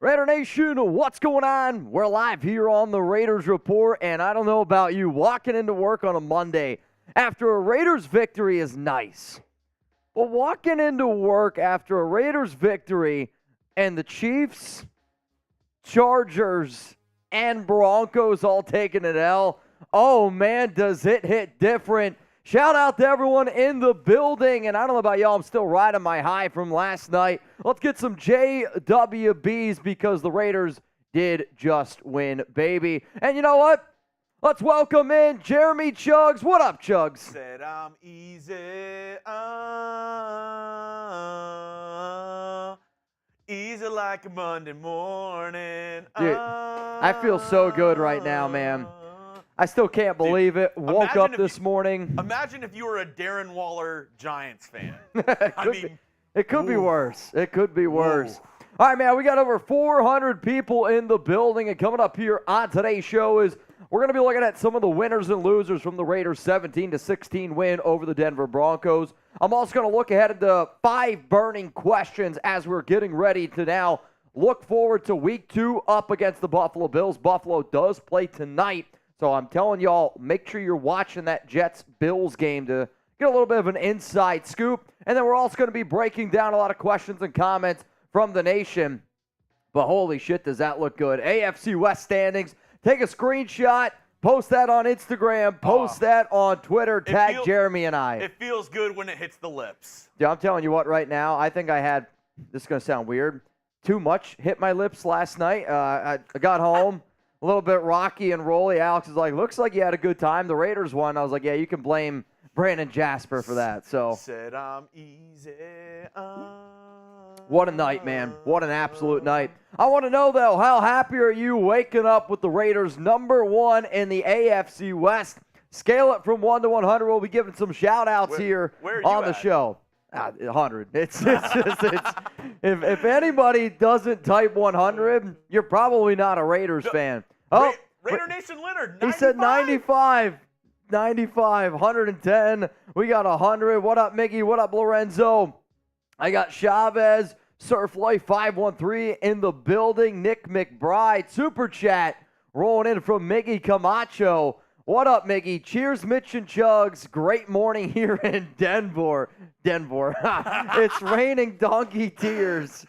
Raider Nation, what's going on? We're live here on the Raiders Report, and I don't know about you, walking into work on a Monday after a Raiders victory is nice. But walking into work after a Raiders victory and the Chiefs, Chargers, and Broncos all taking an L, oh man, does it hit different. Shout out to everyone in the building, and I don't know about y'all, I'm still riding my high from last night. Let's get some JWBs because the Raiders did just win, baby. And you know what? Let's welcome in Jeremy Chuggs. What up, Chuggs? Said I'm easy, easy like a Monday morning. Dude, I feel so good right now, man. I still can't believe it. Woke up this morning. Imagine if you were a Darren Waller Giants fan. It could be worse. It could be worse. All right, man, we got over 400 people in the building, and coming up here on today's show is we're going to be looking at some of the winners and losers from the Raiders' 17-16 win over the Denver Broncos. I'm also going to look ahead at the 5 burning questions as we're getting ready to now look forward to Week 2 up against the Buffalo Bills. Buffalo does play tonight. So I'm telling y'all, make sure you're watching that Jets-Bills game to get a little bit of an inside scoop. And then we're also going to be breaking down a lot of questions and comments from the nation. But holy shit, does that look good. AFC West standings. Take a screenshot, post that on Instagram, post that on Twitter, tag Jeremy and I. It feels good when it hits the lips. Dude, I'm telling you what, right now, I think I had, this is going to sound weird, too much hit my lips last night. I got home. A little bit rocky and rolly. Alex is like, looks like you had a good time. The Raiders won. I was like, yeah, you can blame Brandon Jasper for that. So said I'm easy. What a night, man. What an absolute night. I want to know, though, how happy are you waking up with the Raiders #1 in the AFC West? Scale it from 1 to 100. We'll be giving some shout-outs here on the show. 100. It's if anybody doesn't type 100, you're probably not a Raiders fan. Oh, Raider Nation Leonard, 95. He said 95. 95, 110. We got 100. What up, Mickey? What up, Lorenzo? I got Chavez, Surf Life 513 in the building. Nick McBride, Super Chat, rolling in from Miggy Camacho. What up, Miggy? Cheers, Mitch and Chuggs. Great morning here in Denver. It's raining donkey tears.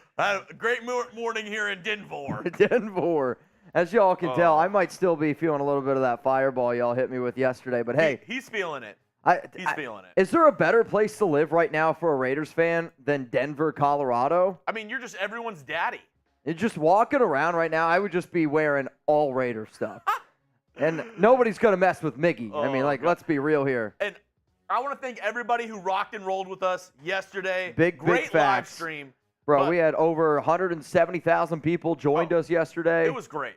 Great morning here in Denver. Denver. As y'all can tell, I might still be feeling a little bit of that fireball y'all hit me with yesterday. But hey. He's feeling it. He's feeling it. Is there a better place to live right now for a Raiders fan than Denver, Colorado? I mean, you're just everyone's daddy. You're just walking around right now. I would just be wearing all Raider stuff. And nobody's going to mess with Miggy. I mean, let's be real here. And I want to thank everybody who rocked and rolled with us yesterday. Great live stream. Bro, we had over 170,000 people joined us yesterday. It was great.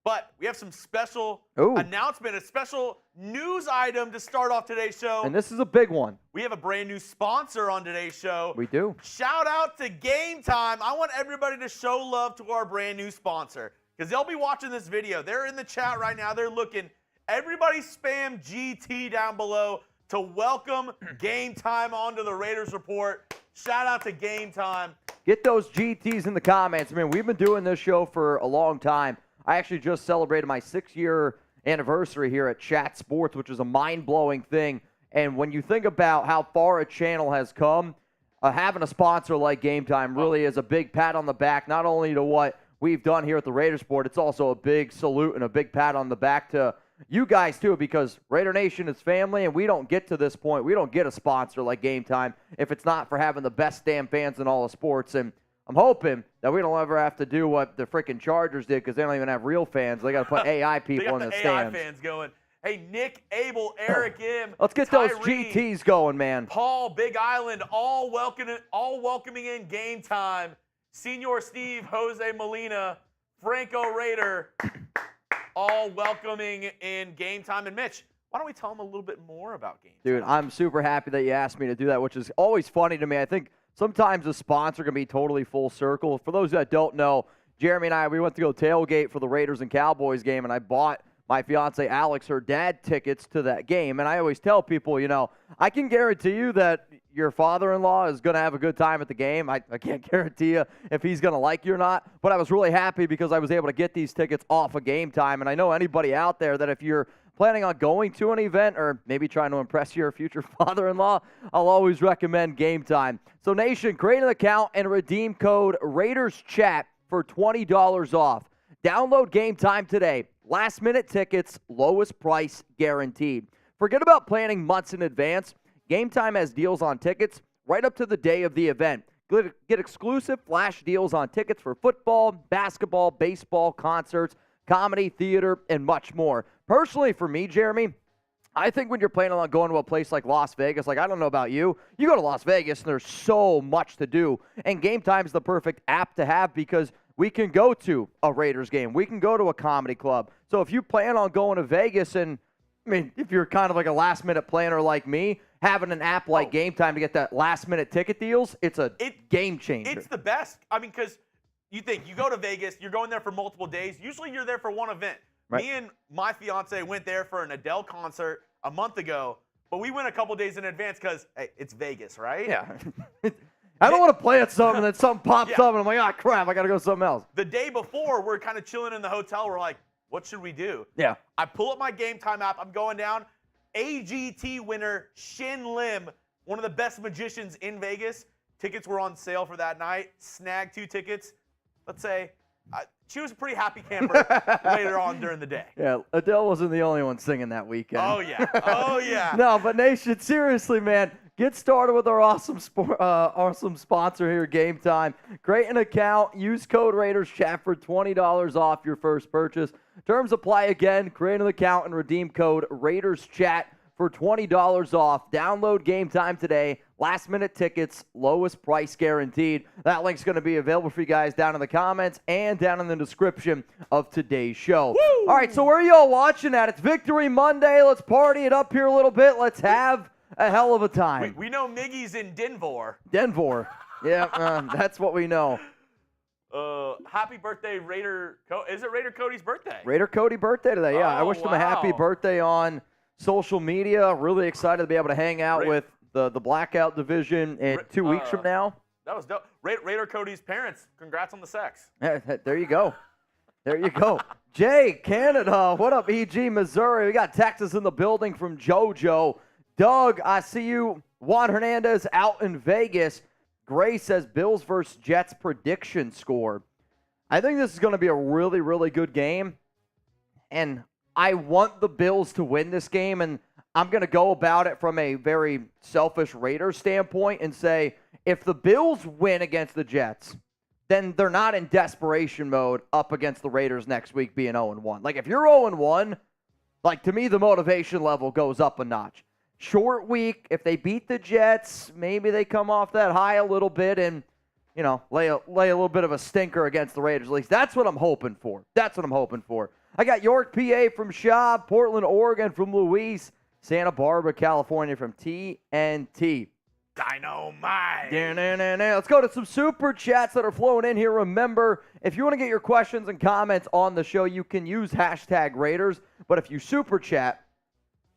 But we have some special announcement, a special news item to start off today's show. And this is a big one. We have a brand new sponsor on today's show. We do. Shout out to Game Time. I want everybody to show love to our brand new sponsor because they'll be watching this video. They're in the chat right now. They're looking. Everybody spam GT down below to welcome Game Time onto the Raiders Report. Shout out to Game Time. Get those GTs in the comments. Man, we've been doing this show for a long time. I actually just celebrated my 6-year anniversary here at Chat Sports, which is a mind-blowing thing. And when you think about how far a channel has come, having a sponsor like Game Time really is a big pat on the back, not only to what we've done here at the Raiders Report, it's also a big salute and a big pat on the back to you guys, too, because Raider Nation is family, and we don't get to this point. We don't get a sponsor like Game Time if it's not for having the best damn fans in all of sports. And I'm hoping that we don't ever have to do what the freaking Chargers did because they don't even have real fans. They got to put AI people in the stands. AI fans going. Hey, Nick, Abel, Eric, M. Let's get Tyree, those GTs going, man. Paul, Big Island, all welcoming in Game Time. Senior Steve, Jose Molina, Franco Raider. All welcoming in Game Time. And Mitch, why don't we tell them a little bit more about Game Time? Dude, I'm super happy that you asked me to do that, which is always funny to me. I think sometimes a sponsor can be totally full circle. For those that don't know, Jeremy and I, we went to go tailgate for the Raiders and Cowboys game, and I bought my fiance Alex, her dad, tickets to that game. And I always tell people, I can guarantee you that your father-in-law is going to have a good time at the game. I can't guarantee you if he's going to like you or not. But I was really happy because I was able to get these tickets off of Game Time. And I know anybody out there that if you're planning on going to an event or maybe trying to impress your future father-in-law, I'll always recommend Game Time. So, Nation, create an account and redeem code RaidersChat for $20 off. Download Game Time today. Last-minute tickets, lowest price guaranteed. Forget about planning months in advance. Game Time has deals on tickets right up to the day of the event. Get exclusive flash deals on tickets for football, basketball, baseball, concerts, comedy, theater, and much more. Personally, for me, Jeremy, I think when you're planning on going to a place like Las Vegas, like I don't know about you, you go to Las Vegas and there's so much to do. And Game Time is the perfect app to have because we can go to a Raiders game. We can go to a comedy club. So if you plan on going to Vegas and, if you're kind of like a last-minute planner like me, having an app like Game Time to get that last-minute ticket deals, it's a game changer. It's the best. Because you think, you go to Vegas, you're going there for multiple days. Usually you're there for one event. Right. Me and my fiance went there for an Adele concert a month ago, but we went a couple days in advance because, hey, it's Vegas, right? Yeah. I don't want to play at something and then something pops up and I'm like, crap, I got to go something else. The day before, we're kind of chilling in the hotel. We're like, what should we do? Yeah. I pull up my Game Time app. I'm going down. AGT winner Shin Lim, one of the best magicians in Vegas. Tickets were on sale for that night. Snagged 2 tickets. Let's say she was a pretty happy camper later on during the day. Yeah, Adele wasn't the only one singing that weekend. Oh, yeah. Oh, yeah. No, but Nation, seriously, man, get started with our awesome sponsor here, Game Time. Create an account. Use code RaidersChat for $20 off your first purchase. Terms apply again. Create an account and redeem code RaidersChat for $20 off. Download Game Time today. Last-minute tickets, lowest price guaranteed. That link's going to be available for you guys down in the comments and down in the description of today's show. Woo! All right, so where are y'all watching at? It's Victory Monday. Let's party it up here a little bit. Let's have a hell of a time. We know Miggy's in Denver. Denver. Yeah, that's what we know. Happy birthday, Raider. Is it Raider Cody's birthday? Raider Cody birthday today, yeah. I wished him a happy birthday on social media. Really excited to be able to hang out with the Blackout division in 2 weeks from now. That was dope. Raider Cody's parents, congrats on the sex. There you go. There you go. Jay, Canada. What up, EG, Missouri? We got Texas in the building from JoJo. Doug, I see you. Juan Hernandez out in Vegas. Gray says Bills versus Jets prediction score. I think this is going to be a really, really good game. And I want the Bills to win this game. And I'm going to go about it from a very selfish Raiders standpoint and say, if the Bills win against the Jets, then they're not in desperation mode up against the Raiders next week being 0-1. Like, if you're 0-1, like, to me, the motivation level goes up a notch. Short week, if they beat the Jets, maybe they come off that high a little bit and, lay a little bit of a stinker against the Raiders. At least that's what I'm hoping for. That's what I'm hoping for. I got York, PA from Shaw, Portland, Oregon from Luis, Santa Barbara, California from TNT. Dynamite. Let's go to some super chats that are flowing in here. Remember, if you want to get your questions and comments on the show, you can use hashtag Raiders. But if you super chat,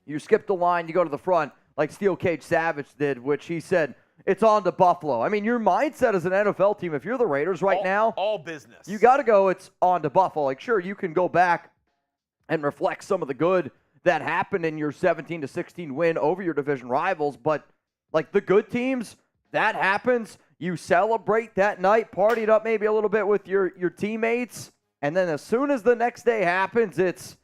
you skip the line, you go to the front, like Steel Cage Savage did, which he said, it's on to Buffalo. I mean, your mindset as an NFL team, if you're the Raiders now, all business. You got to go, it's on to Buffalo. Like, sure, you can go back and reflect some of the good that happened in your 17-16 win over your division rivals, but like the good teams, that happens. You celebrate that night, partied up maybe a little bit with your teammates, and then as soon as the next day happens, it's,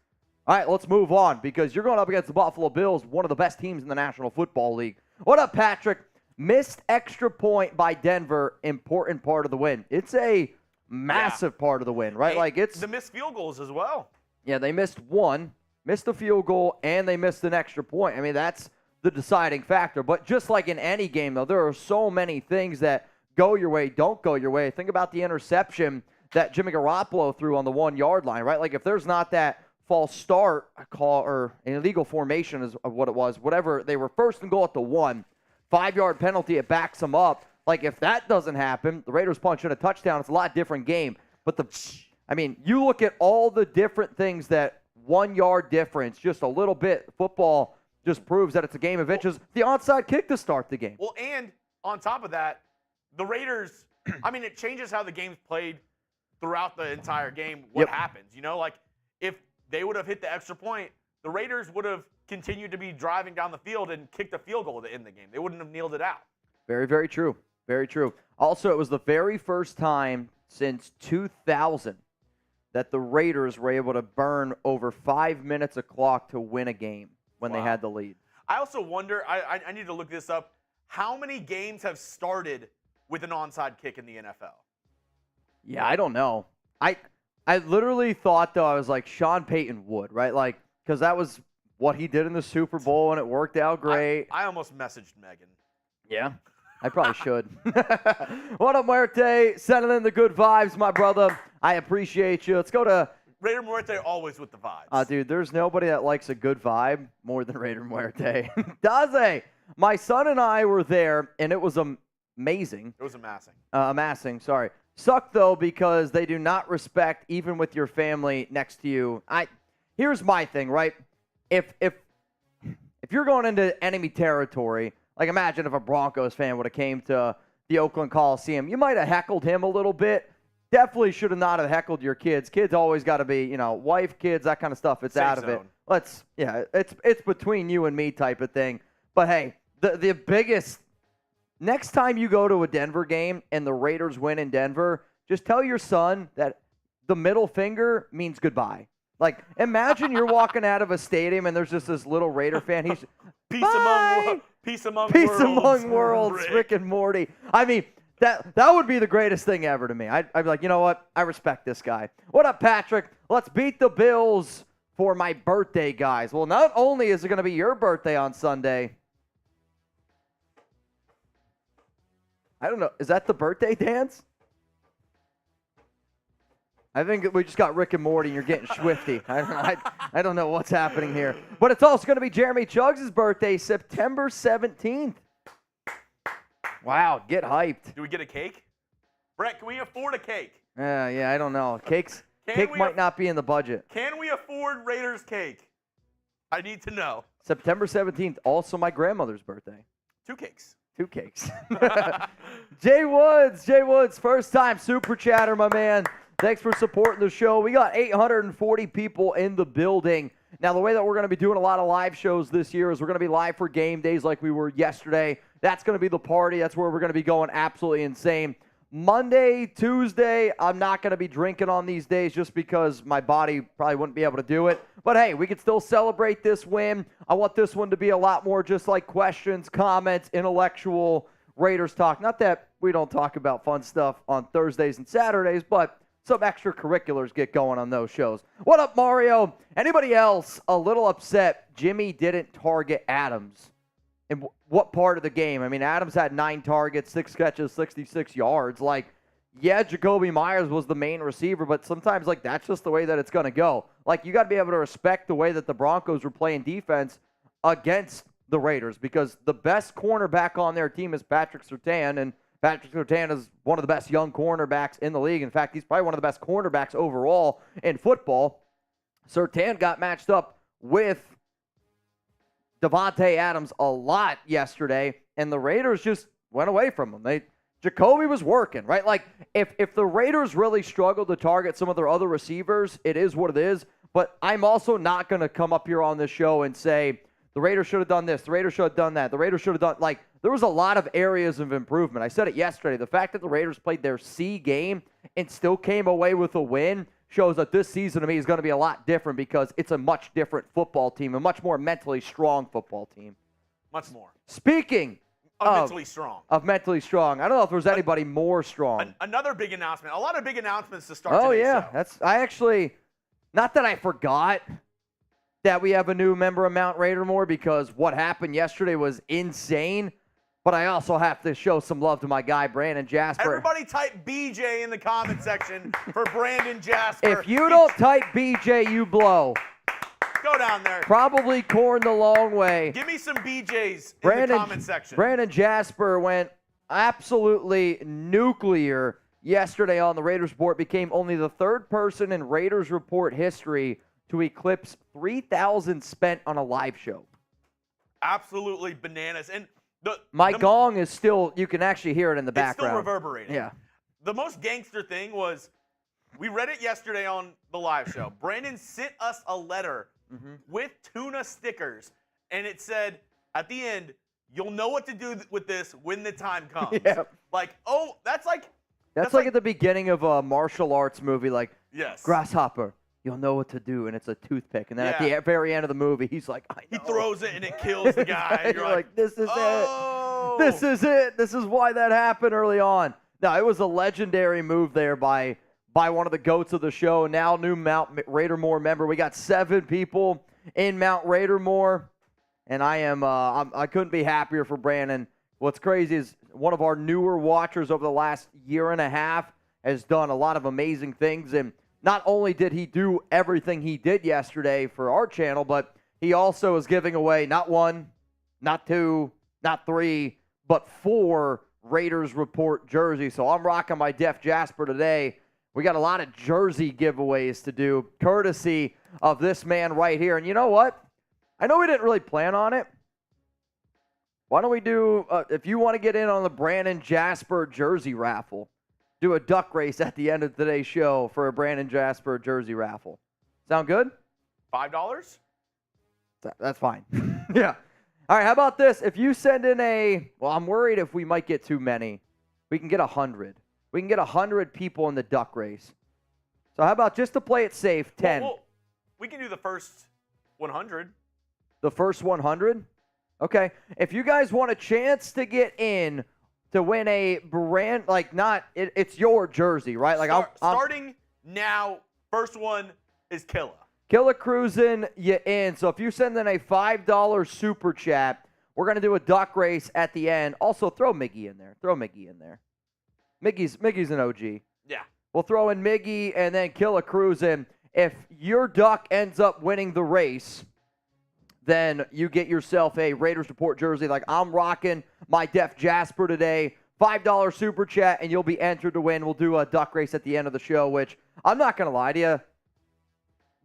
all right, let's move on because you're going up against the Buffalo Bills, one of the best teams in the National Football League. What up, Patrick? Missed extra point by Denver, important part of the win. It's a massive part of the win, right? Like it's the missed field goals as well. Yeah, they missed one, missed a field goal, and they missed an extra point. I mean, that's the deciding factor. But just like in any game, though, there are so many things that go your way, don't go your way. Think about the interception that Jimmy Garoppolo threw on the 1-yard line, right? Like if there's not that false start call or an illegal formation is what it was, whatever, they were first and goal at the 1, 5-yard penalty, it backs them up. Like if that doesn't happen, the Raiders punch in a touchdown, it's a lot different game. But you look at all the different things that 1 yard difference, just a little bit. Football just proves that it's a game of inches. The onside kick to start the game. Well, and on top of that, the Raiders, I mean, it changes how the game's played throughout the entire game. What happens, like if they would have hit the extra point, the Raiders would have continued to be driving down the field and kicked a field goal to end the game. They wouldn't have kneeled it out. Very, very true. Very true. Also, it was the very first time since 2000 that the Raiders were able to burn over 5 minutes of clock to win a game when they had the lead. I also wonder, I need to look this up, how many games have started with an onside kick in the NFL? Yeah, I don't know. I literally thought, though, I was like, Sean Payton would, right? Like, because that was what he did in the Super Bowl, and it worked out great. I almost messaged Megan. Yeah, I probably should. What up, Muerte? Sending in the good vibes, my brother. I appreciate you. Let's go to Raider Muerte, always with the vibes. Dude, there's nobody that likes a good vibe more than Raider Muerte. Daze, my son and I were there, and it was amazing. It was amassing. Amassing, sorry. Sucked, though, because they do not respect, even with your family next to you. Here's my thing, right? If you're going into enemy territory, like imagine if a Broncos fan would have came to the Oakland Coliseum, you might have heckled him a little bit. Definitely should have not have heckled your kids. Kids always got to be, wife, kids, that kind of stuff. It's out of it. It's between you and me type of thing. But hey, the biggest, next time you go to a Denver game and the Raiders win in Denver, just tell your son that the middle finger means goodbye. Like, imagine you're walking out of a stadium and there's just this little Raider fan. He's Peace among worlds, Rick and Morty. I mean, that would be the greatest thing ever to me. I'd be like, you know what? I respect this guy. What up, Patrick? Let's beat the Bills for my birthday, guys. Well, not only is it going to be your birthday on Sunday. I don't know. Is that the birthday dance? I think we just got Rick and Morty, and you're getting swifty. I don't know what's happening here. But it's also going to be Jeremy Chuggs' birthday, September 17th. Wow, get hyped. Do we get a cake? Brett, can we afford a cake? Yeah, I don't know. Cake might not be in the budget. Can we afford Raiders cake? I need to know. September 17th, also my grandmother's birthday. 2 cakes. 2 cakes. Jay Woods, first time super chatter, my man. Thanks for supporting the show. We got 840 people in the building. Now, the way that we're going to be doing a lot of live shows this year is we're going to be live for game days like we were yesterday. That's going to be the party. That's where we're going to be going absolutely insane. Monday, Tuesday, I'm not going to be drinking on these days just because my body probably wouldn't be able to do it. But, hey, we can still celebrate this win. I want this one to be a lot more just like questions, comments, intellectual Raiders talk. Not that we don't talk about fun stuff on Thursdays and Saturdays, but some extracurriculars get going on those shows. What up, Mario? Anybody else a little upset Jimmy didn't target Adams? In what part of the game? I mean, Adams had 9 targets, 6 catches, 66 yards. Like, yeah, Jakobi Meyers was the main receiver, but sometimes, like, that's just the way that it's going to go. Like, you got to be able to respect the way that the Broncos were playing defense against the Raiders because the best cornerback on their team is Patrick Surtain, and Patrick Surtain is one of the best young cornerbacks in the league. In fact, he's probably one of the best cornerbacks overall in football. Surtain got matched up with Davante Adams a lot yesterday, and the Raiders just went away from him. Jakobi was working, right? Like, if the Raiders really struggled to target some of their other receivers, it is what it is. But I'm also not going to come up here on this show and say, the Raiders should have done this, the Raiders should have done that, the Raiders should have done, like, there was a lot of areas of improvement. I said it yesterday. The fact that the Raiders played their C game and still came away with a win shows that this season to me is going to be a lot different because it's a much different football team, a much more mentally strong football team. Much more. Speaking mentally strong. Of mentally strong. I don't know if there's anybody more strong. Another big announcement. A lot of big announcements to start today's show. I actually, not that I forgot that we have a new member of Mount Raidermore because what happened yesterday was insane. But I also have to show some love to my guy, Brandon Jasper. Everybody type BJ in the comment section for Brandon Jasper. If you don't type BJ, you blow. Go down there. Probably corn the long way. Give me some BJs in the comment section. Brandon Jasper went absolutely nuclear yesterday on the Raiders Report. Became only the 3rd person in Raiders Report history to eclipse 3,000 spent on a live show. Absolutely bananas. And my gong is still, you can actually hear it in the background. It's still reverberating. Yeah. The most gangster thing was, we read it yesterday on the live show. Brandon sent us a letter with tuna stickers, and it said at the end, "You'll know what to do with this when the time comes." Yeah. Like, oh, that's like at the beginning of a martial arts movie, like, yes, grasshopper, you'll know what to do, and it's a toothpick. And then at the very end of the movie, he's like, I know. He throws it, and it kills the guy. And you're like, this is oh. it. This is it. This is why that happened early on. No, it was a legendary move there by one of the GOATs of the show, now new Mount Raidermore member. We got 7 people in Mount Raidermore, and I couldn't be happier for Brandon. What's crazy is one of our newer watchers over the last year and a half has done a lot of amazing things, and not only did he do everything he did yesterday for our channel, but he also is giving away not 1, not 2, not 3, but 4 Raiders Report jerseys. So I'm rocking my Def Jasper today. We got a lot of jersey giveaways to do, courtesy of this man right here. And you know what? I know we didn't really plan on it. Why don't we do, if you want to get in on the Brandon Jasper jersey raffle, do a duck race at the end of today's show for a Brandon Jasper jersey raffle. Sound good? $5? That's fine. Yeah. All right, how about this? If you send in I'm worried if we might get too many. We can get 100. We can get 100 people in the duck race. So how about just to play it safe, 10? Well, we can do the first 100. The first 100? Okay. If you guys want a chance to get in to win a brand, like it's your jersey, right? Like starting now, first one is Killa. Killa cruising you in. So if you send in a $5 super chat, we're going to do a duck race at the end. Also, throw Miggy in there. Miggy's an OG. Yeah. We'll throw in Miggy and then Killa cruising. If your duck ends up winning the race, then you get yourself a Raiders Report jersey. Like I'm rocking my Def Jasper today. $5 super chat, and you'll be entered to win. We'll do a duck race at the end of the show, which I'm not going to lie to you.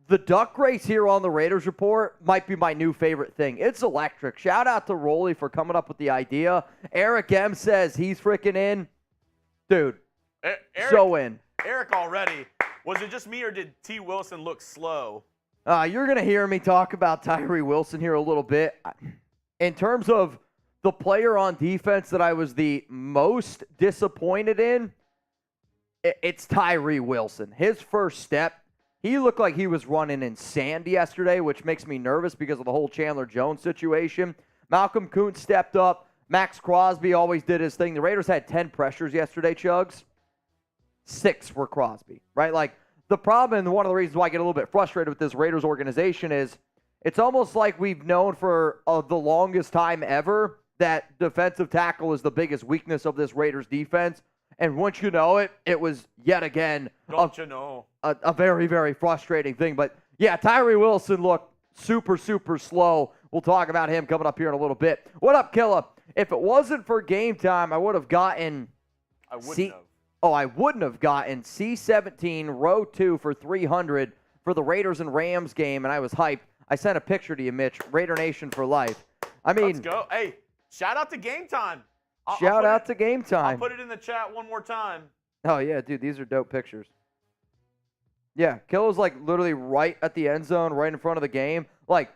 The duck race here on the Raiders Report might be my new favorite thing. It's electric. Shout out to Rolly for coming up with the idea. Eric M says he's freaking in. Dude, so in. Eric already. Was it just me or did T. Wilson look slow? You're going to hear me talk about Tyree Wilson here a little bit. In terms of the player on defense that I was the most disappointed in, it's Tyree Wilson. His first step, he looked like he was running in sand yesterday, which makes me nervous because of the whole Chandler Jones situation. Malcolm Kuntz stepped up. Maxx Crosby always did his thing. The Raiders had 10 pressures yesterday, Chuggs. 6 were Crosby, right? Like, the problem, and one of the reasons why I get a little bit frustrated with this Raiders organization is it's almost like we've known for the longest time ever that defensive tackle is the biggest weakness of this Raiders defense. And once you know it, it was yet again a very, very frustrating thing. But, yeah, Tyree Wilson looked super, super slow. We'll talk about him coming up here in a little bit. What up, Killa? If it wasn't for game time, I would have gotten I wouldn't have gotten C17 row 2 for 300 for the Raiders and Rams game, and I was hyped. I sent a picture to you, Mitch. Raider Nation for life. I mean, let's go. Hey, shout out to Game Time. Shout out to Game Time. I'll put it in the chat one more time. Oh, yeah, dude, these are dope pictures. Yeah, Killa's like literally right at the end zone, right in front of the game. Like,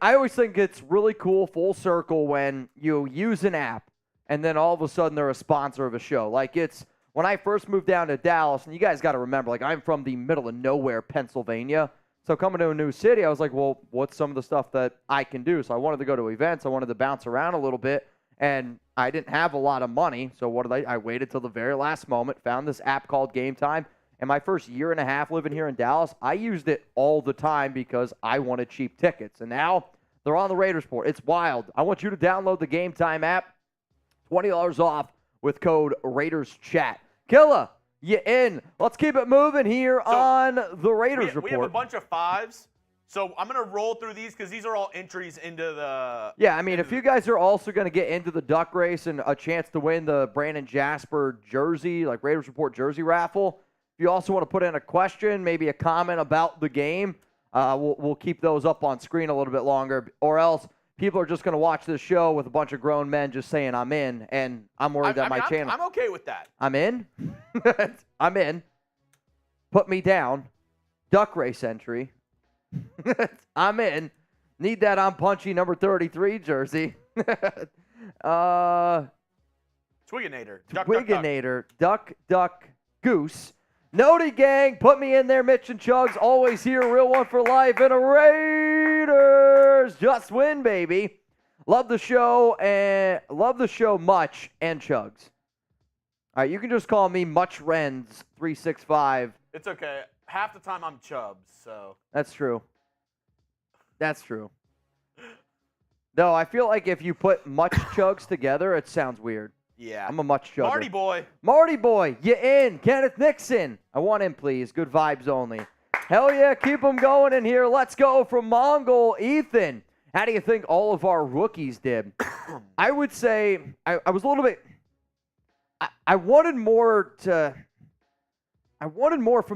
I always think it's really cool, full circle, when you use an app and then all of a sudden they're a sponsor of a show. Like, it's when I first moved down to Dallas, and you guys got to remember, like, I'm from the middle of nowhere, Pennsylvania. So coming to a new city, I was like, well, what's some of the stuff that I can do? So I wanted to go to events. I wanted to bounce around a little bit, and I didn't have a lot of money. So what did I waited till the very last moment, found this app called Game Time. And my first year and a half living here in Dallas, I used it all the time because I wanted cheap tickets. And now they're on the Raiders Report. It's wild. I want you to download the Game Time app. $20 off with code RaidersChat. Killa, you in. Let's keep it moving here on the Raiders Report. We have a bunch of 5s. So I'm going to roll through these because these are all entries into the... Yeah, I mean, if you guys are also going to get into the duck race and a chance to win the Brandon Jasper jersey, like Raiders Report jersey raffle, if you also want to put in a question, maybe a comment about the game, We'll keep those up on screen a little bit longer, or else people are just going to watch this show with a bunch of grown men just saying I'm in, and I'm worried that my channel. I'm okay with that. I'm in. I'm in. Put me down. Duck race entry. I'm in. Need that I'm punchy number 33 jersey. Twiginator. Twiginator. Duck, goose. Noti gang, put me in there. Mitch and Chuggs, always here. Real one for life. And a Raiders just win, baby. Love the show much and Chuggs. All right, you can just call me Much Renz 365. It's okay. Half the time I'm Chubbs, so. That's true. No, I feel like if you put Much Chuggs together, it sounds weird. Yeah. I'm a Much Chugger. Marty boy, you in. Kenneth Nixon. I want him, please. Good vibes only. Hell yeah, keep them going in here. Let's go from Mongol Ethan. How do you think all of our rookies did? I would say I was a little bit. I wanted more from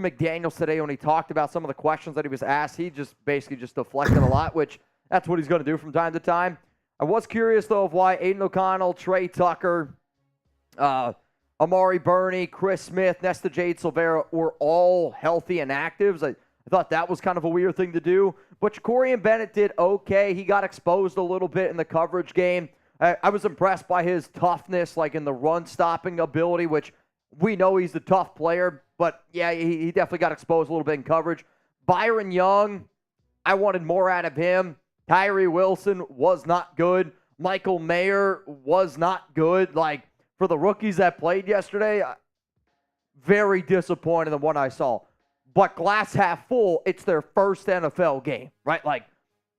McDaniels today when he talked about some of the questions that he was asked. He just basically just deflected a lot, which that's what he's going to do from time to time. I was curious, though, of why Aiden O'Connell, Trey Tucker, Amari Burney, Chris Smith, Nesta Jade Silvera were all healthy and actives. I thought that was kind of a weird thing to do. But Jacorian Bennett did okay. He got exposed a little bit in the coverage game. I was impressed by his toughness, like in the run-stopping ability, which we know he's a tough player. But, yeah, he definitely got exposed a little bit in coverage. Byron Young, I wanted more out of him. Tyree Wilson was not good. Michael Mayer was not good. Like, for the rookies that played yesterday, very disappointed in what I saw. But glass half full, it's their first NFL game, right? Like,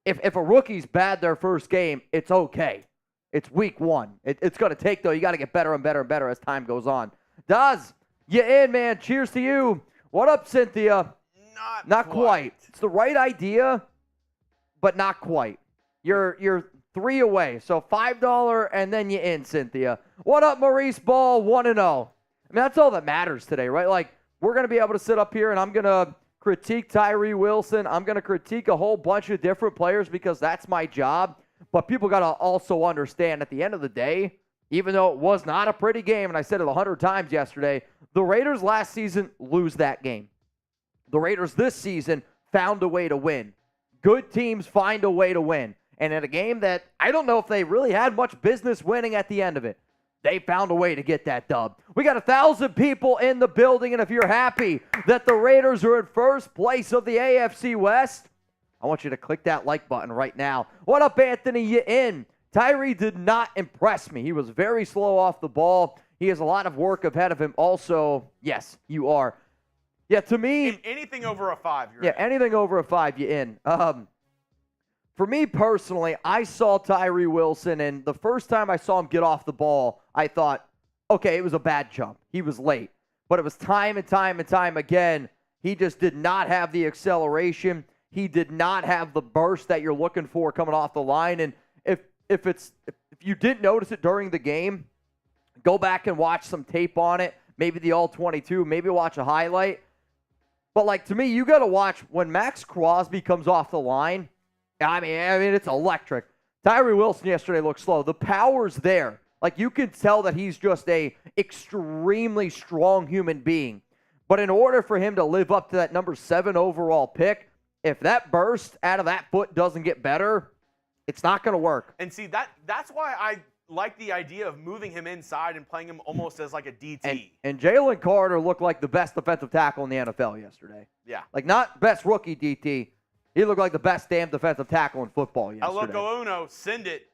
if a rookie's bad their first game, it's okay. It's week one. It's going to take, though. You got to get better and better and better as time goes on. Daz, you in, man. Cheers to you. What up, Cynthia? Not quite. It's the right idea, but not quite. You're 3 away. So $5 and then you in, Cynthia. What up, Maurice Ball? 1-0. I mean, that's all that matters today, right? Like, we're going to be able to sit up here and I'm going to critique Tyree Wilson. I'm going to critique a whole bunch of different players because that's my job. But people got to also understand at the end of the day, even though it was not a pretty game, and I said it 100 times yesterday, the Raiders last season lose that game. The Raiders this season found a way to win. Good teams find a way to win. And in a game that I don't know if they really had much business winning at the end of it, they found a way to get that dub. We got 1,000 people in the building, and if you're happy that the Raiders are in first place of the AFC West, I want you to click that like button right now. What up, Anthony? You in? Tyree did not impress me. He was very slow off the ball. He has a lot of work ahead of him. Also, yes, you are. Yeah, to me. Anything over a 5, you're in. Anything over a 5, you in. For me personally, I saw Tyree Wilson, and the first time I saw him get off the ball, I thought, okay, it was a bad jump. He was late. But it was time and time and time again. He just did not have the acceleration. He did not have the burst that you're looking for coming off the line. And if you didn't notice it during the game, go back and watch some tape on it. Maybe the all-22. Maybe watch a highlight. But, like, to me, you got to watch when Maxx Crosby comes off the line. I mean, it's electric. Tyree Wilson yesterday looked slow. The power's there. Like, you can tell that he's just a extremely strong human being. But in order for him to live up to that number 7 overall pick, if that burst out of that foot doesn't get better, it's not going to work. And see, that's why I like the idea of moving him inside and playing him almost as like a DT. And Jalen Carter looked like the best defensive tackle in the NFL yesterday. Yeah. Like, not best rookie DT. He looked like the best damn defensive tackle in football yesterday. El Loco Uno, send it.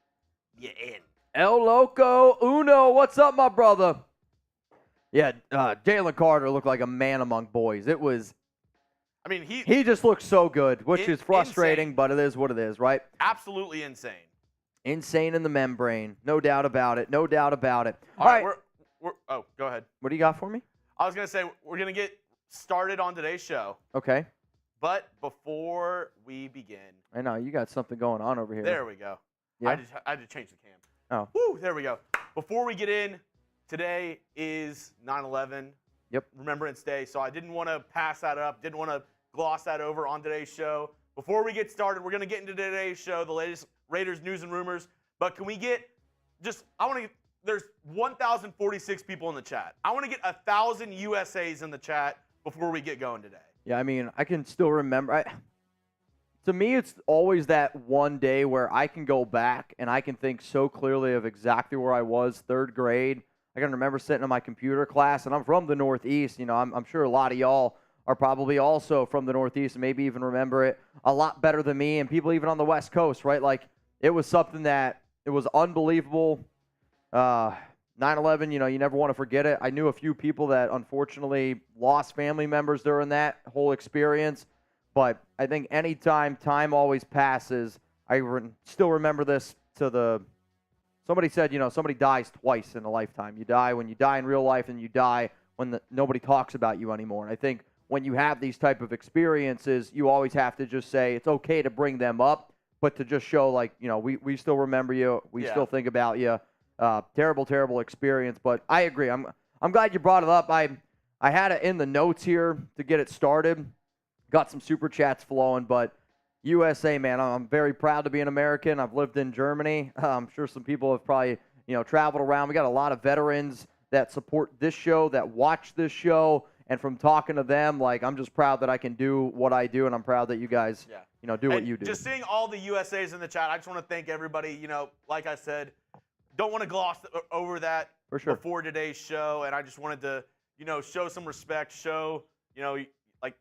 You in. El Loco Uno, what's up, my brother? Yeah, Jalen Carter looked like a man among boys. It was... I mean, he just looks so good, which is frustrating, but it is what it is, right? Absolutely insane. Insane in the membrane. No doubt about it. No doubt about it. All right. Oh, go ahead. What do you got for me? I was going to say, we're going to get started on today's show. Okay. But before we begin. I know. You got something going on over here. There we go. Yeah? I had to change the cam. Oh. Woo, there we go. Before we get in, today is 9/11. Yep. Remembrance Day. So I didn't want to pass that up. Didn't want to gloss that over on today's show. before we get started, we're going to get into today's show, the latest Raiders news and rumors. But can we get there's 1,046 people in the chat. I want to get 1,000 USAs in the chat before we get going today. Yeah, I mean, I can still remember. To me, it's always that one day where I can go back and I can think so clearly of exactly where I was, third grade. I can remember sitting in my computer class, and I'm from the Northeast. You know, I'm sure a lot of y'all are probably also from the Northeast and maybe even remember it a lot better than me, and people even on the West Coast, right? Like, it was something that it was unbelievable. 9/11, you know, you never want to forget it. I knew a few people that unfortunately lost family members during that whole experience. But I think anytime time always passes, still remember this somebody said, you know, somebody dies twice in a lifetime. You die when you die in real life, and you die when nobody talks about you anymore. And I think when you have these type of experiences, you always have to just say it's okay to bring them up, but to just show, like, you know, we still remember you. We still think about you. Terrible, terrible experience. But I agree. I'm glad you brought it up. I had it in the notes here to get it started. Got some super chats flowing, but USA, man, I'm very proud to be an American. I've lived in Germany. I'm sure some people have probably, you know, traveled around. We got a lot of veterans that support this show, that watch this show, and from talking to them, like, I'm just proud that I can do what I do, and I'm proud that you guys, you know, do what you do. Just seeing all the USAs in the chat, I just want to thank everybody. You know, like I said, don't want to gloss over that before today's show, and I just wanted to, you know, show some respect, show, you know,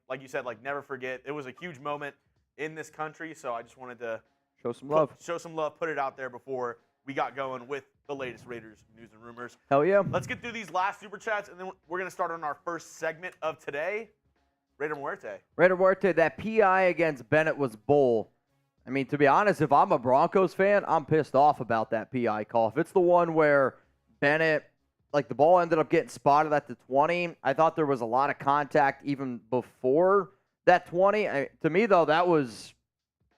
like you said, like, never forget. It was a huge moment in this country, so I just wanted to show some love, put it out there before we got going with the latest Raiders news and rumors. Hell yeah. Let's get through these last super chats, and then we're going to start on our first segment of today. Raider Muerte, that PI against Bennett was bull. I mean, to be honest, if I'm a Broncos fan, I'm pissed off about that PI call. If it's the one where Bennett, like, the ball ended up getting spotted at the 20, I thought there was a lot of contact even before that 20. To me, though, that was,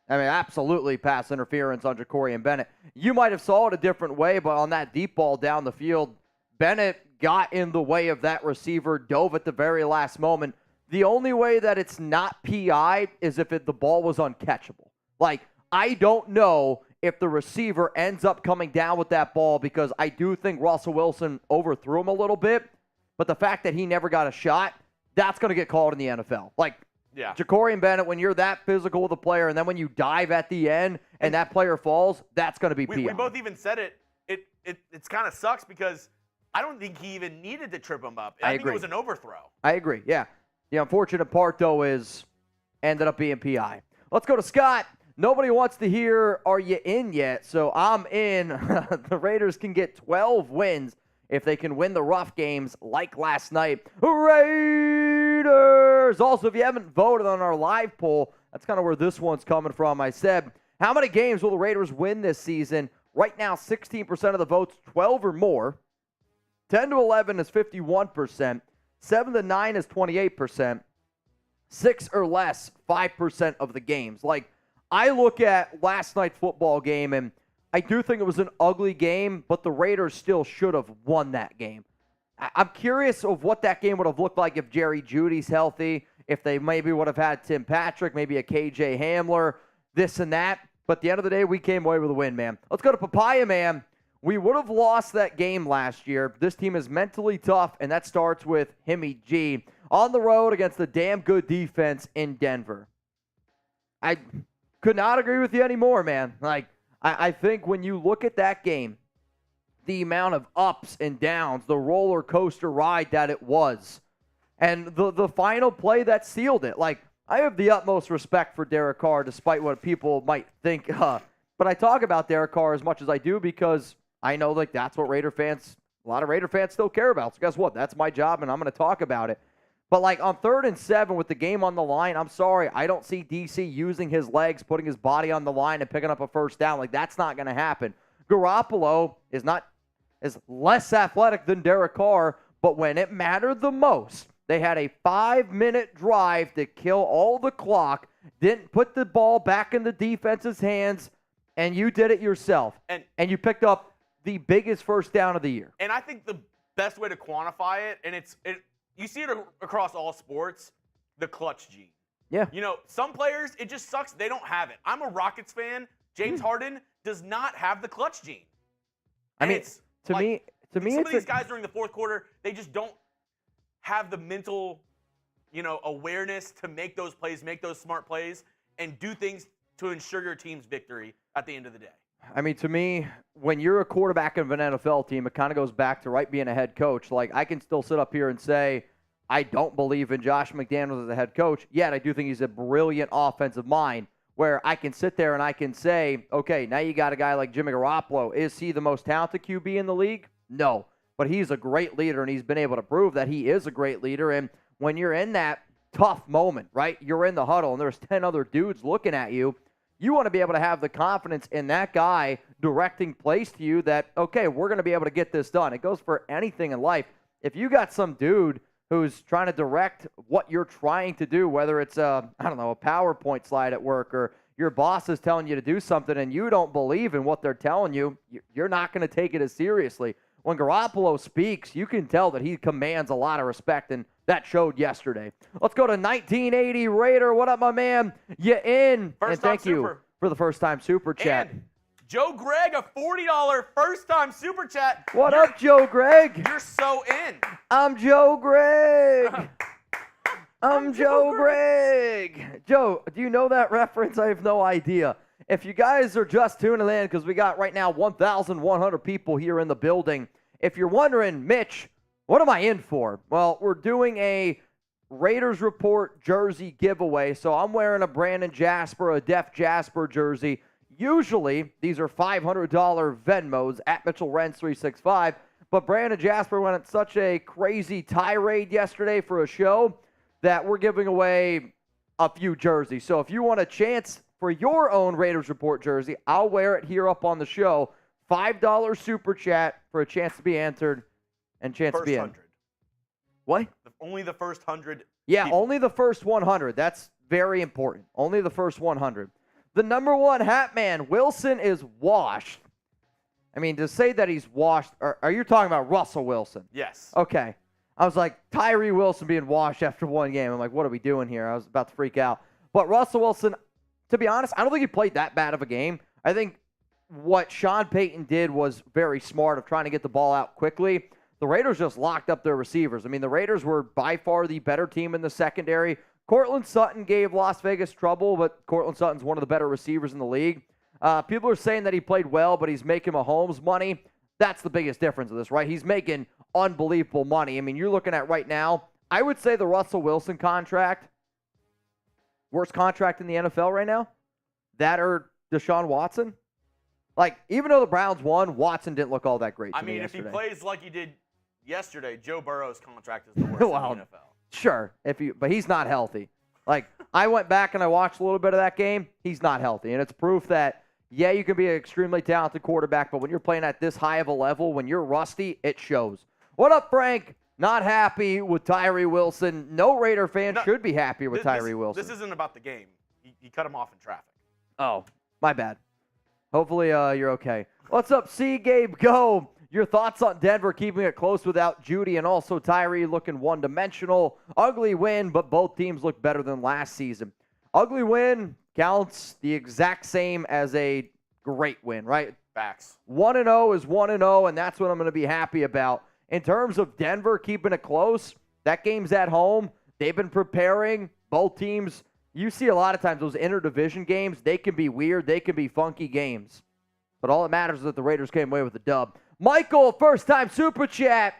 absolutely pass interference on Jakobi and Bennett. You might have saw it a different way, but on that deep ball down the field, Bennett got in the way of that receiver, dove at the very last moment. The only way that it's not PI is if the ball was uncatchable. Like, I don't know if the receiver ends up coming down with that ball, because I do think Russell Wilson overthrew him a little bit, but the fact that he never got a shot, that's going to get called in the NFL. Like, Jakobi and Bennett, when you're that physical with a player, and then when you dive at the end and that player falls, that's going to be PI. We both even said it. It's kind of sucks because I don't think he even needed to trip him up. I think it was an overthrow. I agree, yeah. The unfortunate part, though, is ended up being PI. Let's go to Scott. Nobody wants to hear, are you in yet? So I'm in. The Raiders can get 12 wins if they can win the rough games like last night. Raiders! Also, if you haven't voted on our live poll, that's kind of where this one's coming from. I said, how many games will the Raiders win this season? Right now, 16% of the votes, 12 or more. 10 to 11 is 51%. 7 to 9 is 28%. 6 or less, 5% of the games. Like, I look at last night's football game, and I do think it was an ugly game, but the Raiders still should have won that game. I'm curious of what that game would have looked like if Jerry Jeudy's healthy, if they maybe would have had Tim Patrick, maybe a KJ Hamler, this and that. But at the end of the day, we came away with a win, man. Let's go to Papaya Man. We would have lost that game last year. This team is mentally tough, and that starts with Himmy G on the road against a damn good defense in Denver. I could not agree with you anymore, man. Like, I think when you look at that game, the amount of ups and downs, the roller coaster ride that it was, and the final play that sealed it. Like, I have the utmost respect for Derek Carr, despite what people might think. But I talk about Derek Carr as much as I do because I know, like, that's what a lot of Raider fans still care about. So guess what? That's my job, and I'm going to talk about it. But, like, on 3rd and 7 with the game on the line, I'm sorry, I don't see DC using his legs, putting his body on the line, and picking up a first down. Like, that's not going to happen. Garoppolo is less athletic than Derek Carr, but when it mattered the most, they had a 5-minute drive to kill all the clock, didn't put the ball back in the defense's hands, and you did it yourself. And you picked up the biggest first down of the year. And I think the best way to quantify it, and you see it across all sports, the clutch gene. Yeah. You know, some players, it just sucks they don't have it. I'm a Rockets fan. James Harden does not have the clutch gene. I mean, It's to like, me, some of these guys during the fourth quarter, they just don't have the mental, awareness to make those plays, make those smart plays, and do things to ensure your team's victory at the end of the day. I mean, to me, when you're a quarterback of an NFL team, it kind of goes back to being a head coach. Like, I can still sit up here and say, I don't believe in Josh McDaniels as a head coach, yet I do think he's a brilliant offensive mind, where I can sit there and I can say, okay, now you got a guy like Jimmy Garoppolo. Is he the most talented QB in the league? No. But he's a great leader, and he's been able to prove that he is a great leader. And when you're in that tough moment, right, you're in the huddle, and there's 10 other dudes looking at you, you want to be able to have the confidence in that guy directing plays to you that, okay, we're going to be able to get this done. It goes for anything in life. If you got some dude who's trying to direct what you're trying to do, whether it's a PowerPoint slide at work, or your boss is telling you to do something and you don't believe in what they're telling you, you're not going to take it as seriously. When Garoppolo speaks, you can tell that he commands a lot of respect, and that showed yesterday. Let's go to 1980 Raider. What up, my man? You in? First and thank time you super. for the first-time super chat. And Joe Gregg, a $40 first-time super chat. What up, Joe Gregg? You're so in. I'm Joe Gregg. I'm Joe Gregg. Joe, do you know that reference? I have no idea. If you guys are just tuning in, because we got right now 1,100 people here in the building, if you're wondering, Mitch, what am I in for? Well, we're doing a Raiders Report jersey giveaway, so I'm wearing a Brandon Jasper, a Def Jasper jersey. Usually, these are $500 Venmos at Mitchell Renz 365, but Brandon Jasper went at such a crazy tirade yesterday for a show that we're giving away a few jerseys. So if you want a chance for your own Raiders Report jersey, I'll wear it here up on the show. $5 super chat for a chance to be entered and chance First to be in. 100. What? Only the first 100. Yeah, people. only the first 100. That's very important. Only the first 100. The number one hat man, Wilson, is washed. I mean, to say that he's washed, are you talking about Russell Wilson? Yes. Okay. I was like, Tyree Wilson being washed after one game. I'm like, what are we doing here? I was about to freak out. But Russell Wilson, to be honest, I don't think he played that bad of a game. I think what Sean Payton did was very smart of trying to get the ball out quickly. The Raiders just locked up their receivers. I mean, the Raiders were by far the better team in the secondary. Cortland Sutton gave Las Vegas trouble, but Cortland Sutton's one of the better receivers in the league. People are saying that he played well, but he's making Mahomes money. That's the biggest difference of this, right? He's making unbelievable money. I mean, you're looking at right now, I would say the Russell Wilson contract, worst contract in the NFL right now, that or Deshaun Watson. Like, even though the Browns won, Watson didn't look all that great to me yesterday. If he plays like he did yesterday, Joe Burrow's contract is the worst in the NFL. Sure, but he's not healthy. Like, I went back and I watched a little bit of that game. He's not healthy, and it's proof that, yeah, you can be an extremely talented quarterback, but when you're playing at this high of a level, when you're rusty, it shows. What up, Frank? Not happy with Tyree Wilson. No Raider fan should be happy with Tyree Wilson. This isn't about the game. You cut him off in traffic. Oh, my bad. Hopefully you're okay. What's up, C. Gabe? Go. Your thoughts on Denver keeping it close without Judy and also Tyree looking one-dimensional. Ugly win, but both teams look better than last season. Ugly win counts the exact same as a great win, right? Facts. 1-0 is 1-0, and that's what I'm going to be happy about. In terms of Denver keeping it close, that game's at home. They've been preparing. Both teams, you see a lot of times those interdivision games, they can be weird. They can be funky games. But all that matters is that the Raiders came away with a dub. Michael, first-time super chat.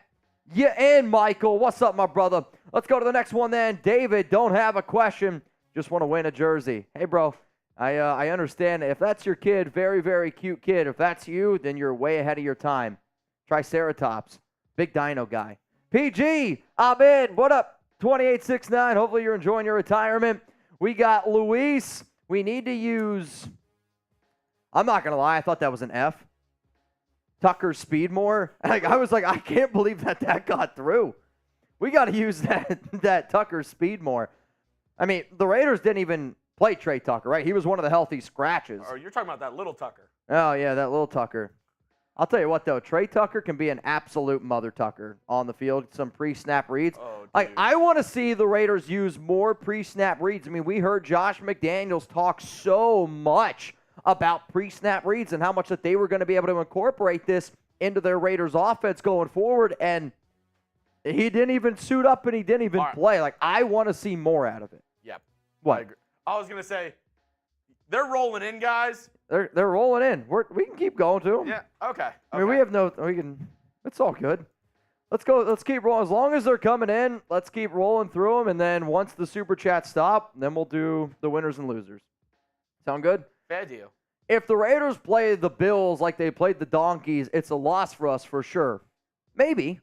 You in, Michael. What's up, my brother? Let's go to the next one then. David, don't have a question. Just want to win a jersey. Hey, bro, I understand. If that's your kid, very, very cute kid. If that's you, then you're way ahead of your time. Triceratops. Big dino guy. PG, I'm in. What up? 2869. Hopefully you're enjoying your retirement. We got Luis. We need to use, I'm not going to lie, I thought that was an F. Tucker Speedmore. I was like, I can't believe that got through. We got to use that Tucker Speedmore. I mean, the Raiders didn't even play Trey Tucker, right? He was one of the healthy scratches. Or you're talking about that little Tucker. Oh, yeah, that little Tucker. I'll tell you what, though. Trey Tucker can be an absolute mother tucker on the field. Some pre-snap reads. Oh, like, I want to see the Raiders use more pre-snap reads. I mean, we heard Josh McDaniels talk so much about pre-snap reads and how much that they were going to be able to incorporate this into their Raiders offense going forward. And he didn't even suit up and he didn't even play. Like, I want to see more out of it. Yep. What? I was going to say, they're rolling in, guys. They're rolling in. We can keep going to them. Yeah. Okay. I mean, we can. It's all good. Let's go. Let's keep rolling. As long as they're coming in, let's keep rolling through them. And then once the super chats stop, then we'll do the winners and losers. Sound good? Fair deal. If the Raiders play the Bills like they played the Donkeys, it's a loss for us for sure. Maybe.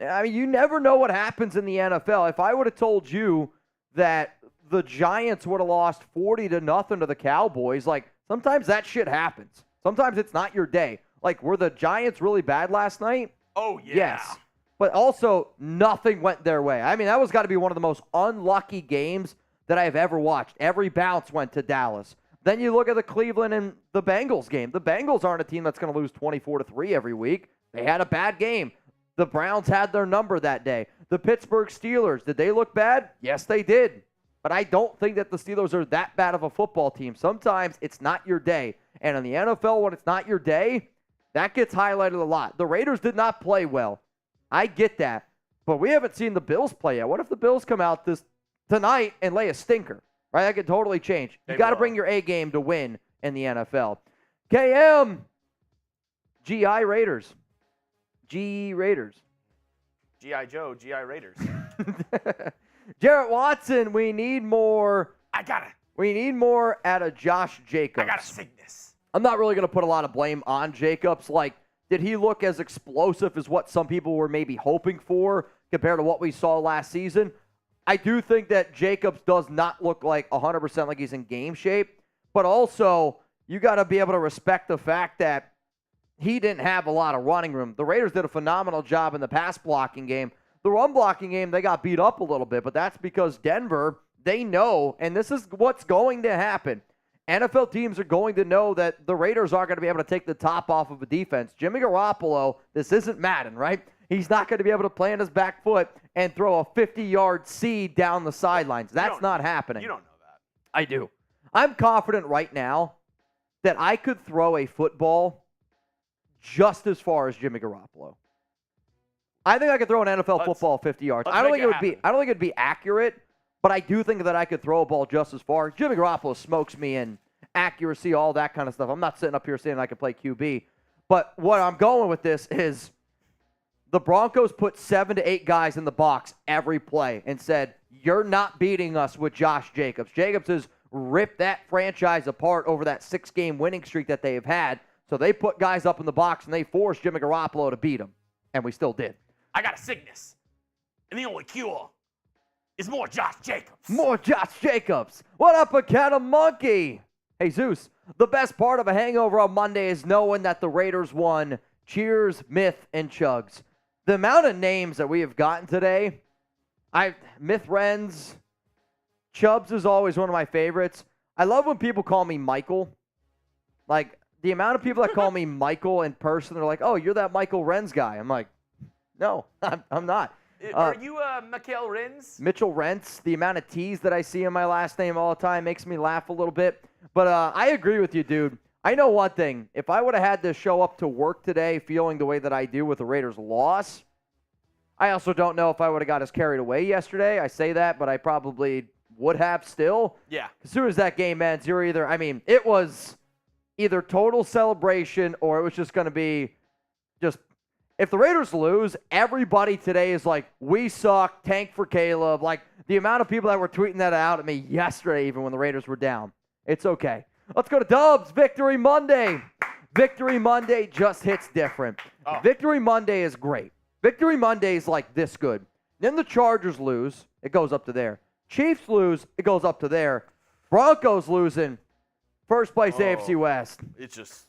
I mean, you never know what happens in the NFL. If I would have told you that the Giants would have lost 40-0 to the Cowboys, like, sometimes that shit happens. Sometimes it's not your day. Like, were the Giants really bad last night? Oh, yeah. Yes. But also, nothing went their way. I mean, that was got to be one of the most unlucky games that I've ever watched. Every bounce went to Dallas. Then you look at the Cleveland and the Bengals game. The Bengals aren't a team that's going to lose 24-3 every week. They had a bad game. The Browns had their number that day. The Pittsburgh Steelers, did they look bad? Yes, they did. But I don't think that the Steelers are that bad of a football team. Sometimes it's not your day. And in the NFL, when it's not your day, that gets highlighted a lot. The Raiders did not play well. I get that. But we haven't seen the Bills play yet. What if the Bills come out tonight and lay a stinker? Right? That could totally change. You got to bring your A game to win in the NFL. KM. GI Raiders. GE Raiders. G.I. Joe, GI Raiders. Jarrett Watson, we need more. We need more out of Josh Jacobs. I got a sickness. I'm not really going to put a lot of blame on Jacobs. Like, did he look as explosive as what some people were maybe hoping for compared to what we saw last season? I do think that Jacobs does not look like 100% like he's in game shape. But also, you got to be able to respect the fact that he didn't have a lot of running room. The Raiders did a phenomenal job in the pass blocking game. The run blocking game, they got beat up a little bit, but that's because Denver, they know, and this is what's going to happen. NFL teams are going to know that the Raiders aren't going to be able to take the top off of a defense. Jimmy Garoppolo, this isn't Madden, right? He's not going to be able to plant his back foot and throw a 50-yard seed down the sidelines. That's not happening. You don't know that. I do. I'm confident right now that I could throw a football just as far as Jimmy Garoppolo. I think I could throw an NFL football 50 yards. I don't think it'd be accurate, but I do think that I could throw a ball just as far. Jimmy Garoppolo smokes me in accuracy, all that kind of stuff. I'm not sitting up here saying I can play QB. But what I'm going with this is the Broncos put 7 to 8 guys in the box every play and said, you're not beating us with Josh Jacobs. Jacobs has ripped that franchise apart over that 6-game winning streak that they've had. So they put guys up in the box and they forced Jimmy Garoppolo to beat him. And we still did. I got a sickness. And the only cure is more Josh Jacobs. More Josh Jacobs. What up, a cat of monkey? Hey, Zeus, the best part of a hangover on Monday is knowing that the Raiders won. Cheers, Myth, and Chuggs. The amount of names that we have gotten today, Myth Renz, Chubbs is always one of my favorites. I love when people call me Michael. Like, the amount of people that call me Michael in person, they're like, oh, you're that Michael Renz guy. I'm like, no, I'm not. Are you Mikael Renz? Mitchell Renz. The amount of T's that I see in my last name all the time makes me laugh a little bit. But I agree with you, dude. I know one thing. If I would have had to show up to work today feeling the way that I do with the Raiders' loss, I also don't know if I would have got as carried away yesterday. I say that, but I probably would have still. Yeah. As soon as that game ends, you're either, it was either total celebration or it was just going to be just, if the Raiders lose, everybody today is like, we suck, tank for Caleb. Like, the amount of people that were tweeting that out at me yesterday, even when the Raiders were down. It's okay. Let's go to Dubs. Victory Monday. Victory Monday just hits different. Oh. Victory Monday is great. Victory Monday is like this good. Then the Chargers lose. It goes up to there. Chiefs lose. It goes up to there. Broncos losing. First place AFC West. It's just.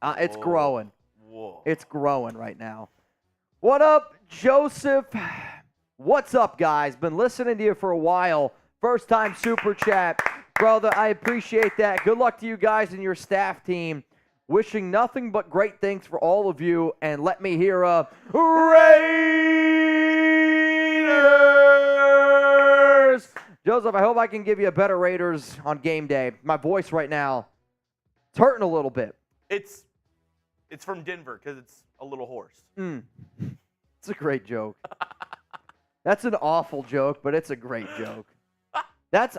It's growing. Whoa. It's growing right now. What up, Joseph? What's up, guys? Been listening to you for a while. First time super chat. Brother, I appreciate that. Good luck to you guys and your staff team. Wishing nothing but great things for all of you, and let me hear a Raiders! Joseph, I hope I can give you a better Raiders on game day. My voice right now, it's hurting a little bit. It's from Denver because it's a little hoarse. It's a great joke. That's an awful joke, but it's a great joke. That's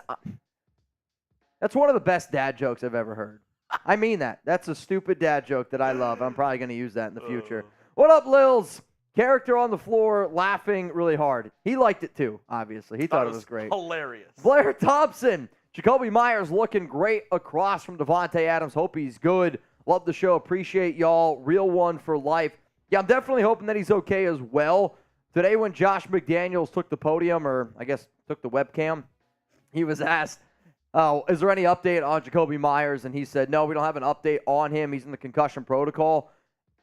one of the best dad jokes I've ever heard. I mean that. That's a stupid dad joke that I love. I'm probably going to use that in the future. What up, Lils? Character on the floor laughing really hard. He liked it too, obviously. He thought it was great. Hilarious. Blair Thompson. Jakobi Meyers looking great across from Davante Adams. Hope he's good. Love the show. Appreciate y'all. Real one for life. Yeah, I'm definitely hoping that he's okay as well. Today when Josh McDaniels took the podium, or I guess took the webcam, he was asked, is there any update on Jakobi Meyers? And he said, no, we don't have an update on him. He's in the concussion protocol.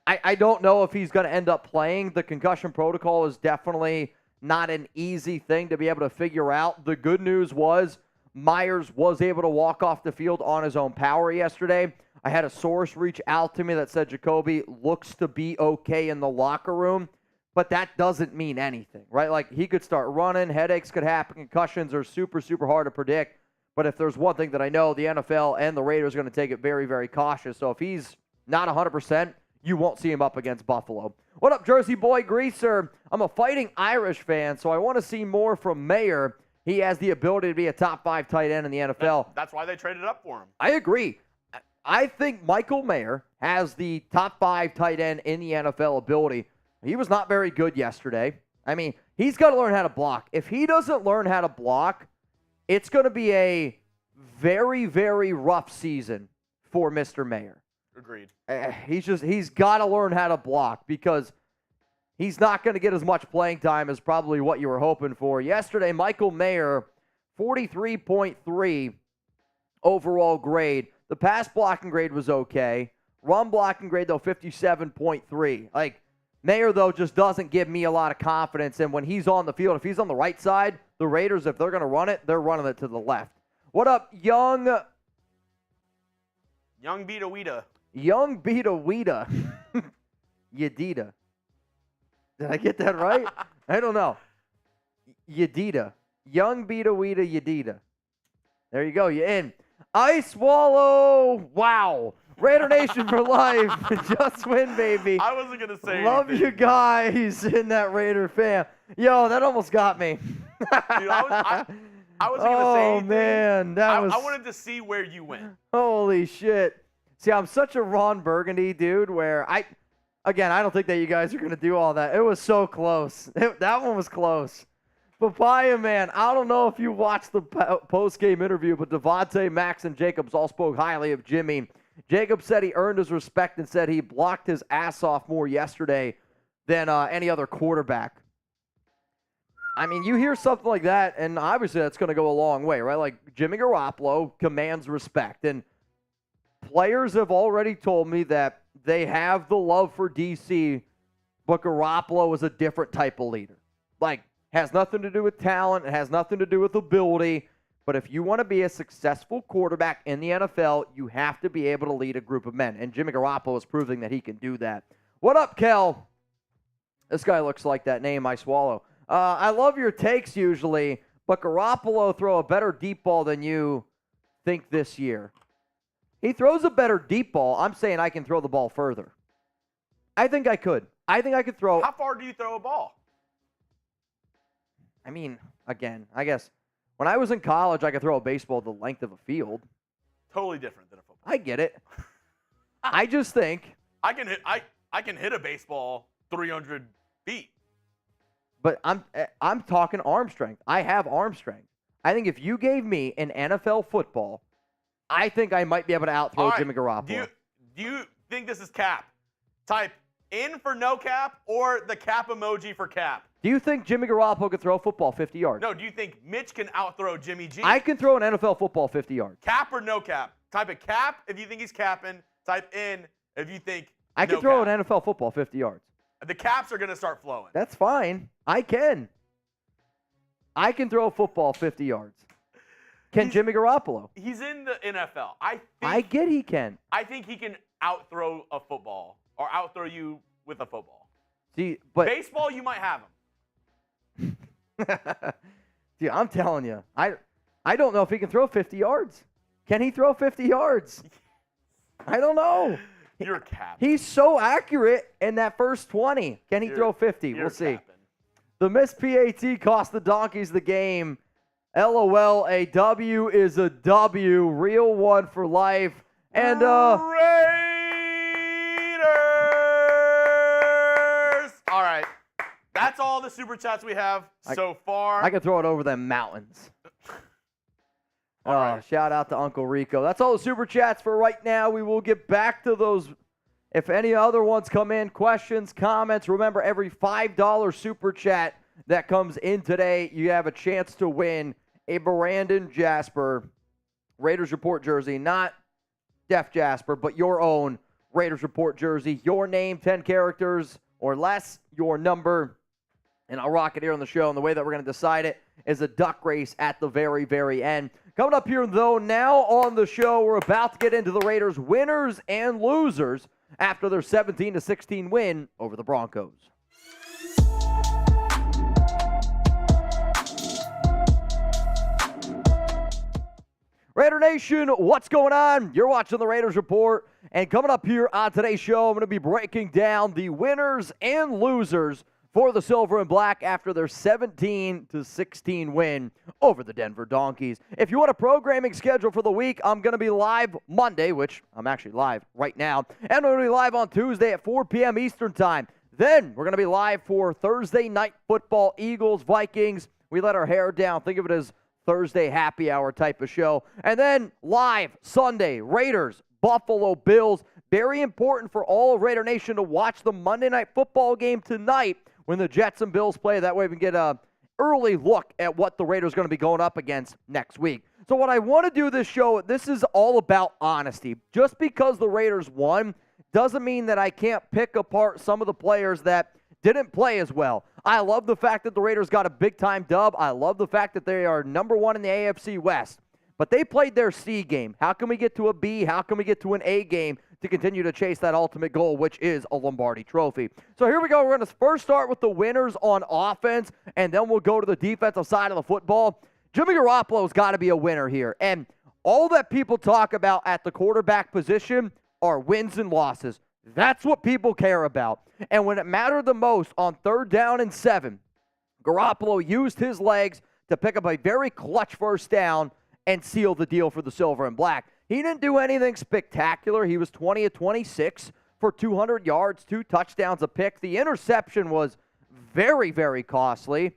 I don't know if he's going to end up playing. The concussion protocol is definitely not an easy thing to be able to figure out. The good news was Meyers was able to walk off the field on his own power yesterday. I had a source reach out to me that said Jakobi looks to be okay in the locker room, but that doesn't mean anything, right? Like, he could start running, headaches could happen, concussions are super, super hard to predict. But if there's one thing that I know, the NFL and the Raiders are going to take it very, very cautious. So if he's not 100%, you won't see him up against Buffalo. What up, Jersey boy Greaser? I'm a fighting Irish fan, so I want to see more from Mayer. He has the ability to be a top 5 tight end in the NFL. That's why they traded up for him. I agree. I think Michael Mayer has the top 5 tight end in the NFL ability. He was not very good yesterday. I mean, he's got to learn how to block. If he doesn't learn how to block, it's going to be a very, very rough season for Mr. Mayer. Agreed. He's got to learn how to block because he's not going to get as much playing time as probably what you were hoping for. Yesterday, Michael Mayer, 43.3 overall grade. The pass blocking grade was okay. Run blocking grade, though, 57.3. Like, Mayer, though, just doesn't give me a lot of confidence. And when he's on the field, if he's on the right side, the Raiders, if they're going to run it, they're running it to the left. What up, Young Beta Weeda. Young Beta Weeda. Yedida. Did I get that right? I don't know. Yedida. Young Beta Weeda Yedida. There you go. You're in. Ice Wallow. Wow. Raider Nation for life. Just win, baby. I wasn't going to say Love anything. you guys in that Raider fam. Yo, that almost got me. Dude, I wasn't going to say anything. Oh, man. That was... I wanted to see where you went. Holy shit. See, I'm such a Ron Burgundy dude where I don't think that you guys are going to do all that. It was so close. That one was close. Papaya, man, I don't know if you watched the post-game interview, but Davante, Maxx, and Jacobs all spoke highly of Jimmy. Jacob said he earned his respect and said he blocked his ass off more yesterday than any other quarterback. I mean, you hear something like that, and obviously that's going to go a long way, right? Like, Jimmy Garoppolo commands respect, and players have already told me that they have the love for DC, but Garoppolo is a different type of leader. Like, has nothing to do with talent. It has nothing to do with ability. But if you want to be a successful quarterback in the NFL, you have to be able to lead a group of men. And Jimmy Garoppolo is proving that he can do that. What up, Kel? This guy looks like that name I swallow. I love your takes usually, but Garoppolo throw a better deep ball than you think this year. He throws a better deep ball. I'm saying I can throw the ball further. I think I could. I think I could throw. How far do you throw a ball? I mean, again, I guess when I was in college, I could throw a baseball the length of a field. Totally different than a football. I get it. I just think I can hit a baseball 300 feet. But I'm talking arm strength. I have arm strength. I think if you gave me an NFL football, I think I might be able to outthrow Jimmy Garoppolo. Do you think this is cap? Type in for no cap or the cap emoji for cap. Do you think Jimmy Garoppolo could throw a football 50 yards? No, do you think Mitch can outthrow Jimmy G? I can throw an NFL football 50 yards. Cap or no cap? Type a cap if you think he's capping. Type in if you think I can throw an NFL football 50 yards. The caps are going to start flowing. That's fine. I can throw a football 50 yards. Can Jimmy Garoppolo? He's in the NFL. I get he can. I think he can outthrow a football or outthrow you with a football. See, but baseball, you might have him. Dude, I'm telling you, I don't know if he can throw 50 yards. Can he throw 50 yards? I don't know. You're capping. He's so accurate in that first 20. Can he throw 50? We'll see. Capping. The missed PAT cost the Donkeys the game. LOL, a W is a W. Real one for life. And Raiders! All right. That's all the super chats we have so far. I can throw it over them mountains. All right. Shout out to Uncle Rico. That's all the super chats for right now. We will get back to those. If any other ones come in, questions, comments, remember every $5 super chat that comes in today, you have a chance to win a Brandon Jasper Raiders Report jersey. Not Def Jasper, but your own Raiders Report jersey. Your name, 10 characters or less, your number. And I'll rock it here on the show. And the way that we're going to decide it is a duck race at the very, very end. Coming up here, though, now on the show, we're about to get into the Raiders' winners and losers after their 17-16 win over the Broncos. Raider Nation, what's going on? You're watching the Raiders Report. And coming up here on today's show, I'm going to be breaking down the winners and losers for the Silver and Black after their 17-16 win over the Denver Donkeys. If you want a programming schedule for the week, I'm going to be live Monday, which I'm actually live right now, and I'm going to be live on Tuesday at 4 p.m. Eastern Time. Then we're going to be live for Thursday Night Football, Eagles, Vikings. We let our hair down. Think of it as Thursday happy hour type of show. And then live Sunday, Raiders, Buffalo Bills. Very important for all of Raider Nation to watch the Monday Night Football game tonight when the Jets and Bills play. That way we can get an early look at what the Raiders are going to be going up against next week. So what I want to do this show, this is all about honesty. Just because the Raiders won doesn't mean that I can't pick apart some of the players that didn't play as well. I love the fact that the Raiders got a big-time dub. I love the fact that they are number one in the AFC West. But they played their C game. How can we get to a B? How can we get to an A game to continue to chase that ultimate goal, which is a Lombardi trophy? So here we go. We're going to first start with the winners on offense, and then we'll go to the defensive side of the football. Jimmy Garoppolo's got to be a winner here. And all that people talk about at the quarterback position are wins and losses. That's what people care about. And when it mattered the most on 3rd down and 7, Garoppolo used his legs to pick up a very clutch first down and seal the deal for the Silver and Black. He didn't do anything spectacular. He was 20 of 26 for 200 yards, 2 touchdowns, a pick. The interception was very, very costly.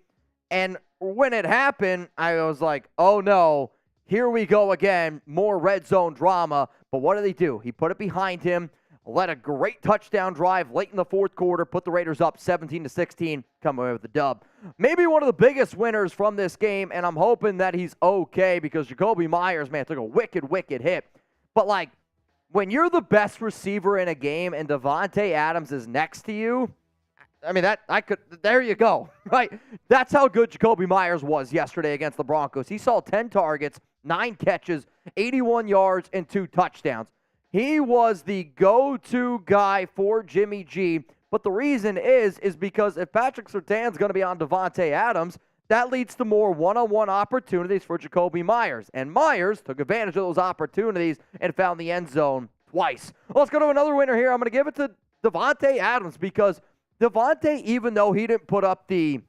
And when it happened, I was like, oh no, here we go again, more red zone drama. But what did he do? He put it behind him, led a great touchdown drive late in the 4th quarter, put the Raiders up 17-16, come away with the dub. Maybe one of the biggest winners from this game, and I'm hoping that he's okay because Jakobi Meyers, man, took a wicked, wicked hit. But, like, when you're the best receiver in a game and Davante Adams is next to you, I mean, there you go, right? That's how good Jakobi Meyers was yesterday against the Broncos. He saw 10 targets, 9 catches, 81 yards, and 2 touchdowns. He was the go-to guy for Jimmy G, but the reason is because if Patrick Surtain's going to be on Davante Adams, that leads to more one-on-one opportunities for Jakobi Meyers. And Meyers took advantage of those opportunities and found the end zone twice. Well, let's go to another winner here. I'm going to give it to Davante Adams because Davante, even though he didn't put up the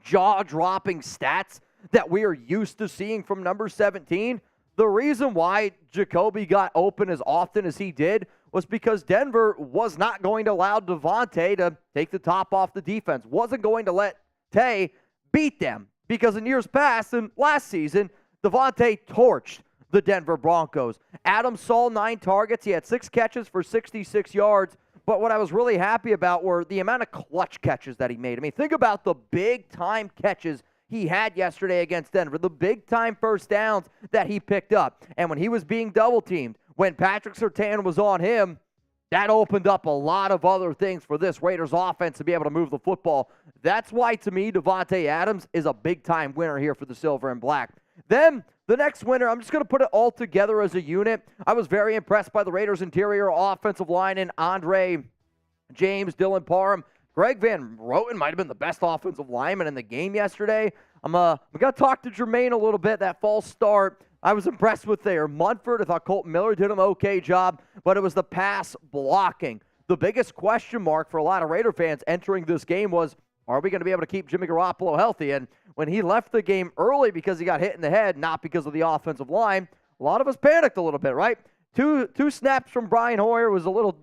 jaw-dropping stats that we are used to seeing from number 17, the reason why Jakobi got open as often as he did was because Denver was not going to allow Davante to take the top off the defense, wasn't going to let Tay beat them. Because in years past and last season, Davante torched the Denver Broncos. Adams saw 9 targets. He had 6 catches for 66 yards. But what I was really happy about were the amount of clutch catches that he made. I mean, think about the big-time catches he had yesterday against Denver, the big-time first downs that he picked up. And when he was being double-teamed, when Patrick Surtain was on him, that opened up a lot of other things for this Raiders offense to be able to move the football. That's why, to me, Davante Adams is a big-time winner here for the Silver and Black. Then the next winner, I'm just going to put it all together as a unit. I was very impressed by the Raiders' interior offensive line and Andre James, Dylan Parham. Greg Van Roten might have been the best offensive lineman in the game yesterday. I'm going to talk to Jermaine a little bit, that false start. I was impressed with there. Munford, I thought Colton Miller did an okay job, but it was the pass blocking. The biggest question mark for a lot of Raider fans entering this game was, are we going to be able to keep Jimmy Garoppolo healthy? And when he left the game early because he got hit in the head, not because of the offensive line, a lot of us panicked a little bit, right? Two snaps from Brian Hoyer was a little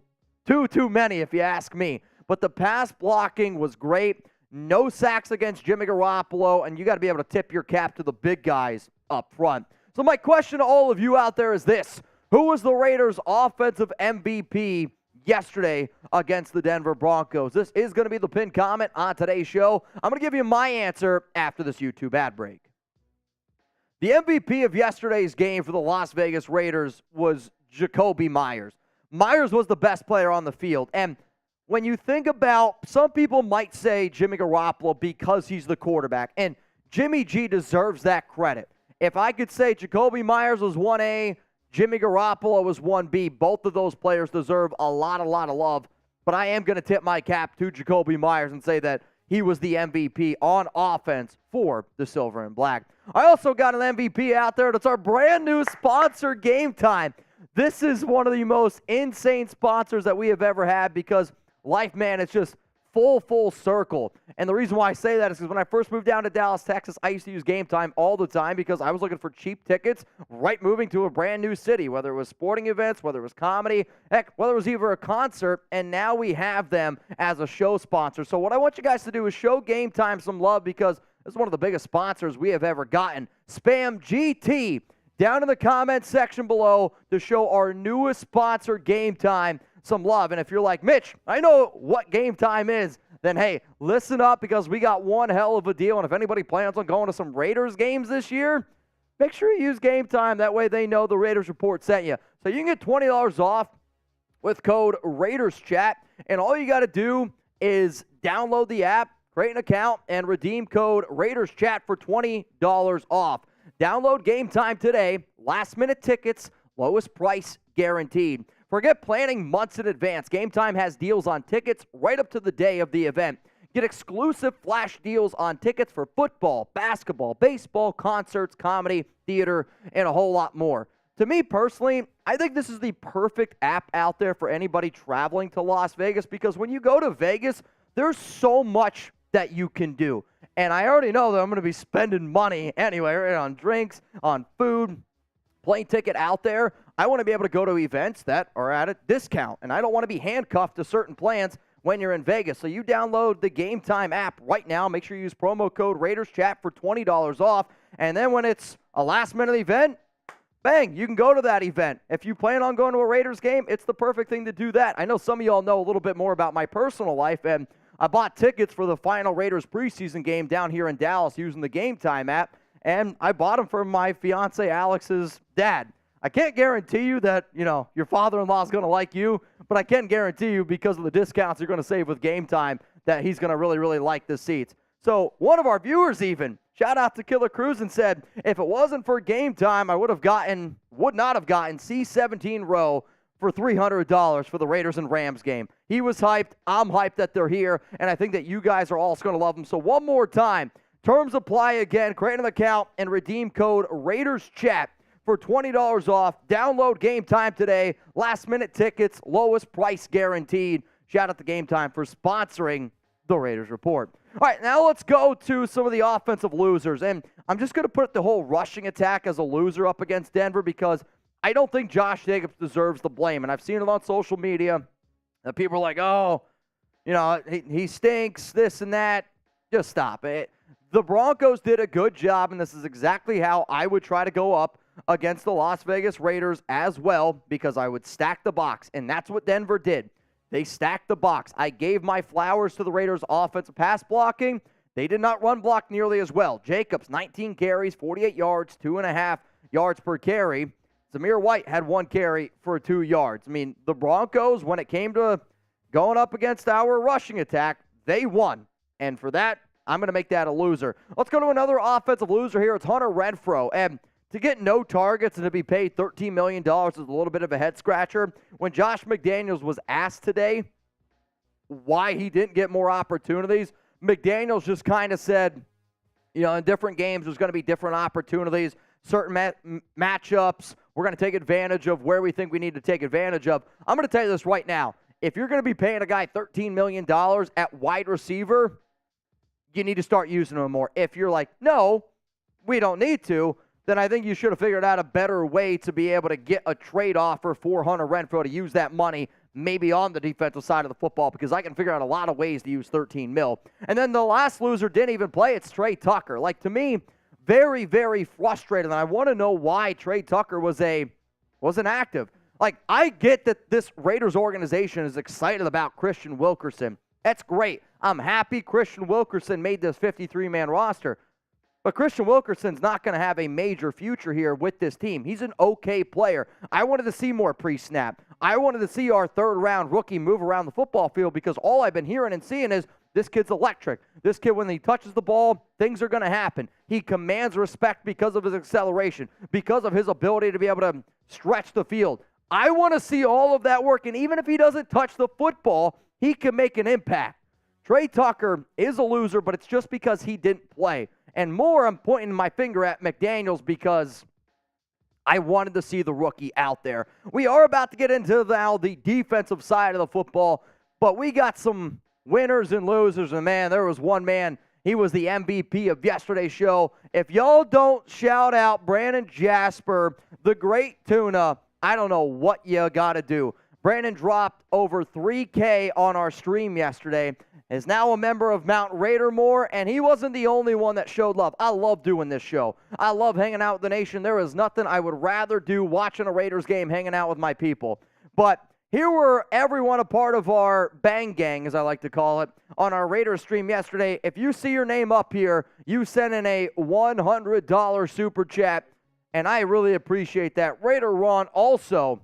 too many, if you ask me. But the pass blocking was great. No sacks against Jimmy Garoppolo, and you got to be able to tip your cap to the big guys up front. So my question to all of you out there is this. Who was the Raiders' offensive MVP yesterday against the Denver Broncos? This is going to be the pinned comment on today's show. I'm going to give you my answer after this YouTube ad break. The MVP of yesterday's game for the Las Vegas Raiders was Jakobi Meyers. Meyers was the best player on the field, and when you think about, some people might say Jimmy Garoppolo because he's the quarterback, and Jimmy G deserves that credit. If I could say Jakobi Meyers was 1A, Jimmy Garoppolo was 1B, both of those players deserve a lot of love, but I am going to tip my cap to Jakobi Meyers and say that he was the MVP on offense for the Silver and Black. I also got an MVP out there. That's our brand new sponsor, Game Time. This is one of the most insane sponsors that we have ever had because life, man, it's just full circle. And the reason why I say that is because when I first moved down to Dallas, Texas, I used to use Game Time all the time because I was looking for cheap tickets right moving to a brand new city, whether it was sporting events, whether it was comedy, heck, whether it was even a concert, and now we have them as a show sponsor. So what I want you guys to do is show Game Time some love because this is one of the biggest sponsors we have ever gotten. Spam GT down in the comments section below to show our newest sponsor, Game Time, some love. And if you're like, Mitch, I know what Game Time is, then hey, listen up because we got one hell of a deal. And if anybody plans on going to some Raiders games this year, make sure you use Game Time. That way they know the Raiders Report sent you. So you can get $20 off with code RaidersChat. And all you got to do is download the app, create an account, and redeem code RaidersChat for $20 off. Download Game Time today. Last-minute tickets, lowest price guaranteed. Forget planning months in advance. Game Time has deals on tickets right up to the day of the event. Get exclusive flash deals on tickets for football, basketball, baseball, concerts, comedy, theater, and a whole lot more. To me personally, I think this is the perfect app out there for anybody traveling to Las Vegas because when you go to Vegas, there's so much that you can do. And I already know that I'm going to be spending money anyway, right, on drinks, on food, plane ticket out there. I want to be able to go to events that are at a discount, and I don't want to be handcuffed to certain plans when you're in Vegas. So you download the Game Time app right now. Make sure you use promo code RaidersChat for $20 off, and then when it's a last-minute event, bang, you can go to that event. If you plan on going to a Raiders game, it's the perfect thing to do that. I know some of y'all know a little bit more about my personal life, and I bought tickets for the final Raiders preseason game down here in Dallas using the Game Time app, and I bought them for my fiance Alex's dad. I can't guarantee you that, your father-in-law is going to like you, but I can guarantee you because of the discounts you're going to save with Game Time that he's going to really like the seats. So one of our viewers even, shout out to Killer Cruz, and said, if it wasn't for Game Time, I would not have gotten C17 row for $300 for the Raiders and Rams game. He was hyped. I'm hyped that they're here, and I think that you guys are also going to love them. So one more time, terms apply again. Create an account and redeem code RaidersChat for $20 off. Download Game Time today. Last-minute tickets, lowest price guaranteed. Shout out to Game Time for sponsoring the Raiders Report. All right, now let's go to some of the offensive losers. And I'm just going to put the whole rushing attack as a loser up against Denver because I don't think Josh Jacobs deserves the blame. And I've seen it on social media that people are like, oh, he stinks, this and that. Just stop it. The Broncos did a good job, and this is exactly how I would try to go up against the Las Vegas Raiders as well because I would stack the box, and that's what Denver did. They stacked the box. I gave my flowers to the Raiders' offensive pass blocking. They did not run block nearly as well. Jacobs, 19 carries, 48 yards, 2.5 yards per carry. Zamir White had 1 carry for 2 yards. I mean, the Broncos, when it came to going up against our rushing attack, they won. And for that, I'm going to make that a loser. Let's go to another offensive loser here. It's Hunter Renfrow. And to get no targets and to be paid $13 million is a little bit of a head-scratcher. When Josh McDaniels was asked today why he didn't get more opportunities, McDaniels just kind of said, in different games there's going to be different opportunities, certain matchups. We're going to take advantage of where we think we need to take advantage of. I'm going to tell you this right now. If you're going to be paying a guy $13 million at wide receiver, you need to start using him more. If you're like, no, we don't need to, then I think you should have figured out a better way to be able to get a trade offer for Hunter Renfrow to use that money maybe on the defensive side of the football, because I can figure out a lot of ways to use $13 million. And then the last loser didn't even play. It's Trey Tucker. Like, to me, very, very frustrated. And I want to know why Trey Tucker wasn't active. Like, I get that this Raiders organization is excited about Christian Wilkerson. That's great. I'm happy Christian Wilkerson made this 53-man roster. But Christian Wilkerson's not going to have a major future here with this team. He's an okay player. I wanted to see more pre-snap. I wanted to see our third-round rookie move around the football field, because all I've been hearing and seeing is this kid's electric. This kid, when he touches the ball, things are going to happen. He commands respect because of his acceleration, because of his ability to be able to stretch the field. I want to see all of that work, and even if he doesn't touch the football, he can make an impact. Trey Tucker is a loser, but it's just because he didn't play. And more, I'm pointing my finger at McDaniels because I wanted to see the rookie out there. We are about to get into now the defensive side of the football, but we got some winners and losers. And, man, there was one man. He was the MVP of yesterday's show. If y'all don't shout out Brandon Jasper, the great tuna, I don't know what you got to do. Brandon dropped over $3K on our stream yesterday, is now a member of Mount Raidermore, and he wasn't the only one that showed love. I love doing this show. I love hanging out with the nation. There is nothing I would rather do watching a Raiders game, hanging out with my people. But here were everyone a part of our Bang Gang, as I like to call it, on our Raiders stream yesterday. If you see your name up here, you send in a $100 super chat, and I really appreciate that. Raider Ron also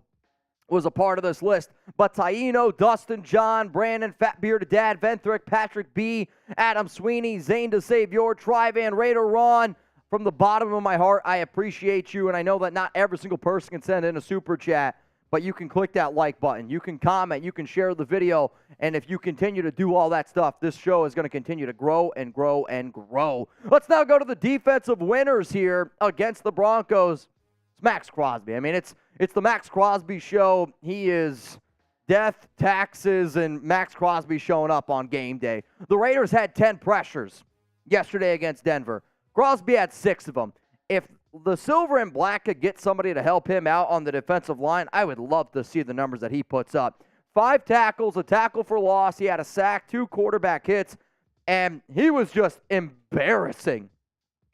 was a part of this list, but Taino, Dustin, John, Brandon, Fat Bearded Dad, Venthrick, Patrick B, Adam Sweeney, Zane to Save Your, Trivan, Raider Ron, from the bottom of my heart, I appreciate you, and I know that not every single person can send in a super chat, but you can click that like button, you can comment, you can share the video, and if you continue to do all that stuff, this show is going to continue to grow and grow and grow. Let's now go to the defensive winners here against the Broncos. It's Maxx Crosby. I mean, it's the Maxx Crosby show. He is death, taxes, and Maxx Crosby showing up on game day. The Raiders had 10 pressures yesterday against Denver. Crosby had 6 of them. If the silver and black could get somebody to help him out on the defensive line, I would love to see the numbers that he puts up. 5 tackles, a tackle for loss. He had a sack, 2 quarterback hits, and he was just embarrassing.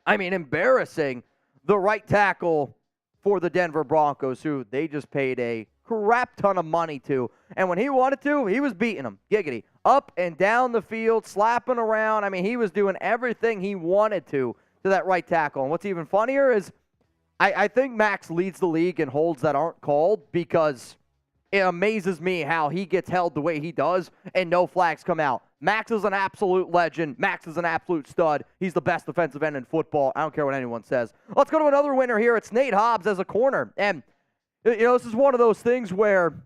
I mean, embarrassing the right tackle for the Denver Broncos, who they just paid a crap ton of money to. And when he wanted to, he was beating them. Giggity. Up and down the field, slapping around. I mean, he was doing everything he wanted to that right tackle. And what's even funnier is I think Maxx leads the league in holds that aren't called, because it amazes me how he gets held the way he does and no flags come out. Maxx is an absolute legend. Maxx is an absolute stud. He's the best defensive end in football. I don't care what anyone says. Let's go to another winner here. It's Nate Hobbs as a corner. And, this is one of those things where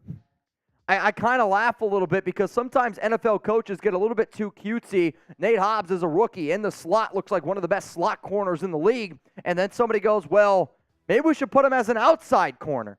I kind of laugh a little bit, because sometimes NFL coaches get a little bit too cutesy. Nate Hobbs is a rookie in the slot, looks like one of the best slot corners in the league. And then somebody goes, well, maybe we should put him as an outside corner.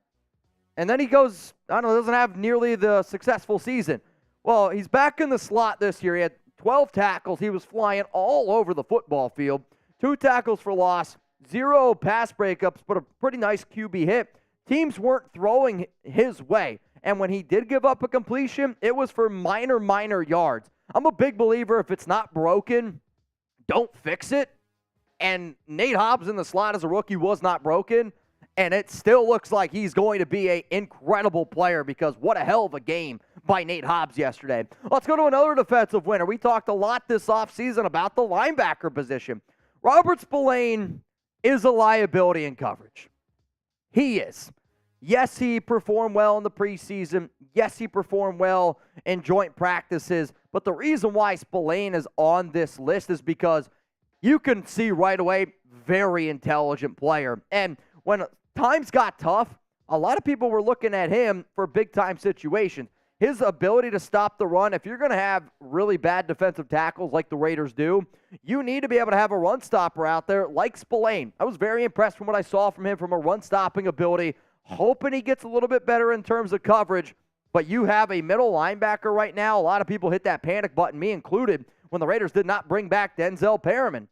And then he goes, I don't know, doesn't have nearly the successful season. Well, he's back in the slot this year. He had 12 tackles. He was flying all over the football field. 2 tackles for loss, 0 pass breakups, but a pretty nice QB hit. Teams weren't throwing his way. And when he did give up a completion, it was for minor yards. I'm a big believer, if it's not broken, don't fix it. And Nate Hobbs in the slot as a rookie was not broken. And it still looks like he's going to be an incredible player, because what a hell of a game by Nate Hobbs yesterday. Let's go to another defensive winner. We talked a lot this offseason about the linebacker position. Robert Spillane is a liability in coverage. He is. Yes, he performed well in the preseason. Yes, he performed well in joint practices. But the reason why Spillane is on this list is because you can see right away, very intelligent player. And when times got tough, a lot of people were looking at him for big-time situations. His ability to stop the run, if you're going to have really bad defensive tackles like the Raiders do, you need to be able to have a run stopper out there like Spillane. I was very impressed from what I saw from him from a run-stopping ability, hoping he gets a little bit better in terms of coverage. But you have a middle linebacker right now. A lot of people hit that panic button, me included, when the Raiders did not bring back Denzel Perriman.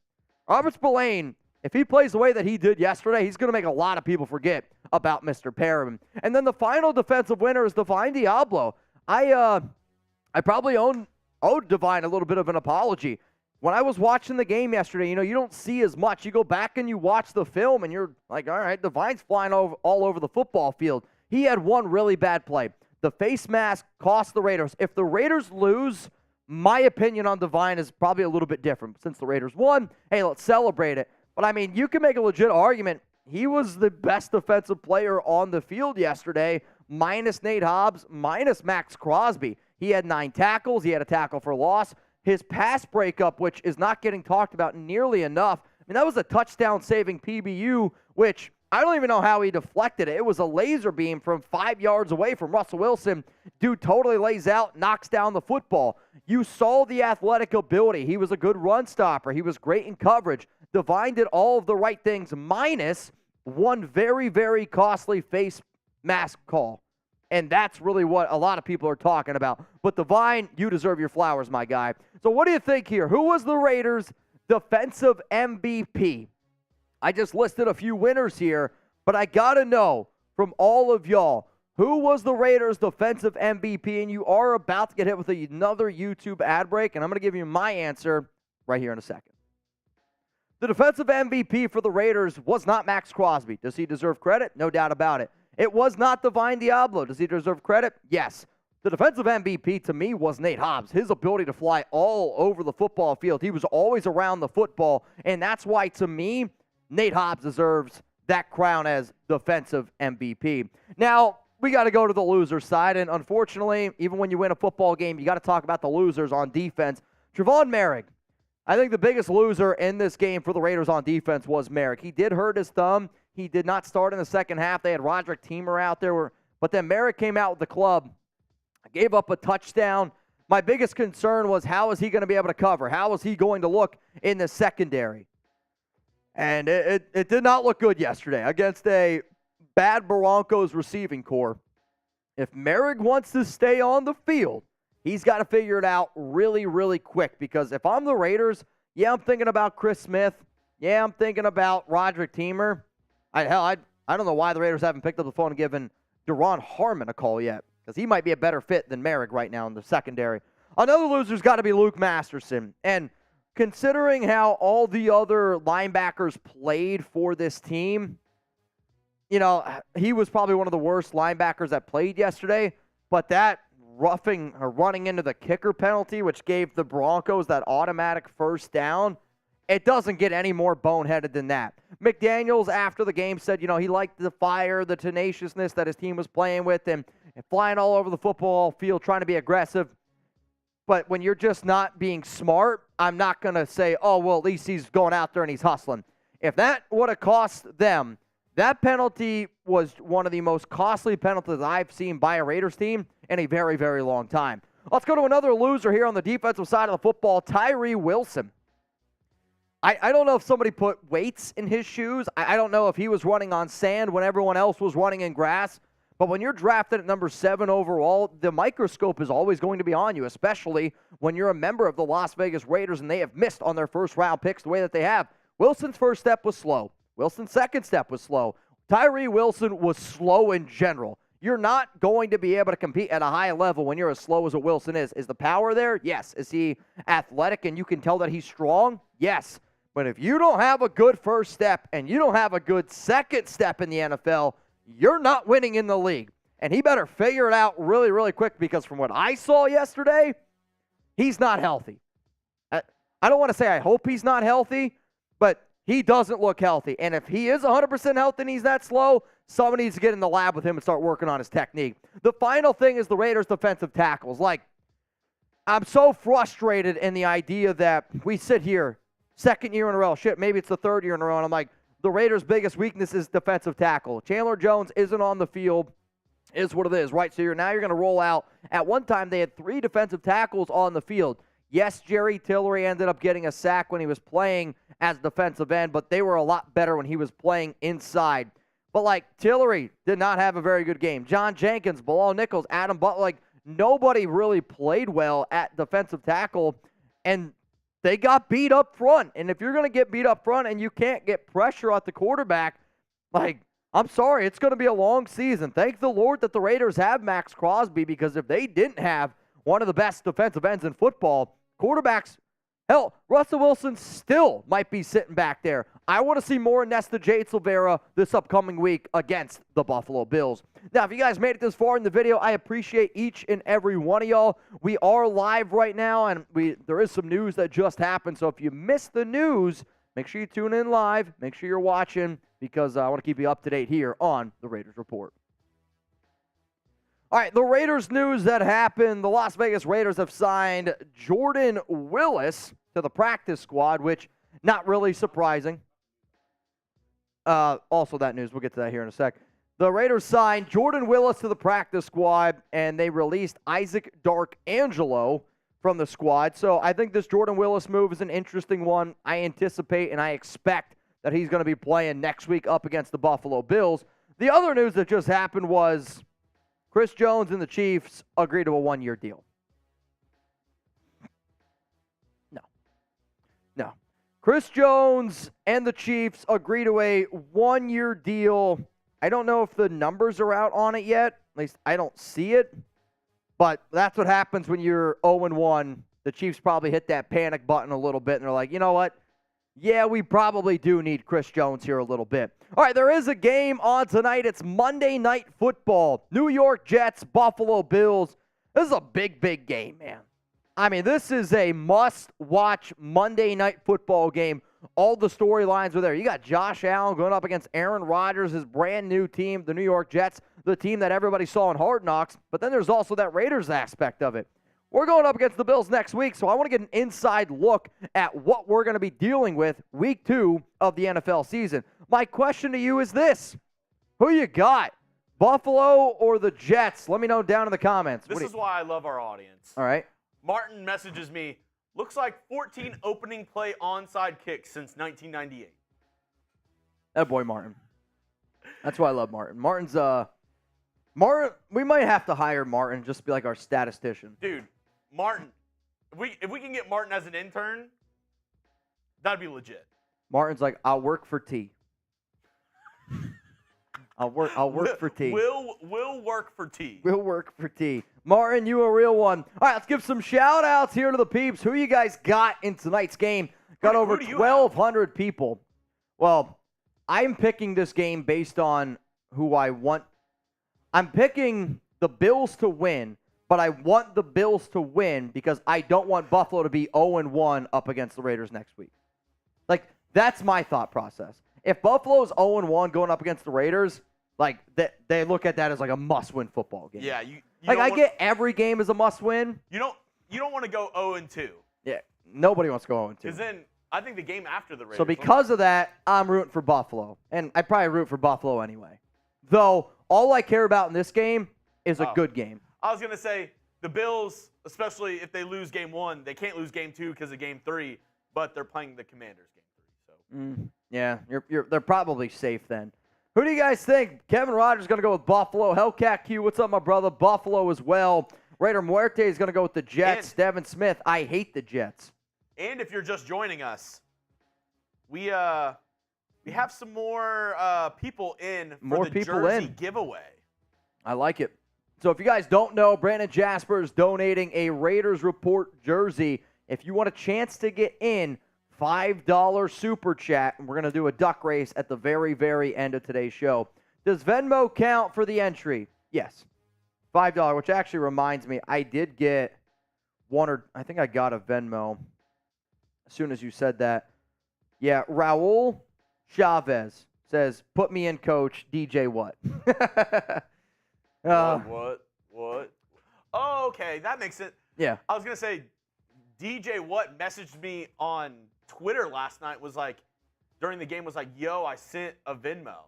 Robert Spillane, if he plays the way that he did yesterday, he's going to make a lot of people forget about Mr. Perriman. And then the final defensive winner is Davante Adams. I probably owed Divine a little bit of an apology. When I was watching the game yesterday, you don't see as much. You go back and you watch the film, and you're like, all right, Divine's flying all over the football field. He had one really bad play. The face mask cost the Raiders. If the Raiders lose, my opinion on Divine is probably a little bit different. Since the Raiders won, hey, let's celebrate it. But, I mean, you can make a legit argument. He was the best defensive player on the field yesterday, minus Nate Hobbs, minus Maxx Crosby. He had 9 tackles. He had a tackle for loss. His pass breakup, which is not getting talked about nearly enough, I mean, that was a touchdown-saving PBU, which I don't even know how he deflected it. It was a laser beam from 5 yards away from Russell Wilson. Dude totally lays out, knocks down the football. You saw the athletic ability. He was a good run stopper. He was great in coverage. Divine did all of the right things, minus one very, very costly face mask call. And that's really what a lot of people are talking about. But Divine, you deserve your flowers, my guy. So what do you think here? Who was the Raiders' defensive MVP? I just listed a few winners here, but I got to know from all of y'all, who was the Raiders' defensive MVP? And you are about to get hit with another YouTube ad break, and I'm going to give you my answer right here in a second. The defensive MVP for the Raiders was not Maxx Crosby. Does he deserve credit? No doubt about it. It was not Davante Adams. Does he deserve credit? Yes. The defensive MVP to me was Nate Hobbs. His ability to fly all over the football field. He was always around the football, and that's why, to me, Nate Hobbs deserves that crown as defensive MVP. Now, we got to go to the loser side, and unfortunately, even when you win a football game, you got to talk about the losers on defense. Trevon Merrick. I think the biggest loser in this game for the Raiders on defense was Merrick. He did hurt his thumb. He did not start in the second half. They had Roderick Teamer out there, but then Merrick came out with the club, gave up a touchdown. My biggest concern was, how is he going to be able to cover? How is he going to look in the secondary? And it did not look good yesterday against a bad Broncos receiving core. If Merrick wants to stay on the field, he's got to figure it out really, really quick. Because if I'm the Raiders, yeah, I'm thinking about Chris Smith. Yeah, I'm thinking about Roderick Teamer. I don't know why the Raiders haven't picked up the phone and given Duron Harmon a call yet, because he might be a better fit than Merrick right now in the secondary. Another loser's got to be Luke Masterson. And considering how all the other linebackers played for this team, he was probably one of the worst linebackers that played yesterday. But that roughing or running into the kicker penalty, which gave the Broncos that automatic first down, it doesn't get any more boneheaded than that. McDaniels, after the game, said, he liked the fire, the tenaciousness that his team was playing with, and flying all over the football field, trying to be aggressive. But when you're just not being smart, I'm not going to say, oh, well, at least he's going out there and he's hustling. If that would have cost them, that penalty was one of the most costly penalties I've seen by a Raiders team in a very, very long time. Let's go to another loser here on the defensive side of the football, Tyree Wilson. I don't know if somebody put weights in his shoes. I don't know if he was running on sand when everyone else was running in grass. But when you're drafted at number 7 overall, the microscope is always going to be on you, especially when you're a member of the Las Vegas Raiders and they have missed on their first-round picks the way that they have. Wilson's first step was slow. Wilson's second step was slow. Tyree Wilson was slow in general. You're not going to be able to compete at a high level when you're as slow as what Wilson is. Is the power there? Yes. Is he athletic and you can tell that he's strong? Yes. But if you don't have a good first step and you don't have a good second step in the NFL, you're not winning in the league. And he better figure it out really, really quick, because from what I saw yesterday, he's not healthy. I don't want to say I hope he's not healthy, but he doesn't look healthy. And if he is 100% healthy and he's that slow, somebody needs to get in the lab with him and start working on his technique. The final thing is the Raiders' defensive tackles. Like, I'm so frustrated in the idea that we sit here, second year in a row, shit, maybe it's the third year in a row, and I'm like, the Raiders' biggest weakness is defensive tackle. Chandler Jones isn't on the field, is what it is, right? So now you're going to roll out. At one time, they had 3 defensive tackles on the field. Yes, Jerry Tillery ended up getting a sack when he was playing as defensive end, but they were a lot better when he was playing inside. But, like, Tillery did not have a very good game. John Jenkins, Bilal Nichols, Adam Butler, like, nobody really played well at defensive tackle, and they got beat up front. And if you're going to get beat up front and you can't get pressure at the quarterback, like, I'm sorry, it's going to be a long season. Thank the Lord that the Raiders have Maxx Crosby, because if they didn't have one of the best defensive ends in football, quarterbacks, hell, Russell Wilson still might be sitting back there. I want to see more Nesta Jade Silvera this upcoming week against the Buffalo Bills. Now, if you guys made it this far in the video, I appreciate each and every one of y'all. We are live right now, and there is some news that just happened. So if you missed the news, make sure you tune in live. Make sure you're watching, because I want to keep you up to date here on the Raiders Report. All right, the Raiders news that happened. The Las Vegas Raiders have signed Jordan Willis to the practice squad, which not really surprising. Also that news, we'll get to that here in a sec. The Raiders signed Jordan Willis to the practice squad, and they released Isaac Darkangelo from the squad. So I think this Jordan Willis move is an interesting one. I anticipate and I expect that he's going to be playing next week up against the Buffalo Bills. The other news that just happened was Chris Jones and the Chiefs agreed to a 1-year deal. No. Chris Jones and the Chiefs agree to a 1-year deal. I don't know if the numbers are out on it yet. At least I don't see it. But that's what happens when you're 0-1. The Chiefs probably hit that panic button a little bit, and they're like, you know what? Yeah, we probably do need Chris Jones here a little bit. All right, there is a game on tonight. It's Monday Night Football. New York Jets, Buffalo Bills. This is a big, big game, man. I mean, this is a must-watch Monday Night Football game. All the storylines are there. You got Josh Allen going up against Aaron Rodgers, his brand-new team, the New York Jets, the team that everybody saw in Hard Knocks. But then there's also that Raiders aspect of it. We're going up against the Bills next week, so I want to get an inside look at what we're going to be dealing with week 2 of the NFL season. My question to you is this. Who you got? Buffalo or the Jets? Let me know down in the comments. This is why I love our audience. All right. Martin messages me, looks like 14 opening play onside kicks since 1998. That boy Martin. That's why I love Martin. Martin, we might have to hire Martin just to be like our statistician. Dude, Martin, if we can get Martin as an intern, that'd be legit. Martin's like, I'll work for T. I'll work for T. We'll work for T. We'll work for T. Martin, you a real one. All right, let's give some shout-outs here to the peeps. Who you guys got in tonight's game? Got over 1,200 people. Well, I'm picking this game based on who I want. I'm picking the Bills to win, but I want the Bills to win because I don't want Buffalo to be 0-1 up against the Raiders next week. Like, that's my thought process. If Buffalo's 0-1 going up against the Raiders, like, they look at that as like a must-win football game. Yeah, you like, I get every game as a must-win. You don't want to go 0-2. Yeah, nobody wants to go 0-2. Because then I think the game after the Raiders. So because of that, I'm rooting for Buffalo. And I probably root for Buffalo anyway. Though, all I care about in this game is a good game. I was going to say, the Bills, especially if they lose game 1, they can't lose game 2 because of game 3, but they're playing the Commanders game 3. So. Yeah, they're probably safe then. Who do you guys think? Kevin Rogers is going to go with Buffalo. Hellcat Q, what's up, my brother? Buffalo as well. Raider Muerte is going to go with the Jets. Devin Smith, I hate the Jets. And if you're just joining us, we have some more people in for the jersey giveaway. I like it. So if you guys don't know, Brandon Jasper is donating a Raiders Report jersey. If you want a chance to get in, $5 super chat, and we're going to do a duck race at the very, very end of today's show. Does Venmo count for the entry? Yes. $5, which actually reminds me, I did get I think I got a Venmo as soon as you said that. Yeah, Raul Chavez says, put me in, coach. DJ what? What? Oh, okay. That makes it. Yeah. I was going to say, DJ What messaged me on Twitter last night, was like, during the game, was like, yo, I sent a Venmo.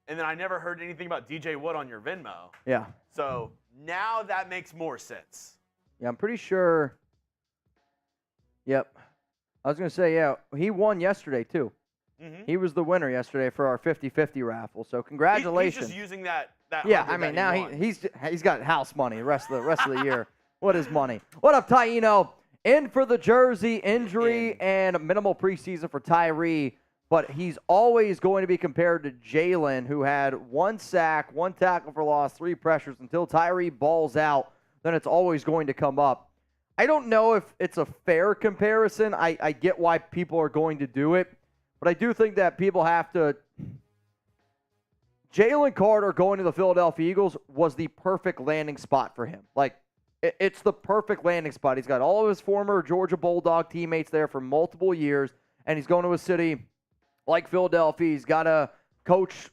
And then I never heard anything about DJ What on your Venmo. Yeah. So now that makes more sense. Yeah, I'm pretty sure. Yep. I was going to say, yeah, he won yesterday, too. Mm-hmm. He was the winner yesterday for our 50-50 raffle. So congratulations. He's just using that. Yeah, I mean, now he's got house money the rest of the year. What is money? What up, Taino? In for the jersey, injury, and minimal preseason for Tyree. But he's always going to be compared to Jalen, who had 1 sack, 1 tackle for loss, 3 pressures. Until Tyree balls out, then it's always going to come up. I don't know if it's a fair comparison. I get why people are going to do it. But I do think that people have to. Jalen Carter going to the Philadelphia Eagles was the perfect landing spot for him. Like, it's the perfect landing spot. He's got all of his former Georgia Bulldog teammates there for multiple years, and he's going to a city like Philadelphia. He's got a coach,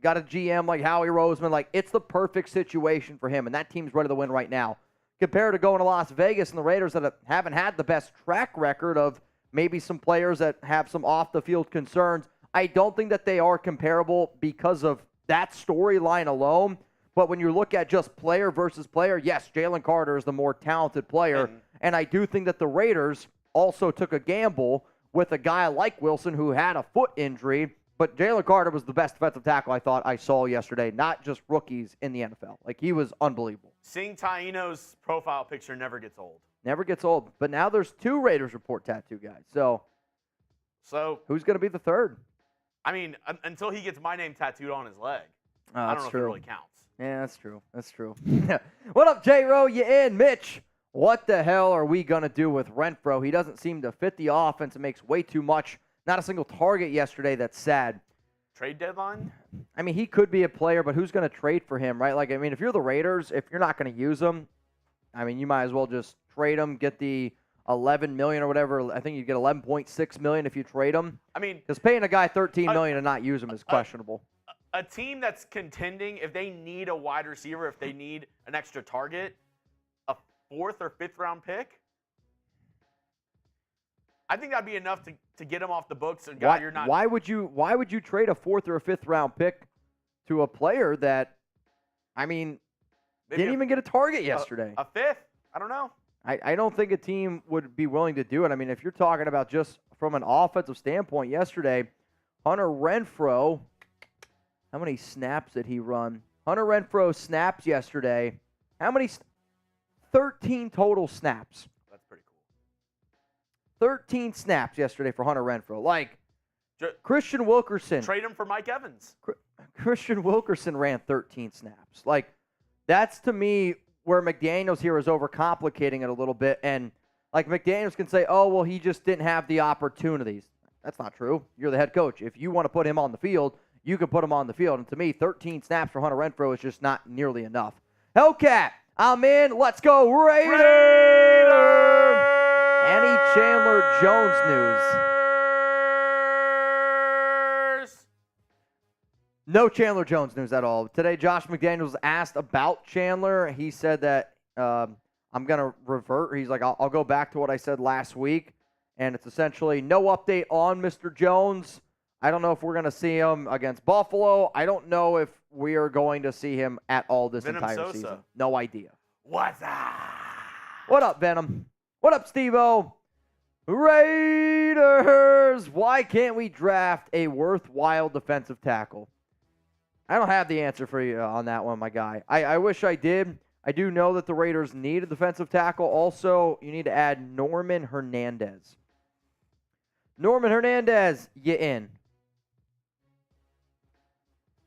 got a GM like Howie Roseman. Like, it's the perfect situation for him, and that team's ready to win right now. Compared to going to Las Vegas and the Raiders that haven't had the best track record of maybe some players that have some off-the-field concerns, I don't think that they are comparable because of that storyline alone. But when you look at just player versus player, yes, Jalen Carter is the more talented player. And I do think that the Raiders also took a gamble with a guy like Wilson who had a foot injury. But Jalen Carter was the best defensive tackle I thought I saw yesterday, not just rookies in the NFL. Like, he was unbelievable. Seeing Taino's profile picture never gets old. Never gets old. But now there's 2 Raiders Report tattoo guys. So who's going to be the third? I mean, until he gets my name tattooed on his leg. I don't know if it really counts. Yeah, that's true. That's true. What up, J-Ro? You in? Mitch, what the hell are we going to do with Renfrow? He doesn't seem to fit the offense. It makes way too much. Not a single target yesterday. That's sad. Trade deadline? I mean, he could be a player, but who's going to trade for him, right? Like, I mean, if you're the Raiders, if you're not going to use him, I mean, you might as well just trade him, get the $11 million or whatever. I think you get $11.6 million if you trade him. I mean, because paying a guy $13 million and not use him is questionable. A team that's contending, if they need a wide receiver, if they need an extra target, a 4th or 5th round pick, I think that'd be enough to get him off the books. And guy, you're not. Why would you trade a 4th or a 5th round pick to a player that, I mean, didn't even get a target yesterday? A 5th? I don't know. I don't think a team would be willing to do it. I mean, if you're talking about just from an offensive standpoint yesterday, Hunter Renfrow, how many snaps did he run? Hunter Renfrow snaps yesterday. How many? 13 total snaps. That's pretty cool. 13 snaps yesterday for Hunter Renfrow. Like, Christian Wilkerson. Trade him for Mike Evans. Christian Wilkerson ran 13 snaps. Like, that's to me where McDaniels here is overcomplicating it a little bit. And, like, McDaniels can say, oh, well, he just didn't have the opportunities. That's not true. You're the head coach. If you want to put him on the field, you can put him on the field. And to me, 13 snaps for Hunter Renfrow is just not nearly enough. Hellcat, I'm in. Let's go, Raider! Any Chandler Jones news? No Chandler Jones news at all. Today, Josh McDaniels asked about Chandler. He said that I'm going to revert. He's like, I'll go back to what I said last week. And it's essentially no update on Mr. Jones. I don't know if we're going to see him against Buffalo. I don't know if we are going to see him at all this entire season. No idea. What's up? What up, Venom? What up, Steve-O? Raiders! Why can't we draft a worthwhile defensive tackle? I don't have the answer for you on that one, my guy. I wish I did. I do know that the Raiders need a defensive tackle. Also, you need to add Norman Hernandez. Norman Hernandez, you in.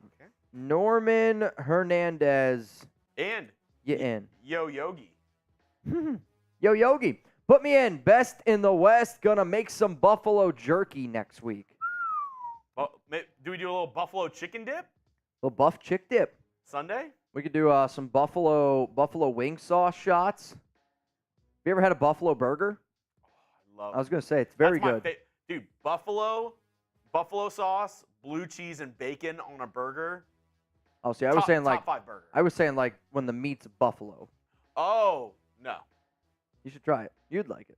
Okay. Norman Hernandez. And you in. Yo Yogi. Yo Yogi. Put me in. Best in the West. Gonna make some buffalo jerky next week. Do we do a little buffalo chicken dip? Little buff chick dip. Sunday? We could do some buffalo wing sauce shots. Have you ever had a buffalo burger? Oh, I love it. I was going to say, it's very good. Dude, Dude, buffalo sauce, blue cheese, and bacon on a burger. Oh, see, I was saying like top 5 burger. I was saying like when the meat's buffalo. Oh, no. You should try it. You'd like it.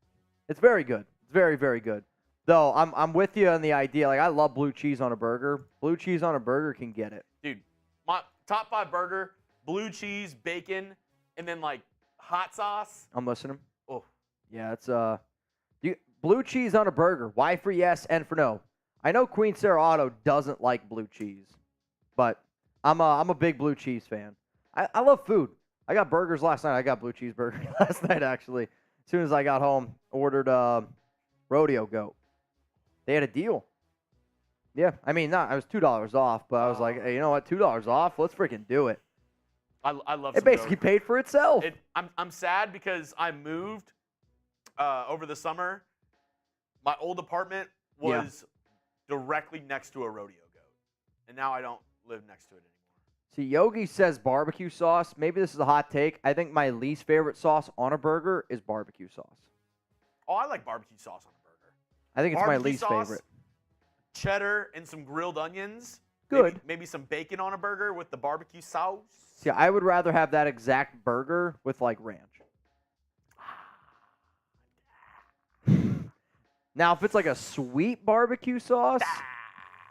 It's very good. It's very, very good. Though I'm with you on the idea. Like I love blue cheese on a burger. Blue cheese on a burger can get it. Dude, my top 5 burger, blue cheese, bacon, and then like hot sauce. I'm listening. Oh. Yeah, it's blue cheese on a burger. Why for yes and for no? I know Queen Sarah Auto doesn't like blue cheese, but I'm a big blue cheese fan. I love food. I got burgers last night. I got blue cheeseburger last night actually. As soon as I got home, ordered rodeo goat. They had a deal. Yeah, I mean, I was $2 off, but I was like, hey, you know what? $2 off. Let's freaking do it. I love it. Basically paid for itself. I'm sad because I moved over the summer. My old apartment was directly next to a rodeo goat, and now I don't live next to it anymore. See, Yogi says barbecue sauce. Maybe this is a hot take. I think my least favorite sauce on a burger is barbecue sauce. Oh, I like barbecue sauce on a burger. I think it's barbecue my least sauce, favorite. Cheddar and some grilled onions. Good. Maybe some bacon on a burger with the barbecue sauce. See, I would rather have that exact burger with like ranch. Now, if it's like a sweet barbecue sauce,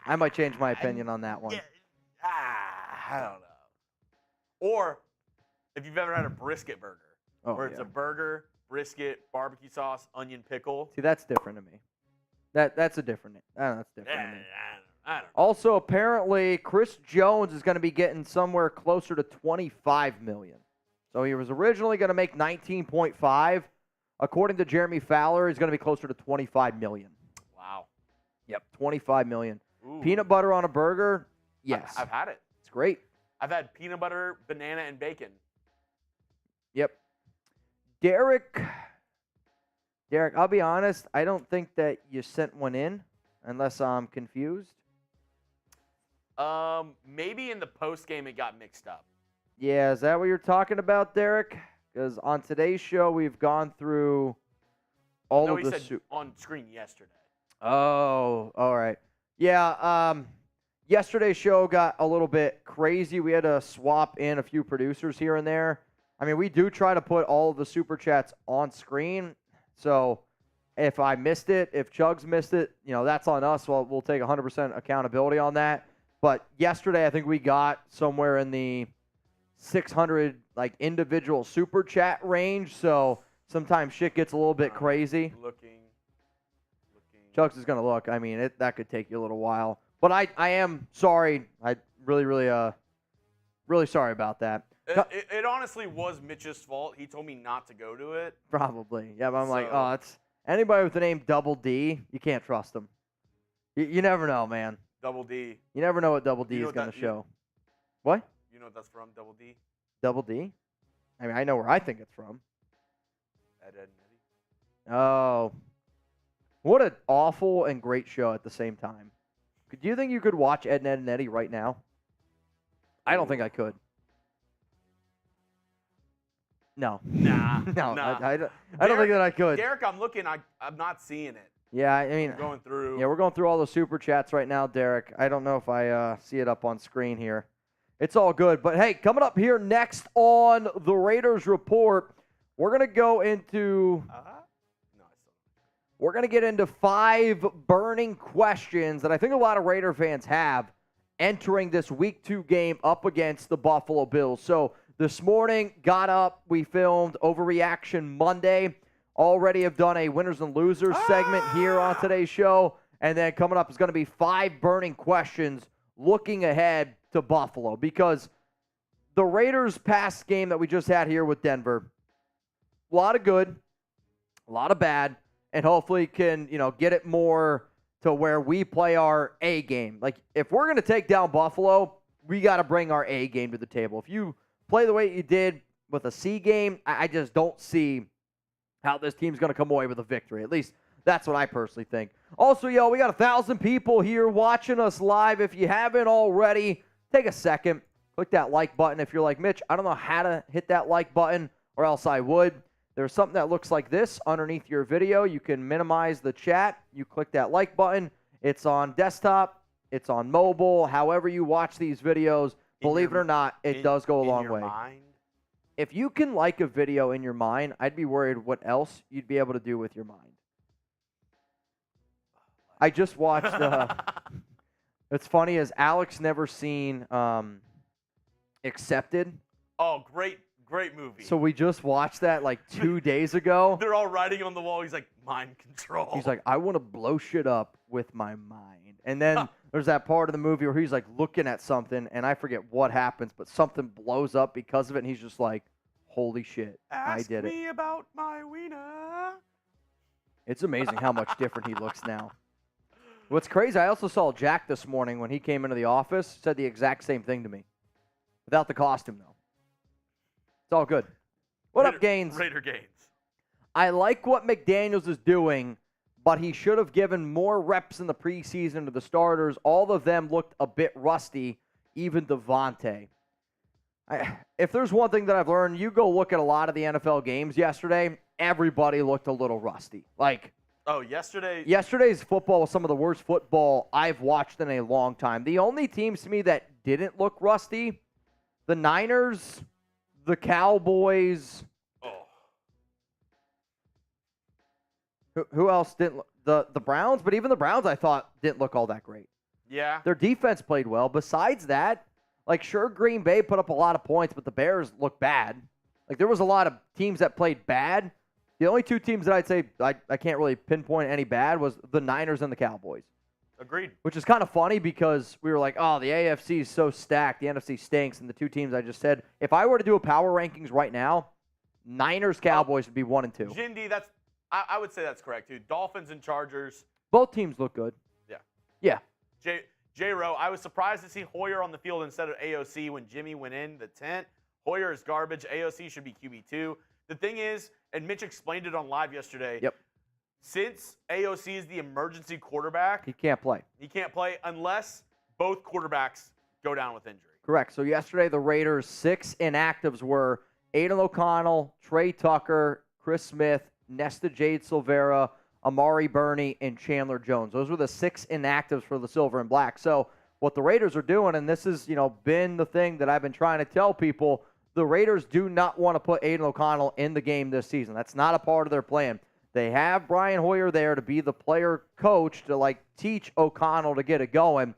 I might change my opinion on that one. I don't know. Or if you've ever had a brisket burger, where it's a burger, brisket, barbecue sauce, onion pickle. See, that's different to me. That's a different. That's different to me. I don't know. Also, apparently, Chris Jones is going to be getting somewhere closer to $25 million. So he was originally going to make 19.5. According to Jeremy Fowler, he's going to be closer to $25 million. Wow. Yep, $25 million. Ooh. Peanut butter on a burger? Yes. I've had it. It's great. I've had peanut butter, banana, and bacon. Yep. Derek, I'll be honest. I don't think that you sent one in, unless I'm confused. Maybe in the post game it got mixed up. Yeah, is that what you're talking about, Derek? Because on today's show we've gone through all of the. No, he said on screen yesterday. Oh, all right. Yeah. Yesterday's show got a little bit crazy. We had to swap in a few producers here and there. I mean, we do try to put all of the super chats on screen. So if I missed it, if Chuggs missed it, that's on us. Well, we'll take 100% accountability on that. But yesterday, I think we got somewhere in the 600 individual super chat range. So sometimes shit gets a little bit crazy. Looking. Chuggs is gonna look. I mean, that could take you a little while. But I am sorry. I really sorry about that. It honestly was Mitch's fault. He told me not to go to it. Probably. Yeah, but I'm like, it's anybody with the name Double D, you can't trust them. You never know, man. Double D. You never know what Double D is going to show. What? You know what that's from, Double D? Double D? I mean, I know where I think it's from. Ed, and Eddie. Oh. What an awful and great show at the same time. Do you think you could watch Ed, and Eddie right now? I don't think I could. No. Nah. No, nah. I don't think that I could. Derek, I'm looking. I'm not seeing it. Yeah, I mean, I'm going through. Yeah, we're going through all the super chats right now, Derek. I don't know if I see it up on screen here. It's all good. But, hey, coming up here next on the Raiders Report, we're going to go into we're going to get into 5 burning questions that I think a lot of Raider fans have entering this Week 2 game up against the Buffalo Bills. So this morning, got up, we filmed Overreaction Monday. Already have done a winners and losers segment here on today's show. And then coming up is going to be 5 burning questions looking ahead to Buffalo. Because the Raiders' past game that we just had here with Denver, a lot of good, a lot of bad, and hopefully can, get it more to where we play our A game. Like, if we're going to take down Buffalo, we got to bring our A game to the table. If you play the way you did with a C game, I just don't see how this team's going to come away with a victory. At least that's what I personally think. Also, we got 1,000 people here watching us live. If you haven't already, take a second. Click that like button. If you're like, Mitch, I don't know how to hit that like button, or else I would. There's something that looks like this underneath your video. You can minimize the chat. You click that like button. It's on desktop. It's on mobile. However you watch these videos, believe it or not, it does go a long way. Mind? If you can like a video in your mind, I'd be worried what else you'd be able to do with your mind. I just watched, it's funny as Alex never seen Accepted. Oh, great movie. So we just watched that like 2 days ago. They're all writing on the wall. He's like, mind control. He's like, I want to blow shit up with my mind. And then there's that part of the movie where he's like looking at something, and I forget what happens, but something blows up because of it, and he's just like, holy shit, I did it. Ask me about my wiener. It's amazing how much different he looks now. What's crazy, I also saw Jack this morning when he came into the office, said the exact same thing to me. Without the costume, though. It's all good. What up, Gaines? Raider Gaines. I like what McDaniels is doing, but he should have given more reps in the preseason to the starters. All of them looked a bit rusty, even Davante. If there's one thing that I've learned, you go look at a lot of the NFL games yesterday, everybody looked a little rusty. Yesterday's football was some of the worst football I've watched in a long time. The only teams to me that didn't look rusty, the Niners, the Cowboys. Oh. Who else didn't? The Browns, but even the Browns I thought didn't look all that great. Yeah. Their defense played well. Besides that, sure, Green Bay put up a lot of points, but the Bears looked bad. There was a lot of teams that played bad. The only two teams that I'd say I can't really pinpoint any bad was the Niners and the Cowboys. Agreed. Which is kind of funny because we were like, oh, the AFC is so stacked, the NFC stinks, and the two teams I just said, if I were to do a power rankings right now, Niners, Cowboys would be 1 and 2. Jindy, I would say that's correct, too. Dolphins and Chargers. Both teams look good. Yeah. Yeah. J-Row, I was surprised to see Hoyer on the field instead of AOC when Jimmy went in the tent. Hoyer is garbage. AOC should be QB2. The thing is, and Mitch explained it on live yesterday. Yep. Since AOC is the emergency quarterback, he can't play. He can't play unless both quarterbacks go down with injury. Correct. So yesterday the Raiders' 6 inactives were Aiden O'Connell, Trey Tucker, Chris Smith, Nesta Jade Silvera, Amari Burney, and Chandler Jones. Those were the 6 inactives for the Silver and Black. So what the Raiders are doing, and this has been the thing that I've been trying to tell people, the Raiders do not want to put Aiden O'Connell in the game this season. That's not a part of their plan. They have Brian Hoyer there to be the player coach to teach O'Connell to get it going.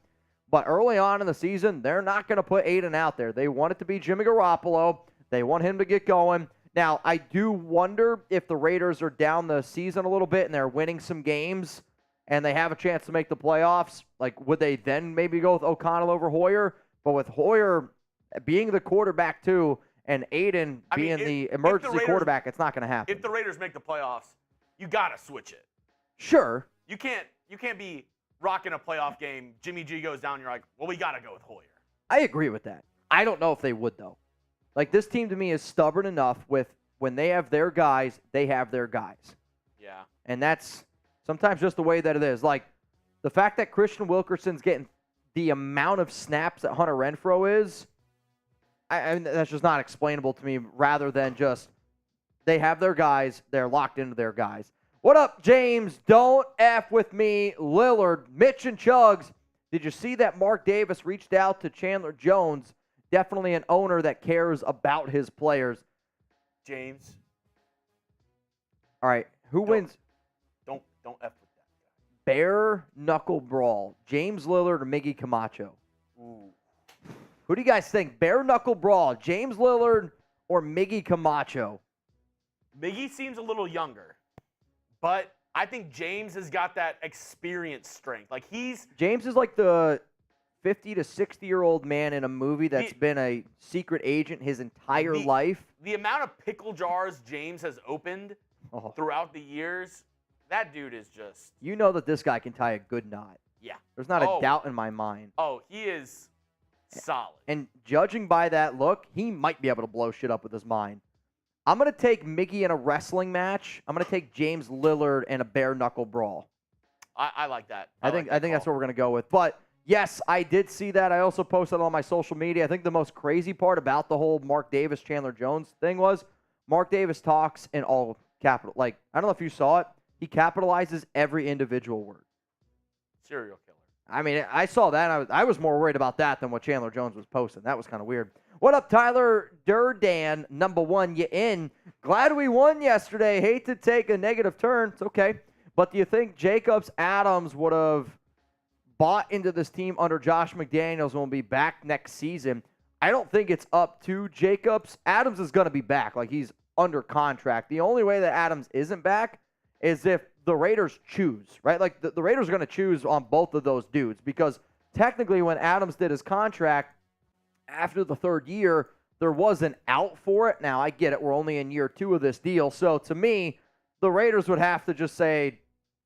But early on in the season, they're not going to put Aiden out there. They want it to be Jimmy Garoppolo. They want him to get going. Now, I do wonder if the Raiders are down the season a little bit and they're winning some games and they have a chance to make the playoffs, would they then maybe go with O'Connell over Hoyer? But with Hoyer being the quarterback too and Aiden being the emergency quarterback, it's not going to happen. If the Raiders make the playoffs, you got to switch it. Sure. You can't be rocking a playoff game. Jimmy G goes down. You're like, well, we got to go with Hoyer. I agree with that. I don't know if they would, though. This team to me is stubborn enough with when they have their guys, they have their guys. Yeah. And that's sometimes just the way that it is. The fact that Christian Wilkerson's getting the amount of snaps that Hunter Renfrow is, I mean, that's just not explainable to me rather than just they have their guys, they're locked into their guys. What up, James? Don't F with me, Lillard, Mitch, and Chuggs. Did you see that Mark Davis reached out to Chandler Jones? Definitely an owner that cares about his players. James. All right, who wins? Don't F with that guy. Bare knuckle brawl. James Lillard or Miggy Camacho? Ooh. Who do you guys think? Bare knuckle brawl. James Lillard or Miggy Camacho? Miggy seems a little younger, but I think James has got that experience strength. James is the 50 to 60-year-old man in a movie that's been a secret agent his entire life. The amount of pickle jars James has opened throughout the years, that dude is just... You know that this guy can tie a good knot. Yeah. There's not a doubt in my mind. Oh, he is solid. And judging by that look, he might be able to blow shit up with his mind. I'm going to take Miggy in a wrestling match. I'm going to take James Lillard in a bare-knuckle brawl. I like that. I think that's what we're going to go with. But, yes, I did see that. I also posted on my social media. I think the most crazy part about the whole Mark Davis, Chandler Jones thing was Mark Davis talks in all capital. Like, I don't know if you saw it. He capitalizes every individual word. Serial killer. I mean, I saw that, and I was more worried about that than what Chandler Jones was posting. That was kind of weird. What up, Tyler Durdan, number one, you in? Glad we won yesterday. Hate to take a negative turn. It's okay. But do you think Jacobs Adams would have bought into this team under Josh McDaniels and will be back next season? I don't think it's up to Jacobs. Adams is going to be back. Like, he's under contract. The only way that Adams isn't back is if the Raiders choose, right? Like, the Raiders are going to choose on both of those dudes because technically when Adams did his contract after the third year, there was an out for it. Now, I get it. We're only in year 2 of this deal. So, to me, the Raiders would have to just say,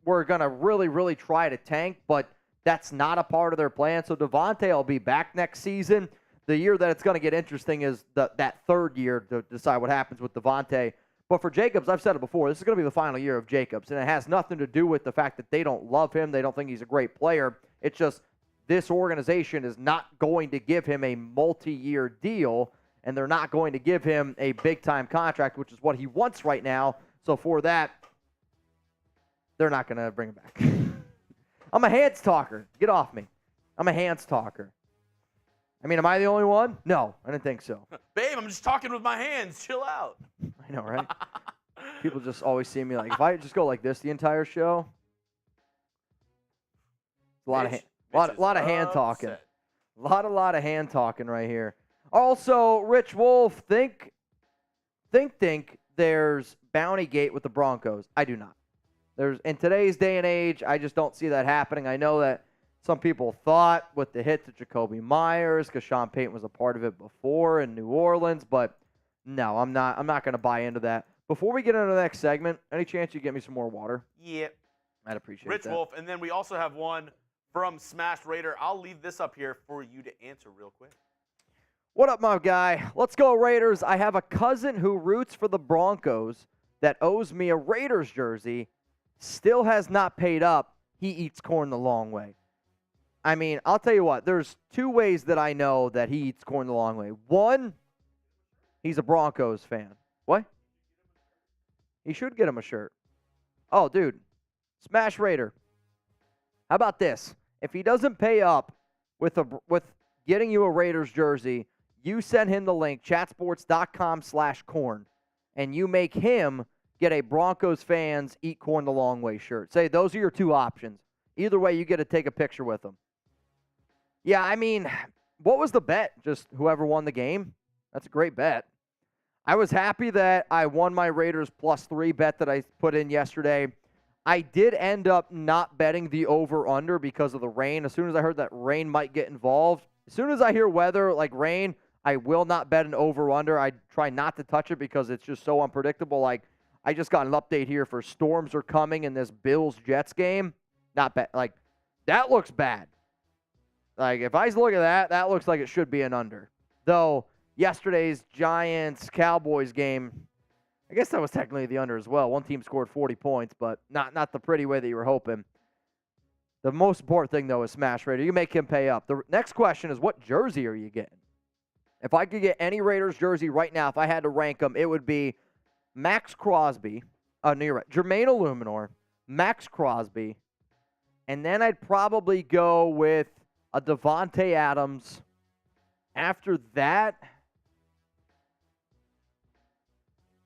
we're going to really, really try to tank, but that's not a part of their plan. So, Davante will be back next season. The year that it's going to get interesting is that third year to decide what happens with Davante. But for Jacobs, I've said it before, this is going to be the final year of Jacobs, and it has nothing to do with the fact that they don't love him. They don't think he's a great player. It's just this organization is not going to give him a multi-year deal, and they're not going to give him a big-time contract, which is what he wants right now. So for that, they're not going to bring him back. I'm a hands talker. Get off me. I'm a hands talker. I mean, am I the only one? No, I didn't think so. Babe, I'm just talking with my hands. Chill out. I know, right? People just always see me like, if I just go like this the entire show, a lot of hand talking. A lot of hand talking right here. Also, Rich Wolf, think there's bounty gate with the Broncos. I do not. In today's day and age, I just don't see that happening. I know that some people thought with the hit to Jakobi Meyers, because Sean Payton was a part of it before in New Orleans, but no, I'm not going to buy into that. Before we get into the next segment, any chance you get me some more water? Yep. I'd appreciate Rich that. Wolf, and then we also have one from Smash Raider. I'll leave this up here for you to answer real quick. What up, my guy? Let's go, Raiders. I have a cousin who roots for the Broncos that owes me a Raiders jersey, still has not paid up. He eats corn the long way. I mean, I'll tell you what, there's 2 ways that I know that he eats corn the long way. One, he's a Broncos fan. What? He should get him a shirt. Oh, dude, Smash Raider. How about this? If he doesn't pay up with getting you a Raiders jersey, you send him the link, chatsports.com/corn, and you make him get a Broncos fans eat corn the long way shirt. Say those are your 2 options. Either way, you get to take a picture with him. Yeah, I mean, what was the bet? Just whoever won the game? That's a great bet. I was happy that I won my Raiders +3 bet that I put in yesterday. I did end up not betting the over-under because of the rain. As soon as I heard that rain might get involved, as soon as I hear weather like rain, I will not bet an over-under. I try not to touch it because it's just so unpredictable. Like, I just got an update here for storms are coming in this Bills-Jets game. Not bad. Like, that looks bad. Like, if I look at that, that looks like it should be an under. Though, yesterday's Giants-Cowboys game, I guess that was technically the under as well. One team scored 40 points, but not the pretty way that you were hoping. The most important thing, though, is Smash Raider. You make him pay up. The next question is, what jersey are you getting? If I could get any Raiders jersey right now, if I had to rank them, it would be Maxx Crosby. Oh, no, you're right. Jermaine Illuminor, Maxx Crosby, and then I'd probably go with a Davante Adams. After that,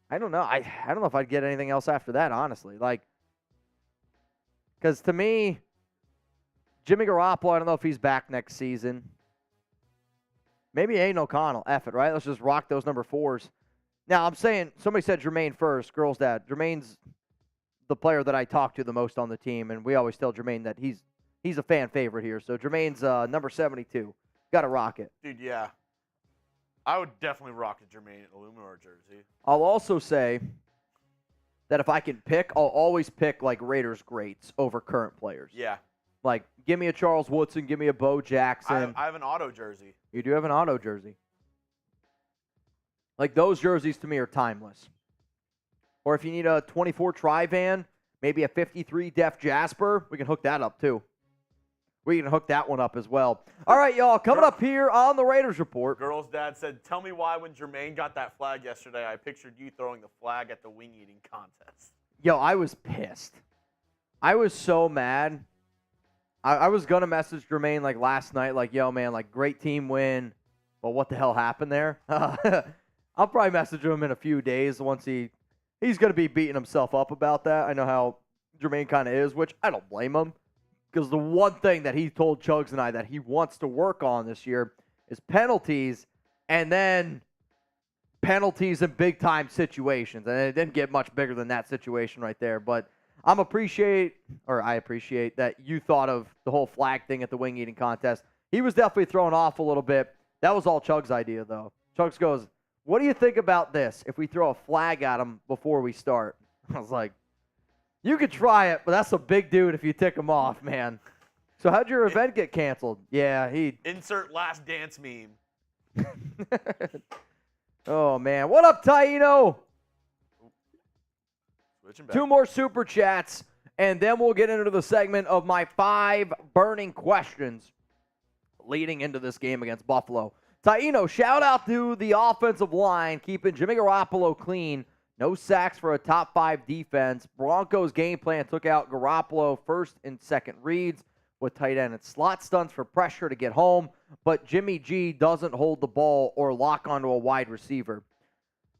I don't know. I don't know if I'd get anything else after that, honestly. Like, because to me, Jimmy Garoppolo, I don't know if he's back next season. Maybe Aiden O'Connell. F it, right? Let's just rock those number 4s. Now, I'm saying, somebody said Jermaine first, girl's dad. Jermaine's the player that I talk to the most on the team, and we always tell Jermaine that he's a fan favorite here. So Jermaine's number 72. Got to rock it. Dude, yeah. I would definitely rock a Jermaine Illuminor jersey. I'll also say that if I can pick, I'll always pick, like, Raiders greats over current players. Yeah. Like, give me a Charles Woodson, give me a Bo Jackson. I have an auto jersey. You do have an auto jersey. Like, those jerseys to me are timeless. Or if you need a 24 Tri-Van, maybe a 53 Def Jasper, we can hook that up too. we can hook that one up as well. All right, y'all, coming up here on the Raiders Report. Girl's dad said, tell me why when Jermaine got that flag yesterday, I pictured you throwing the flag at the wing eating contest. Yo, I was pissed. I was so mad. I was going to message Jermaine like last night, like, yo, man, like, great team win, but what the hell happened there? I'll probably message him in a few days once he's going to be beating himself up about that. I know how Jermaine kind of is, which I don't blame him, because the one thing that he told Chuggs and I that he wants to work on this year is penalties, and then penalties in big-time situations. And it didn't get much bigger than that situation right there, but I appreciate that you thought of the whole flag thing at the wing eating contest. He was definitely thrown off a little bit. That was all Chuggs' idea, though. Chuggs goes, what do you think about this if we throw a flag at him before we start? I was like, you could try it, but that's a big dude if you tick him off, man. So how'd your event get canceled? Yeah, Insert last dance meme. Oh, man. What up, Taino? Switching back. 2 more super chats, and then we'll get into the segment of my 5 burning questions leading into this game against Buffalo. Taino, shout out to the offensive line, keeping Jimmy Garoppolo clean. No sacks for a top 5 defense. Broncos game plan took out Garoppolo first and second reads with tight end and slot stunts for pressure to get home, but Jimmy G doesn't hold the ball or lock onto a wide receiver.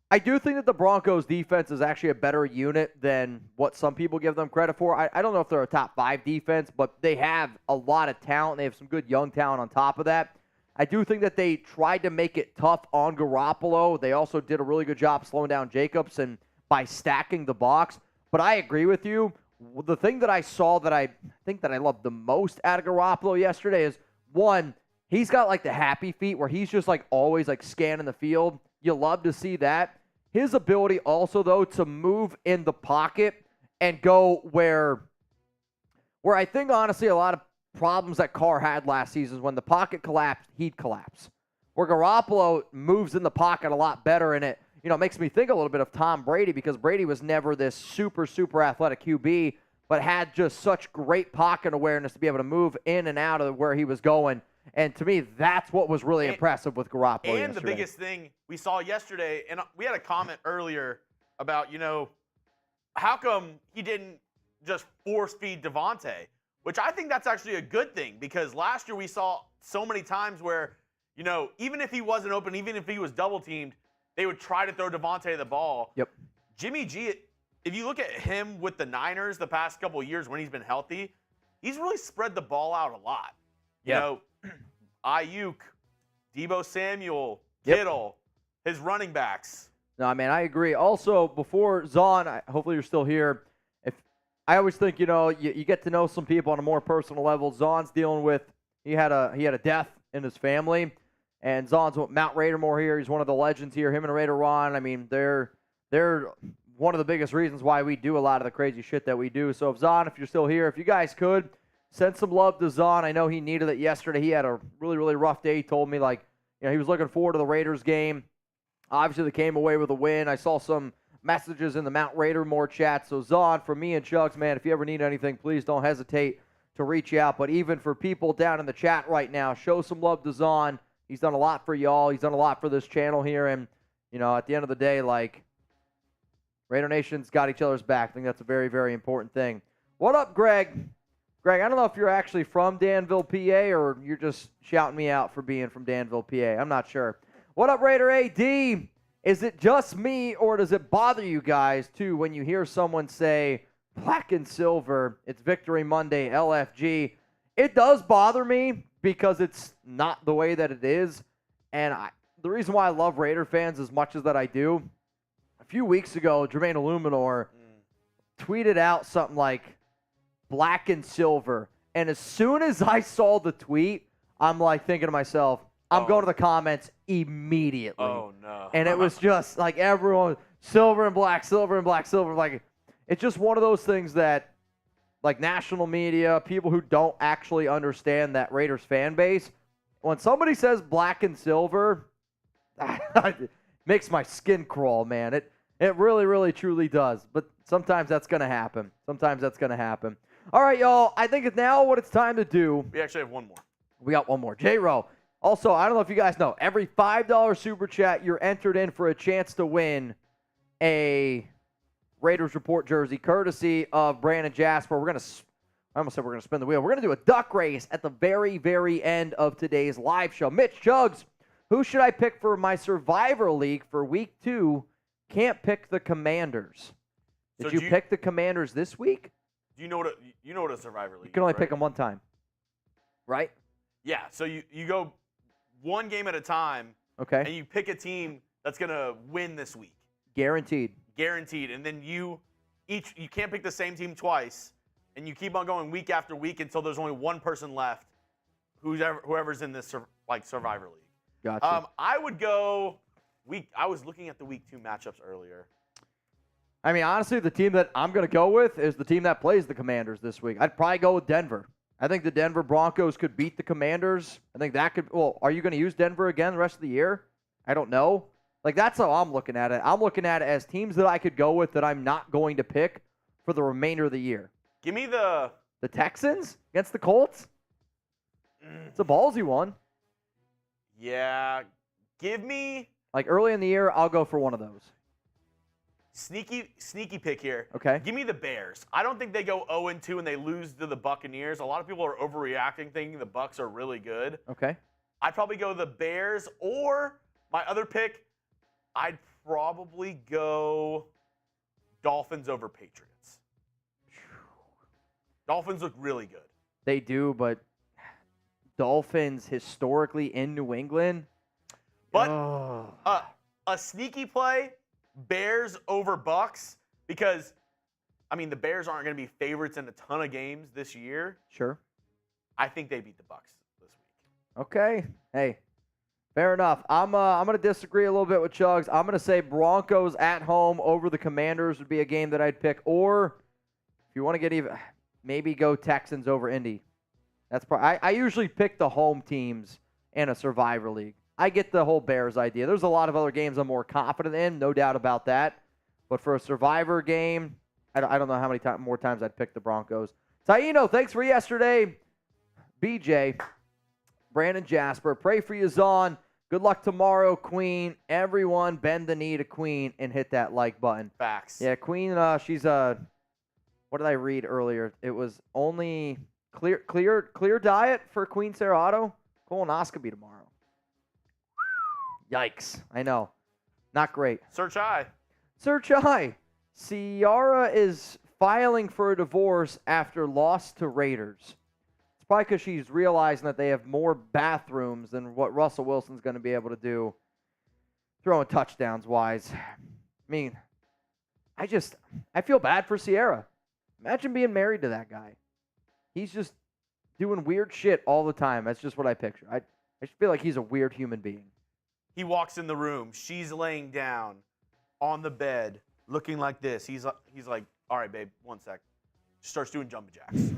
I do think that the Broncos defense is actually a better unit than what some people give them credit for. I don't know if they're a top 5 defense, but they have a lot of talent. They have some good young talent on top of that. I do think that they tried to make it tough on Garoppolo. They also did a really good job slowing down Jacobs and by stacking the box. But I agree with you. The thing that I saw that I think that I loved the most out of Garoppolo yesterday is, one, he's got like the happy feet where he's just like always like scanning the field. You love to see that. His ability also, though, to move in the pocket and go where I think, honestly, a lot of problems that Carr had last season is when the pocket collapsed, he'd collapse. Where Garoppolo moves in the pocket a lot better, and it makes me think a little bit of Tom Brady, because Brady was never this super, super athletic QB, but had just such great pocket awareness to be able to move in and out of where he was going. And to me, that's what was really impressive with Garoppolo yesterday. And the biggest thing we saw yesterday, and we had a comment earlier about, how come he didn't just force feed Davante, which I think that's actually a good thing, because last year we saw so many times where, even if he wasn't open, even if he was double teamed, they would try to throw Davante the ball. Yep. Jimmy G, if you look at him with the Niners the past couple of years when he's been healthy, he's really spread the ball out a lot. Ayuk, Deebo Samuel, Kittle, his running backs. No, man, I agree. Also, before Zahn, hopefully you're still here. I always think, you get to know some people on a more personal level. Zahn's dealing with, he had a death in his family, and Zahn's Mount Raidermore here. He's one of the legends here. Him and Raider Ron, I mean, they're one of the biggest reasons why we do a lot of the crazy shit that we do. So, if Zahn, if you're still here, if you guys could, send some love to Zahn. I know he needed it yesterday. He had a really, really rough day. He told me, he was looking forward to the Raiders game. Obviously, they came away with a win. I saw some messages in the Mount Raidermore chat. So, Zahn, from me and Chuggs, man, if you ever need anything, please don't hesitate to reach out. But even for people down in the chat right now, show some love to Zahn. He's done a lot for y'all. He's done a lot for this channel here. And, at the end of the day, Raider Nation's got each other's back. I think that's a very, very important thing. What up, Greg? Greg, I don't know if you're actually from Danville, PA, or you're just shouting me out for being from Danville, PA. I'm not sure. What up, Raider AD? Is it just me, or does it bother you guys, too, when you hear someone say, black and silver, it's Victory Monday, LFG? It does bother me because it's not the way that it is. And the reason why I love Raider fans as much as that I do, a few weeks ago, Jermaine Illuminor tweeted out something like, black and silver. And as soon as I saw the tweet, I'm thinking to myself, I'm going to the comments immediately. Oh, no. And it was just everyone, silver and black, silver and black, silver. It's just one of those things that, national media, people who don't actually understand that Raiders fan base, when somebody says black and silver, it makes my skin crawl, man. It really, really, truly does. But sometimes that's going to happen. All right, y'all. I think it's now what it's time to do. We actually have one more. We got one more. J-Row. Also, I don't know if you guys know, every $5 super chat, you're entered in for a chance to win a Raiders Report jersey, courtesy of Brandon Jasper. I almost said we're going to spin the wheel. We're going to do a duck race at the very, very end of today's live show. Mitch Chuggs, who should I pick for my Survivor League for week 2? Can't pick the Commanders. Did you pick the Commanders this week? Do you know what a Survivor League is? You can only right? pick them one time, right? Yeah, so you go one game at a time, Okay. and you pick a team that's going to win this week. Guaranteed. And then you can't pick the same team twice, and you keep on going week after week until there's only one person left, whoever's in this Survivor League. Gotcha. I would go I was looking at the week 2 matchups earlier. I mean, honestly, the team that I'm going to go with is the team that plays the Commanders this week. I'd probably go with Denver. I think the Denver Broncos could beat the Commanders. I think that could – well, are you going to use Denver again the rest of the year? I don't know. Like, that's how I'm looking at it. I'm looking at it as teams that I could go with that I'm not going to pick for the remainder of the year. Give me the Texans against the Colts? It's a ballsy one. Yeah. Give me – like, early in the year, I'll go for one of those. Sneaky pick here. Okay. Give me the Bears. I don't think they go 0-2 and they lose to the Buccaneers. A lot of people are overreacting, thinking the Bucs are really good. Okay. I'd probably go the Bears, or my other pick, I'd probably go Dolphins over Patriots. Dolphins look really good. They do, but Dolphins historically in New England. But a sneaky play, Bears over Bucs, because, I mean, the Bears aren't going to be favorites in a ton of games this year. Sure. I think they beat the Bucs this week. Okay. Hey, fair enough. I'm going to disagree a little bit with Chuggs. I'm going to say Broncos at home over the Commanders would be a game that I'd pick. Or if you want to get even, maybe go Texans over Indy. That's I usually pick the home teams in a Survivor League. I get the whole Bears idea. There's a lot of other games I'm more confident in, no doubt about that. But for a Survivor game, I don't know how many more times I'd pick the Broncos. Taino, thanks for yesterday. BJ, Brandon Jasper, pray for you, Zahn. Good luck tomorrow, Queen. Everyone bend the knee to Queen and hit that like button. Facts. Yeah, Queen, she's what did I read earlier? It was only clear diet for Queen Serato. Colonoscopy tomorrow. Yikes. I know. Not great. Search I. Ciara is filing for a divorce after loss to Raiders. It's probably because she's realizing that they have more bathrooms than what Russell Wilson's going to be able to do throwing touchdowns wise. I mean, I feel bad for Ciara. Imagine being married to that guy. He's just doing weird shit all the time. That's just what I picture. I just feel like he's a weird human being. He walks in the room. She's laying down on the bed, looking like this. He's like, all right, babe, one sec. Starts doing jumping jacks.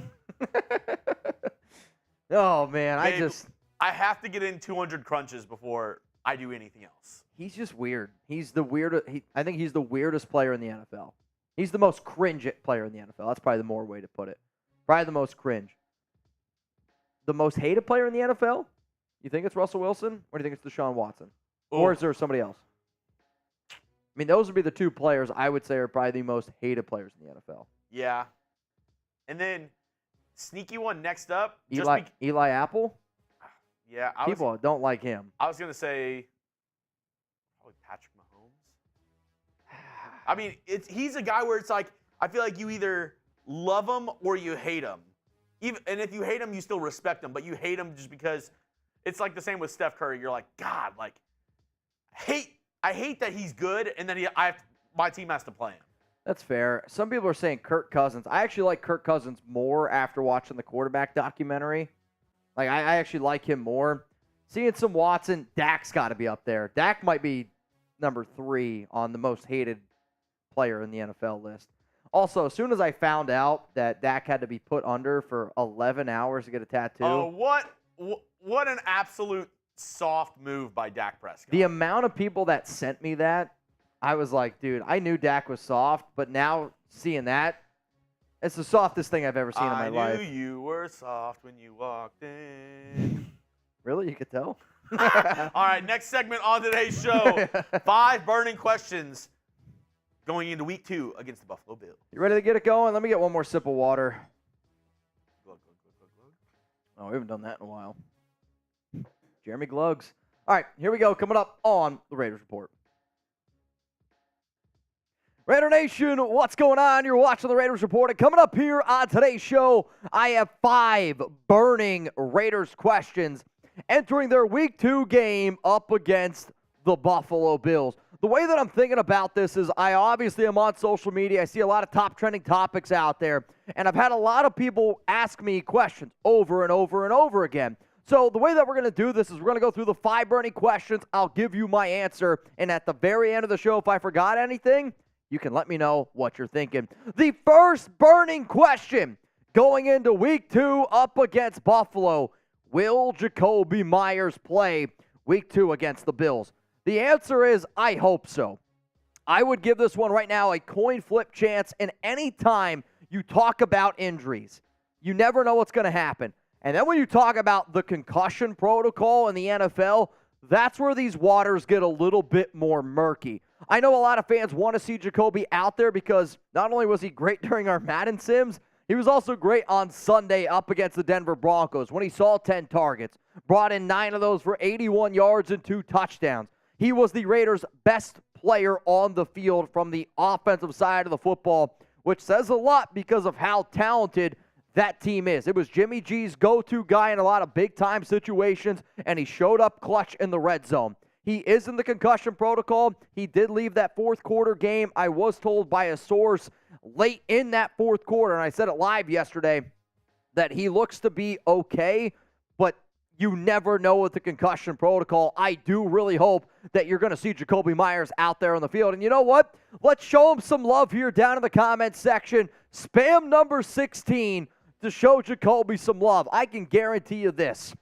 Oh, man. Babe, I have to get in 200 crunches before I do anything else. He's just weird. He's the weirdest. I think he's the weirdest player in the NFL. He's the most cringe player in the NFL. That's probably the more way to put it. Probably the most cringe. The most hated player in the NFL? You think it's Russell Wilson? Or do you think it's Deshaun Watson? Ooh. Or is there somebody else? I mean, those would be the two players I would say are probably the most hated players in the NFL. Yeah. And then, sneaky one next up. Eli Apple? Yeah. People don't like him. I was going to say probably Patrick Mahomes. I mean, he's a guy where it's like, I feel like you either love him or you hate him. And if you hate him, you still respect him. But you hate him just because it's like the same with Steph Curry. You're like, God, like, I hate that he's good, and then my team has to play him. That's fair. Some people are saying Kirk Cousins. I actually like Kirk Cousins more after watching the quarterback documentary. Like, I actually like him more. Seeing some Watson, Dak's got to be up there. Dak might be number 3 on the most hated player in the NFL list. Also, as soon as I found out that Dak had to be put under for 11 hours to get a tattoo. Oh, what an absolute soft move by Dak Prescott. The amount of people that sent me that, I was like, dude, I knew Dak was soft, but now seeing that, It's the softest thing I've ever seen in my life. I knew you were soft when you walked in. Really? You could tell? All right, next segment on today's show. 5 burning questions going into week 2 against the Buffalo Bills. You ready to get it going? Let me get one more sip of water. Glug, glug, glug, glug, glug. Oh, we haven't done that in a while. Jeremy Glugs. All right, here we go. Coming up on the Raiders Report. Raider Nation, what's going on? You're watching the Raiders Report. And coming up here on today's show, I have 5 burning Raiders questions entering their Week 2 game up against the Buffalo Bills. The way that I'm thinking about this is I obviously am on social media. I see a lot of top trending topics out there, and I've had a lot of people ask me questions over and over and over again. So the way that we're going to do this is we're going to go through the 5 burning questions. I'll give you my answer, and at the very end of the show, if I forgot anything, you can let me know what you're thinking. The first burning question going into Week 2 up against Buffalo. Will Jakobi Meyers play Week 2 against the Bills? The answer is I hope so. I would give this one right now a coin flip chance, and any time you talk about injuries, you never know what's going to happen. And then when you talk about the concussion protocol in the NFL, that's where these waters get a little bit more murky. I know a lot of fans want to see Jakobi out there because not only was he great during our Madden Sims, he was also great on Sunday up against the Denver Broncos when he saw 10 targets, brought in 9 of those for 81 yards and 2 touchdowns. He was the Raiders' best player on the field from the offensive side of the football, which says a lot because of how talented that team is. It was Jimmy G's go-to guy in a lot of big-time situations, and he showed up clutch in the red zone. He is in the concussion protocol. He did leave that fourth quarter game. I was told by a source late in that fourth quarter, and I said it live yesterday, that he looks to be okay, but you never know with the concussion protocol. I do really hope that you're going to see Jakobi Meyers out there on the field. And you know what? Let's show him some love here down in the comments section. Spam number 16 to show Jakobi some love. I can guarantee you this.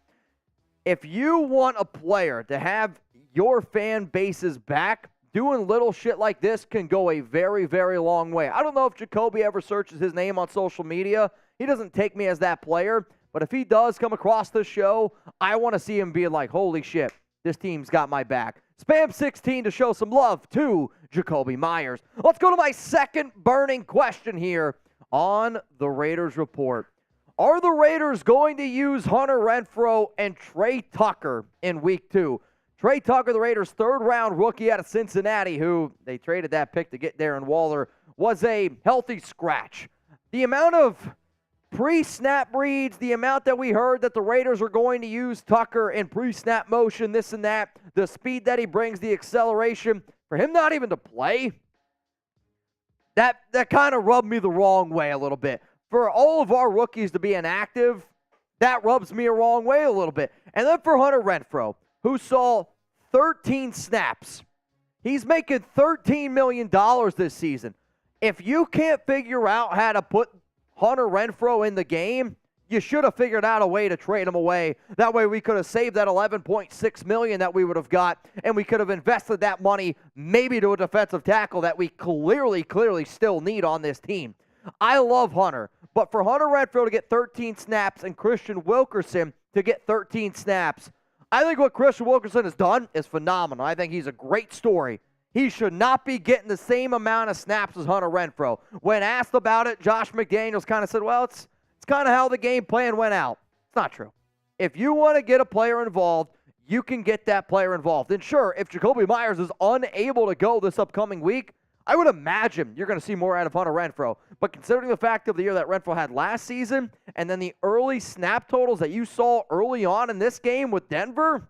If you want a player to have your fan base's back, doing little shit like this can go a very, very long way. I don't know if Jakobi ever searches his name on social media. He doesn't take me as that player. But if he does come across this show, I want to see him being like, holy shit, this team's got my back. Spam 16 to show some love to Jakobi Meyers. Let's go to my second burning question here on the Raiders Report. Are the Raiders going to use Hunter Renfrow and Trey Tucker in Week 2? Trey Tucker, the Raiders' third-round rookie out of Cincinnati, who they traded that pick to get Darren Waller, was a healthy scratch. The amount of pre-snap reads, the amount that we heard that the Raiders are going to use Tucker in pre-snap motion, this and that, the speed that he brings, the acceleration, for him not even to play, that kind of rubbed me the wrong way a little bit. For all of our rookies to be inactive, that rubs me a wrong way a little bit. And then for Hunter Renfrow, who saw 13 snaps. He's making $13 million this season. If you can't figure out how to put Hunter Renfrow in the game, you should have figured out a way to trade him away. That way we could have saved that $11.6 million that we would have got, and we could have invested that money maybe to a defensive tackle that we clearly still need on this team. I love Hunter, but for Hunter Renfrow to get 13 snaps and Christian Wilkerson to get 13 snaps, I think what Christian Wilkerson has done is phenomenal. I think he's a great story. He should not be getting the same amount of snaps as Hunter Renfrow. When asked about it, Josh McDaniels kind of said, well, it's kind of how the game plan went out. It's not true. If you want to get a player involved, you can get that player involved. And sure, if Jakobi Meyers is unable to go this upcoming week, I would imagine you're going to see more out of Hunter Renfrow. But considering the fact of the year that Renfrow had last season, and then the early snap totals that you saw early on in this game with Denver,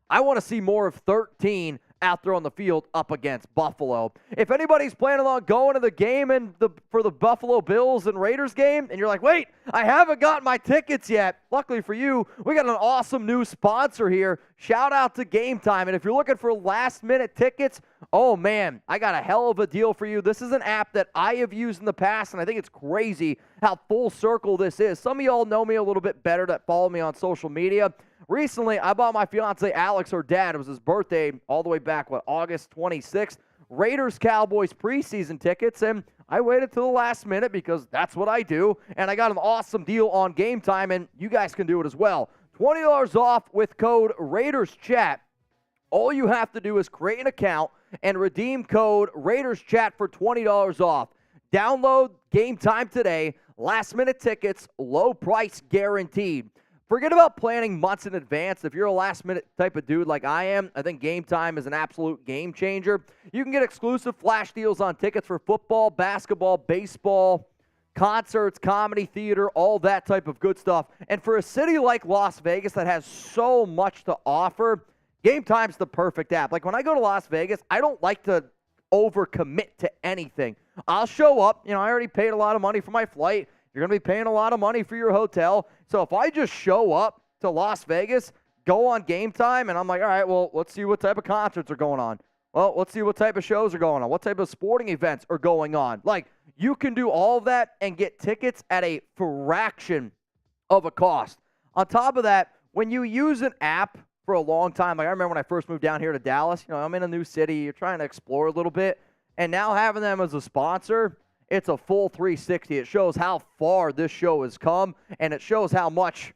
I want to see more of 13 out there on the field up against Buffalo. If anybody's planning on going to the game for the Buffalo Bills and Raiders game, and you're like, wait, I haven't got my tickets yet. Luckily for you, we got an awesome new sponsor here. Shout out to Game Time. And if you're looking for last-minute tickets, oh, man, I got a hell of a deal for you. This is an app that I have used in the past, and I think it's crazy how full circle this is. Some of y'all know me a little bit better that follow me on social media. Recently, I bought my fiance Alex her dad. It was his birthday all the way back, August 26th. Raiders-Cowboys preseason tickets, and I waited till the last minute because that's what I do, and I got an awesome deal on Game Time, and you guys can do it as well. $20 off with code RaidersChat. All you have to do is create an account and redeem code RaidersChat for $20 off. Download Game Time today. Last-minute tickets, low price guaranteed. Forget about planning months in advance. If you're a last-minute type of dude like I am, I think Game Time is an absolute game changer. You can get exclusive flash deals on tickets for football, basketball, baseball, concerts, comedy, theater, all that type of good stuff. And for a city like Las Vegas that has so much to offer, Game Time's the perfect app. Like when I go to Las Vegas, I don't like to overcommit to anything. I'll show up. I already paid a lot of money for my flight. You're going to be paying a lot of money for your hotel. So if I just show up to Las Vegas, go on Game Time, and I'm like, all right, well, let's see what type of concerts are going on. Well, let's see what type of shows are going on. What type of sporting events are going on. Like, you can do all of that and get tickets at a fraction of a cost. On top of that, when you use an app for a long time, like I remember when I first moved down here to Dallas, I'm in a new city, you're trying to explore a little bit, and now having them as a sponsor, it's a full 360. It shows how far this show has come, and it shows how much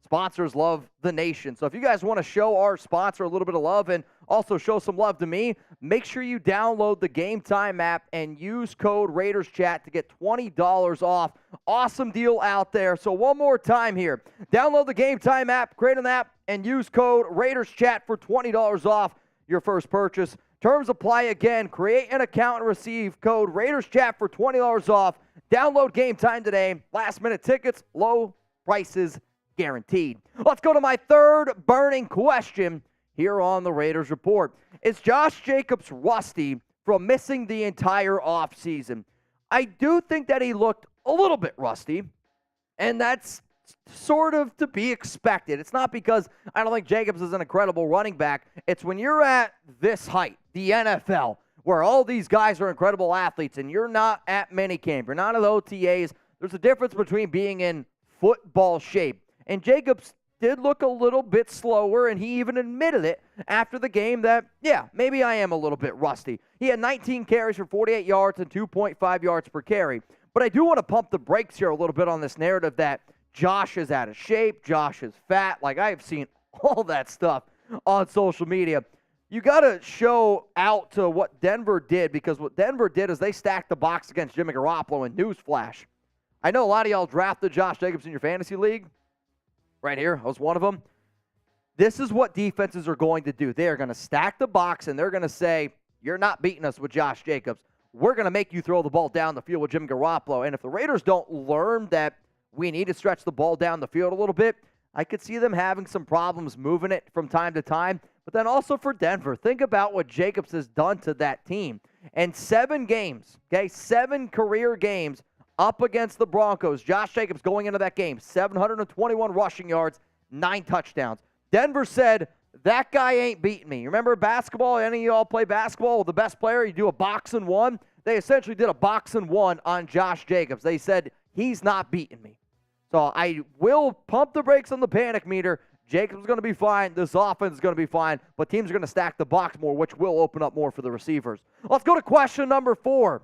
sponsors love the nation. So if you guys want to show our sponsor a little bit of love and also show some love to me, make sure you download the Game Time app and use code RaidersChat to get $20 off. Awesome deal out there. So one more time here. Download the Game Time app, create an app, and use code RaidersChat for $20 off your first purchase. Terms apply again. Create an account and receive code RaidersChat for $20 off. Download Game Time today. Last-minute tickets, low prices guaranteed. Let's go to my third burning question here on the Raiders Report. Is Josh Jacobs rusty from missing the entire offseason? I do think that he looked a little bit rusty, and that's sort of to be expected. It's not because I don't think Jacobs is an incredible running back. It's when you're at this height, the NFL, where all these guys are incredible athletes, and you're not at minicamp, you're not at OTAs. There's a difference between being in football shape. And Jacobs did look a little bit slower, and he even admitted it after the game that, yeah, maybe I am a little bit rusty. He had 19 carries for 48 yards and 2.5 yards per carry. But I do want to pump the brakes here a little bit on this narrative that Josh is out of shape, Josh is fat. Like, I have seen all that stuff on social media. You got to show out to what Denver did, because what Denver did is they stacked the box against Jimmy Garoppolo. And newsflash, I know a lot of y'all drafted Josh Jacobs in your fantasy league. Right here, I was one of them. This is what defenses are going to do. They are going to stack the box, and they're going to say, you're not beating us with Josh Jacobs. We're going to make you throw the ball down the field with Jimmy Garoppolo. And if the Raiders don't learn that we need to stretch the ball down the field a little bit, I could see them having some problems moving it from time to time. But then also for Denver, think about what Jacobs has done to that team. And 7 games, 7 career games, up against the Broncos. Josh Jacobs going into that game, 721 rushing yards, 9 touchdowns. Denver said, that guy ain't beating me. You remember basketball? Any of y'all play basketball with the best player? You do a box and one. They essentially did a box and one on Josh Jacobs. They said, he's not beating me. So I will pump the brakes on the panic meter. Jacobs is going to be fine. This offense is going to be fine. But teams are going to stack the box more, which will open up more for the receivers. Let's go to question number 4.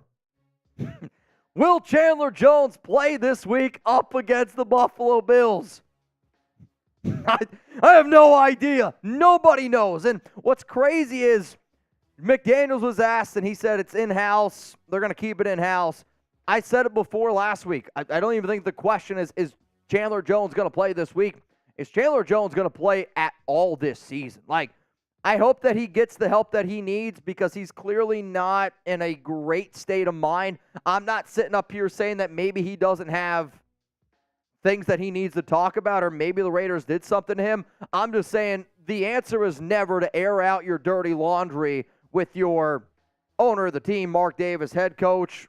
Will Chandler Jones play this week up against the Buffalo Bills? I have no idea. Nobody knows. And what's crazy is McDaniels was asked, and he said it's in-house. They're going to keep it in-house. I said it before last week. I don't even think the question is Chandler Jones going to play this week? Is Chandler Jones going to play at all this season? Like, I hope that he gets the help that he needs, because he's clearly not in a great state of mind. I'm not sitting up here saying that maybe he doesn't have things that he needs to talk about, or maybe the Raiders did something to him. I'm just saying the answer is never to air out your dirty laundry with your owner of the team, Mark Davis, head coach,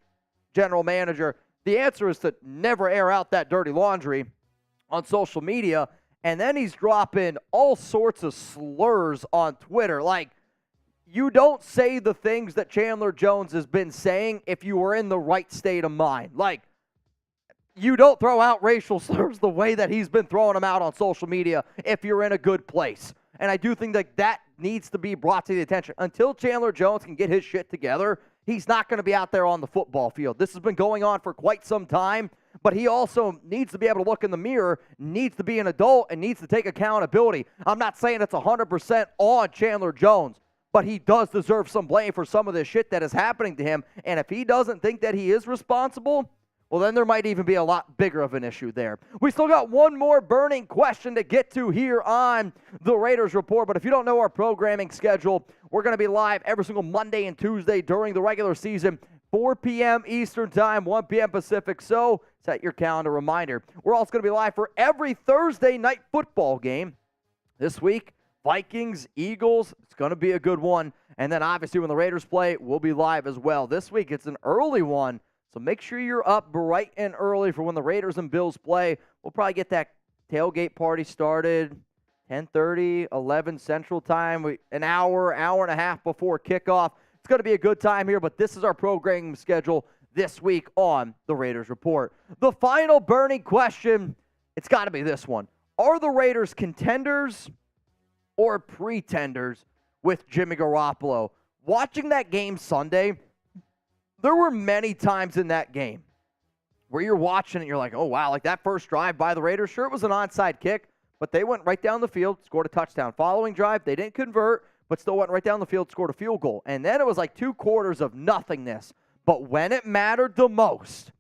general manager. The answer is to never air out that dirty laundry on social media. And then he's dropping all sorts of slurs on Twitter. Like, you don't say the things that Chandler Jones has been saying if you were in the right state of mind. Like, you don't throw out racial slurs the way that he's been throwing them out on social media if you're in a good place. And I do think that needs to be brought to the attention. Until Chandler Jones can get his shit together, he's not going to be out there on the football field. This has been going on for quite some time, but he also needs to be able to look in the mirror, needs to be an adult, and needs to take accountability. I'm not saying it's 100% on Chandler Jones, but he does deserve some blame for some of this shit that is happening to him. And if he doesn't think that he is responsible, well, then there might even be a lot bigger of an issue there. We still got one more burning question to get to here on the Raiders Report. But if you don't know our programming schedule, we're going to be live every single Monday and Tuesday during the regular season, 4 p.m. Eastern Time, 1 p.m. Pacific. So set your calendar reminder. We're also going to be live for every Thursday night football game this week. Vikings, Eagles, it's going to be a good one. And then obviously when the Raiders play, we'll be live as well. This week it's an early one. So make sure you're up bright and early for when the Raiders and Bills play. We'll probably get that tailgate party started 10:30, 11 Central Time, an hour and a half before kickoff. It's going to be a good time here, but this is our programming schedule this week on the Raiders Report. The final burning question, it's got to be this one. Are the Raiders contenders or pretenders with Jimmy Garoppolo? Watching that game Sunday, there were many times in that game where you're watching it, you're like, oh, wow, like that first drive by the Raiders, sure, it was an onside kick, but they went right down the field, scored a touchdown. Following drive, they didn't convert, but still went right down the field, scored a field goal. And then it was like 2 quarters of nothingness. But when it mattered the most,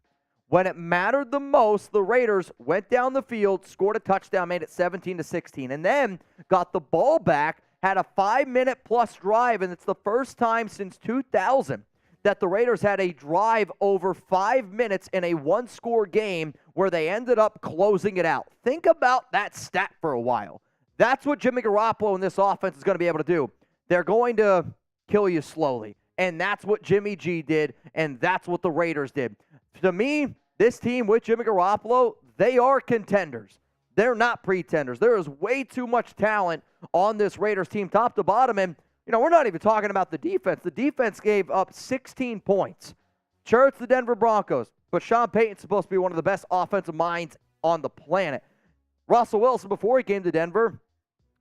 the Raiders went down the field, scored a touchdown, made it 17-16, and then got the ball back, had a 5-minute-plus drive, and it's the first time since 2000 that the Raiders had a drive over 5 minutes in a one-score game where they ended up closing it out. Think about that stat for a while. That's what Jimmy Garoppolo and this offense is going to be able to do. They're going to kill you slowly, and that's what Jimmy G did, and that's what the Raiders did. To me, this team with Jimmy Garoppolo, they are contenders. They're not pretenders. There is way too much talent on this Raiders team, top to bottom, and we're not even talking about the defense. The defense gave up 16 points. Sure, it's the Denver Broncos, but Sean Payton's supposed to be one of the best offensive minds on the planet. Russell Wilson, before he came to Denver,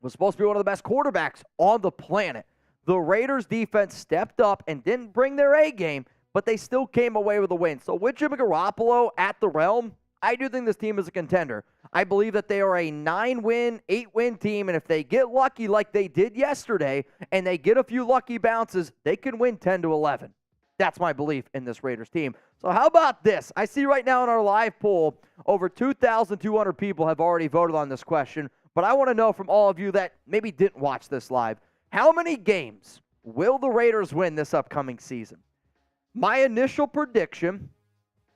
was supposed to be one of the best quarterbacks on the planet. The Raiders defense stepped up and didn't bring their A game, but they still came away with a win. So with Jimmy Garoppolo at the realm, I do think this team is a contender. I believe that they are a 9-win, 8-win team, and if they get lucky like they did yesterday and they get a few lucky bounces, they can win 10-11. That's my belief in this Raiders team. So how about this? I see right now in our live poll, over 2,200 people have already voted on this question, but I want to know from all of you that maybe didn't watch this live, how many games will the Raiders win this upcoming season? My initial prediction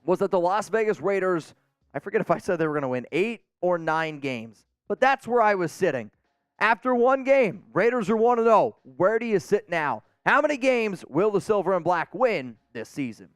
was that the Las Vegas Raiders, I forget if I said they were going to win 8 or 9 games, but that's where I was sitting. After one game, Raiders are 1-0. Where do you sit now? How many games will the Silver and Black win this season?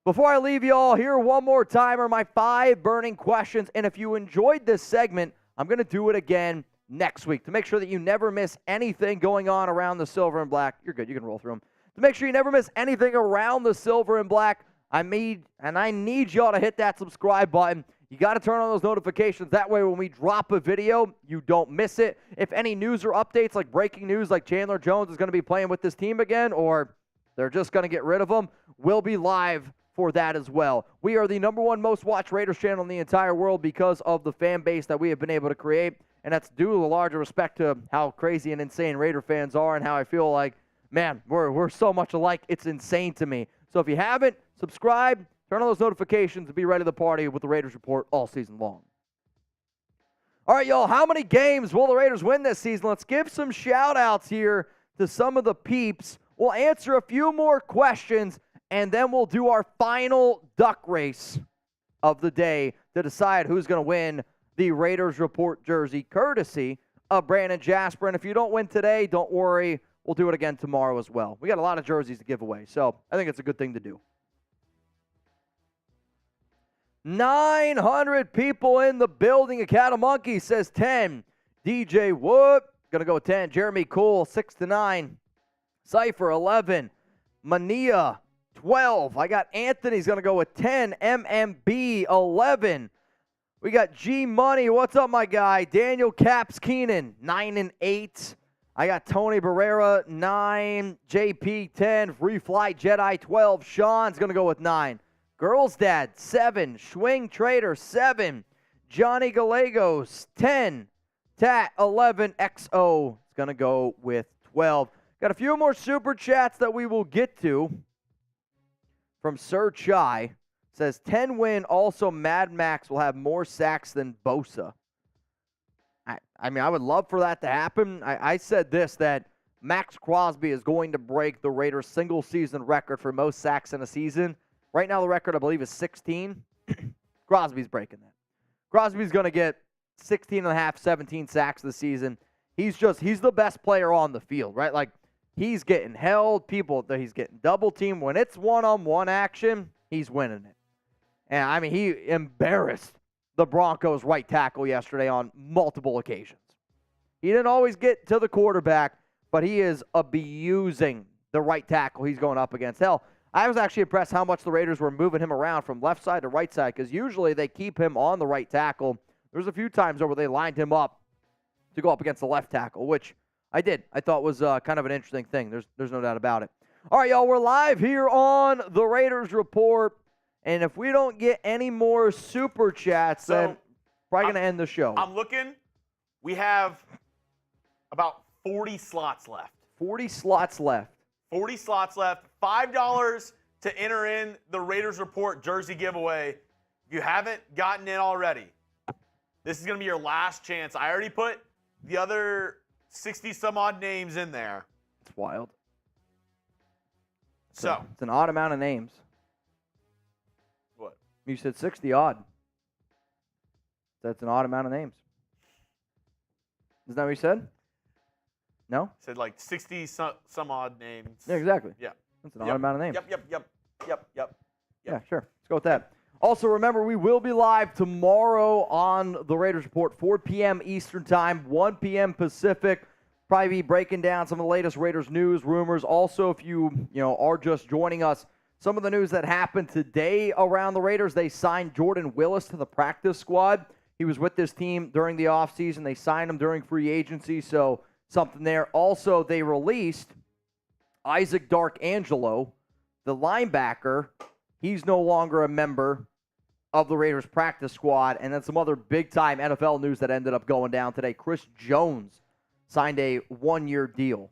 Before I leave you all, here one more time are my 5 burning questions, and if you enjoyed this segment, I'm going to do it again next week to make sure that you never miss anything going on around the Silver and Black. You're good. You can roll through them. To make sure you never miss anything around the Silver and Black, I need y'all to hit that subscribe button. You got to turn on those notifications. That way when we drop a video, you don't miss it. If any news or updates, like breaking news, like Chandler Jones is going to be playing with this team again, or they're just going to get rid of him, we'll be live for that as well. We are the #1 most watched Raiders channel in the entire world because of the fan base that we have been able to create, and that's due to a larger respect to how crazy and insane Raider fans are and how I feel like, man, we're so much alike, it's insane to me. So if you haven't, subscribe, turn on those notifications, and be ready to the party with the Raiders Report all season long. All right, y'all, how many games will the Raiders win this season? Let's give some shout-outs here to some of the peeps. We'll answer a few more questions, and then we'll do our final duck race of the day to decide who's going to win the Raiders Report jersey, courtesy of Brandon Jasper. And if you don't win today, don't worry. We'll do it again tomorrow as well. We got a lot of jerseys to give away, so I think it's a good thing to do. 900 people in the building. A Cat of Monkey says 10. DJ Wood, going to go 10. Jeremy Cool, 6-9. Cypher, 11. Mania, 12. I got Anthony's going to go with 10. MMB, 11. We got G Money. What's up, my guy? Daniel Caps Keenan, 9-8. I got Tony Barrera, 9. JP, 10. Free Flight Jedi, 12. Sean's going to go with 9. Girls Dad, 7. Schwing Trader, 7. Johnny Gallegos, 10. Tat, 11. XO is going to go with 12. Got a few more super chats that we will get to. From Sir Chai. Says 10 win. Also, Mad Max will have more sacks than Bosa. I mean, I would love for that to happen. I said this, that Maxx Crosby is going to break the Raiders' single-season record for most sacks in a season. Right now, the record, I believe, is 16. Crosby's breaking that. Crosby's going to get 16 and a half, 17 sacks this season. He's the best player on the field, right? Like, he's getting held. He's getting double-teamed. When it's one-on-one action, he's winning it. And, I mean, he embarrassed the Broncos' right tackle yesterday on multiple occasions. He didn't always get to the quarterback, but he is abusing the right tackle he's going up against. Hell, I was actually impressed how much the Raiders were moving him around from left side to right side, because usually they keep him on the right tackle. There's a few times where they lined him up to go up against the left tackle, which I did. I thought was kind of an interesting thing. There's no doubt about it. All right, y'all, we're live here on the Raiders Report. And if we don't get any more super chats, then probably going to end the show. I'm looking. We have about 40 slots left. 40 slots left. 40 slots left. $5 to enter in the Raiders Report jersey giveaway. If you haven't gotten in already, this is going to be your last chance. I already put the other 60-some-odd names in there. It's wild. It's an odd amount of names. You said 60 odd. That's an odd amount of names. Isn't that what you said? No? I said like 60 some odd names. Yeah, exactly. Yeah. That's an odd amount of names. Yep. Yeah, sure. Let's go with that. Also, remember, we will be live tomorrow on the Raiders Report, 4 p.m. Eastern Time, 1 p.m. Pacific. Probably be breaking down some of the latest Raiders news, rumors. Also, if you are just joining us, some of the news that happened today around the Raiders, they signed Jordan Willis to the practice squad. He was with this team during the offseason. They signed him during free agency, so something there. Also, they released Isaac Darkangelo, the linebacker. He's no longer a member of the Raiders practice squad. And then some other big-time NFL news that ended up going down today. Chris Jones signed a one-year deal.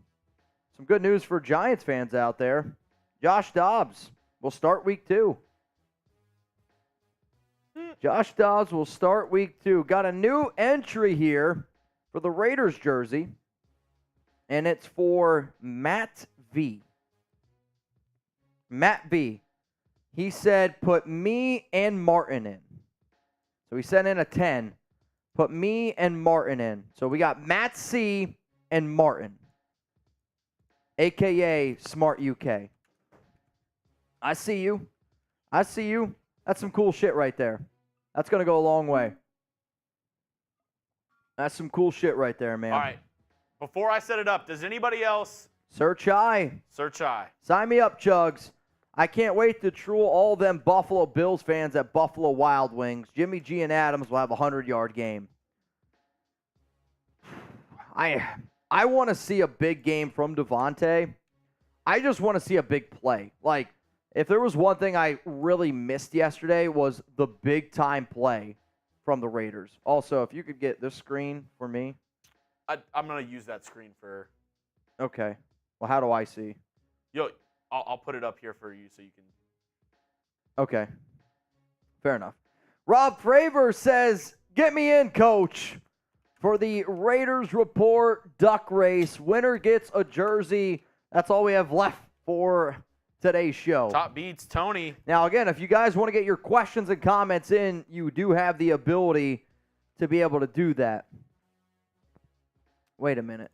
Some good news for Giants fans out there. Josh Dobbs will start week 2. Josh Dobbs will start week 2. Got a new entry here for the Raiders jersey, and it's for Matt V. Matt V. He said, put me and Martin in. So he sent in a 10. Put me and Martin in. So we got Matt C. and Martin, a.k.a. Smart UK. I see you. That's some cool shit right there. That's going to go a long way. That's some cool shit right there, man. All right. Before I set it up, does anybody else? Sir Chai. Sign me up, Chuggs. I can't wait to troll all them Buffalo Bills fans at Buffalo Wild Wings. Jimmy G and Adams will have a 100-yard game. I want to see a big game from Davante. I just want to see a big play. Like, if there was one thing I really missed yesterday was the big-time play from the Raiders. Also, if you could get this screen for me. I'm going to use that screen for... Okay. Well, how do I see? I'll put it up here for you so you can... Okay. Fair enough. Rob Fravor says, get me in, coach, for the Raiders Report Duck Race. Winner gets a jersey. That's all we have left for today's show. Top beats, Tony. Now, again, if you guys want to get your questions and comments in, you do have the ability to be able to do that. Wait a minute.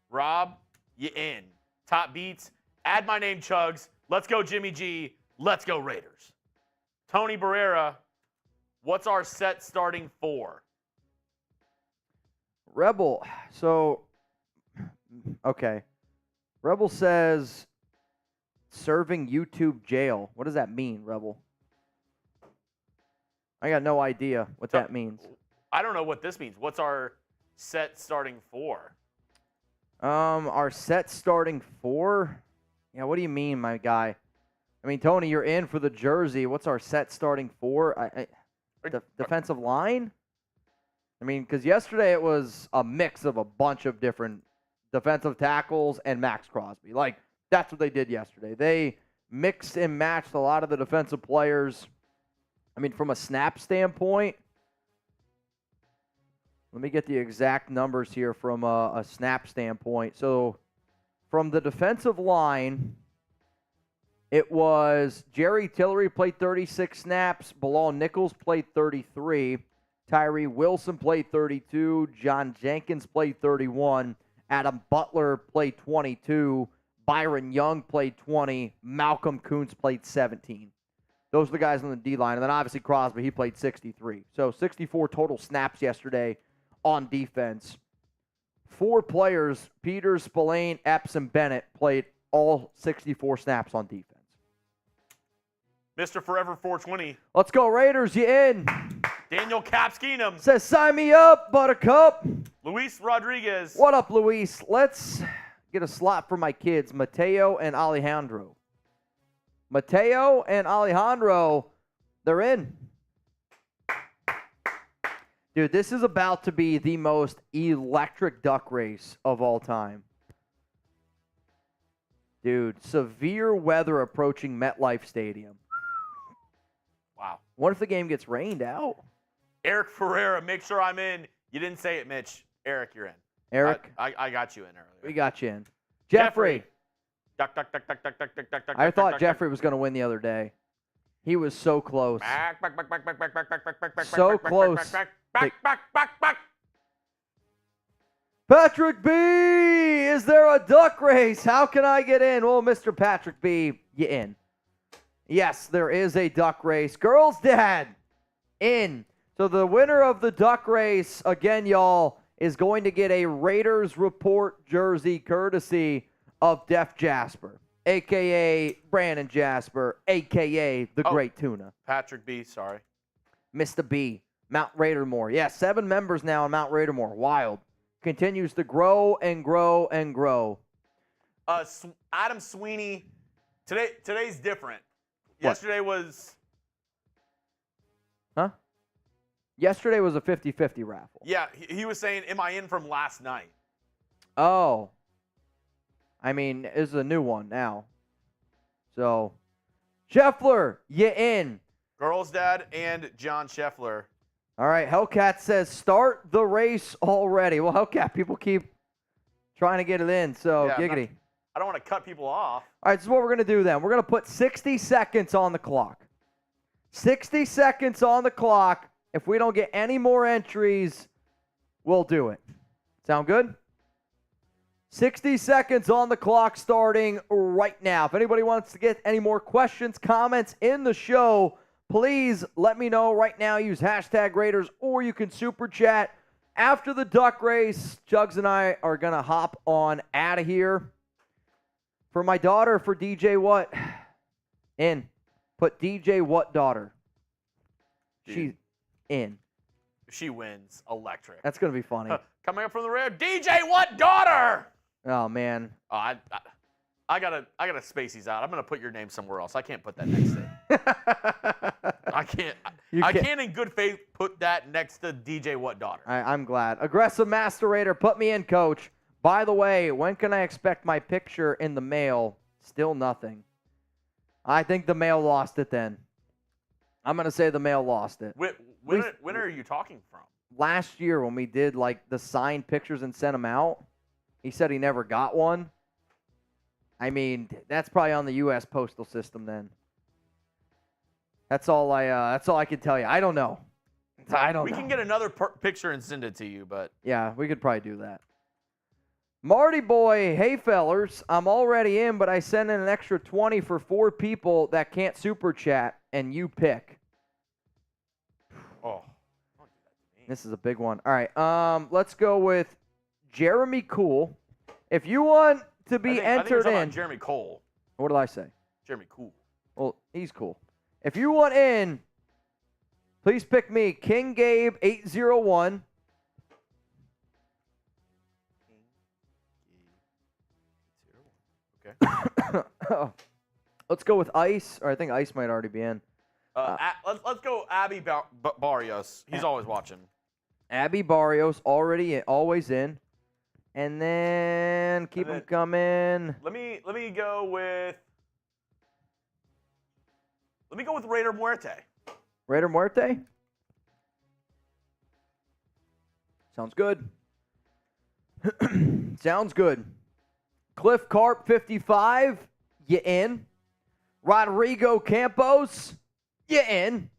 Rob, you in. Top beats. Add my name, Chuggs. Let's go, Jimmy G. Let's go, Raiders. Tony Barrera, what's our set starting 4? Rebel. So, okay. Rebel says serving YouTube jail. What does that mean, Rebel? I got no idea what that means. I don't know what this means. What's our set starting 4? Our set starting 4? Yeah, what do you mean, my guy? I mean, Tony, you're in for the jersey. What's our set starting 4? Defensive line? I mean, because yesterday it was a mix of a bunch of different defensive tackles and Maxx Crosby. Like, that's what they did yesterday. They mixed and matched a lot of the defensive players. I mean, from a snap standpoint, let me get the exact numbers here from a snap standpoint. So, from the defensive line, it was Jerry Tillery played 36 snaps. Bilal Nichols played 33. Tyree Wilson played 32. John Jenkins played 31. Adam Butler played 22. Byron Young played 20. Malcolm Koonce played 17. Those are the guys on the D-line. And then obviously Crosby, he played 63. So 64 total snaps yesterday on defense. 4 players, Peters, Spillane, Epps, and Bennett, played all 64 snaps on defense. Mr. Forever 420. Let's go, Raiders. You in? Daniel Capskeenum. Says, sign me up, Buttercup. Luis Rodriguez. What up, Luis? Let's get a slot for my kids, Mateo and Alejandro. Mateo and Alejandro, they're in. Dude, this is about to be the most electric duck race of all time. Dude, severe weather approaching MetLife Stadium. Wow. What if the game gets rained out? Eric Ferreira, make sure I'm in. You didn't say it, Mitch. Eric, you're in. Eric? I got you in earlier. We got you in. Jeffrey. Duck, duck, duck, duck, duck, duck, duck, duck, duck, I thought duck, Jeffrey was going to win the other day. He was so close. Back, back, back, back, back, back, back, back, back, back, back, So back, close. back, back, back, back, back, back. Patrick B, is there a duck race? How can I get in? Well, Mr. Patrick B, you in. Yes, there is a duck race. Girls' dad, in. So the winner of the duck race, again, y'all, is going to get a Raiders Report jersey courtesy of Def Jasper, a.k.a. Brandon Jasper, a.k.a. the Great Tuna. Patrick B, sorry. Mr. B, Mount Raidermore. Yeah, 7 members now in Mount Raidermore. Wild. Continues to grow and grow and grow. Adam Sweeney, today's different. What? Yesterday was... Huh? Yesterday was a 50-50 raffle. Yeah, he was saying, am I in from last night? Oh. I mean, this is a new one now. So, Scheffler, you in. Girls' dad and John Scheffler. All right, Hellcat says, start the race already. Well, Hellcat, people keep trying to get it in, so Yeah, giggity. I don't want to cut people off. All right, this is what we're going to do then. We're going to put 60 seconds on the clock. 60 seconds on the clock. If we don't get any more entries, we'll do it. Sound good? 60 seconds on the clock starting right now. If anybody wants to get any more questions, comments in the show, please let me know right now. Use hashtag Raiders, or you can super chat. After the duck race, Chuggs and I are going to hop on out of here. For my daughter, for DJ What, in. Put DJ What daughter. Dude. She's in. If she wins, electric. That's going to be funny. Coming up from the rear, DJ What daughter? Oh, man. Oh, I gotta space these out. I'm gonna put your name somewhere else. I can't put that next to it. I can't in good faith put that next to DJ What daughter. I'm glad. Aggressive Master Raider, put me in, coach. By the way, when can I expect my picture in the mail? Still nothing. I think the mail lost it then. I'm gonna say the mail lost it. When are you talking from? Last year when we did like the signed pictures and sent them out, he said he never got one. I mean, that's probably on the U.S. postal system then. That's all I can tell you. I don't know. We can get another picture and send it to you, but yeah, we could probably do that. Marty boy, hey fellers, I'm already in, but I sent in an extra 20 for 4 people that can't super chat, and you pick. Oh, this is a big one. All right, let's go with Jeremy Cool. If you want to be entered in, Jeremy Cole. What did I say? Jeremy Cool. Well, he's cool. If you want in, Please pick me, King Gabe 801. Okay. Let's go with Ice, or I think Ice might already be in. Let's go Abby Barrios. He's always watching. Abby Barrios always in. And then keep them coming. Let me go with Raider Muerte. Raider Muerte? Sounds good. Sounds good. Cliff Carp 55, you in. Rodrigo Campos, you in.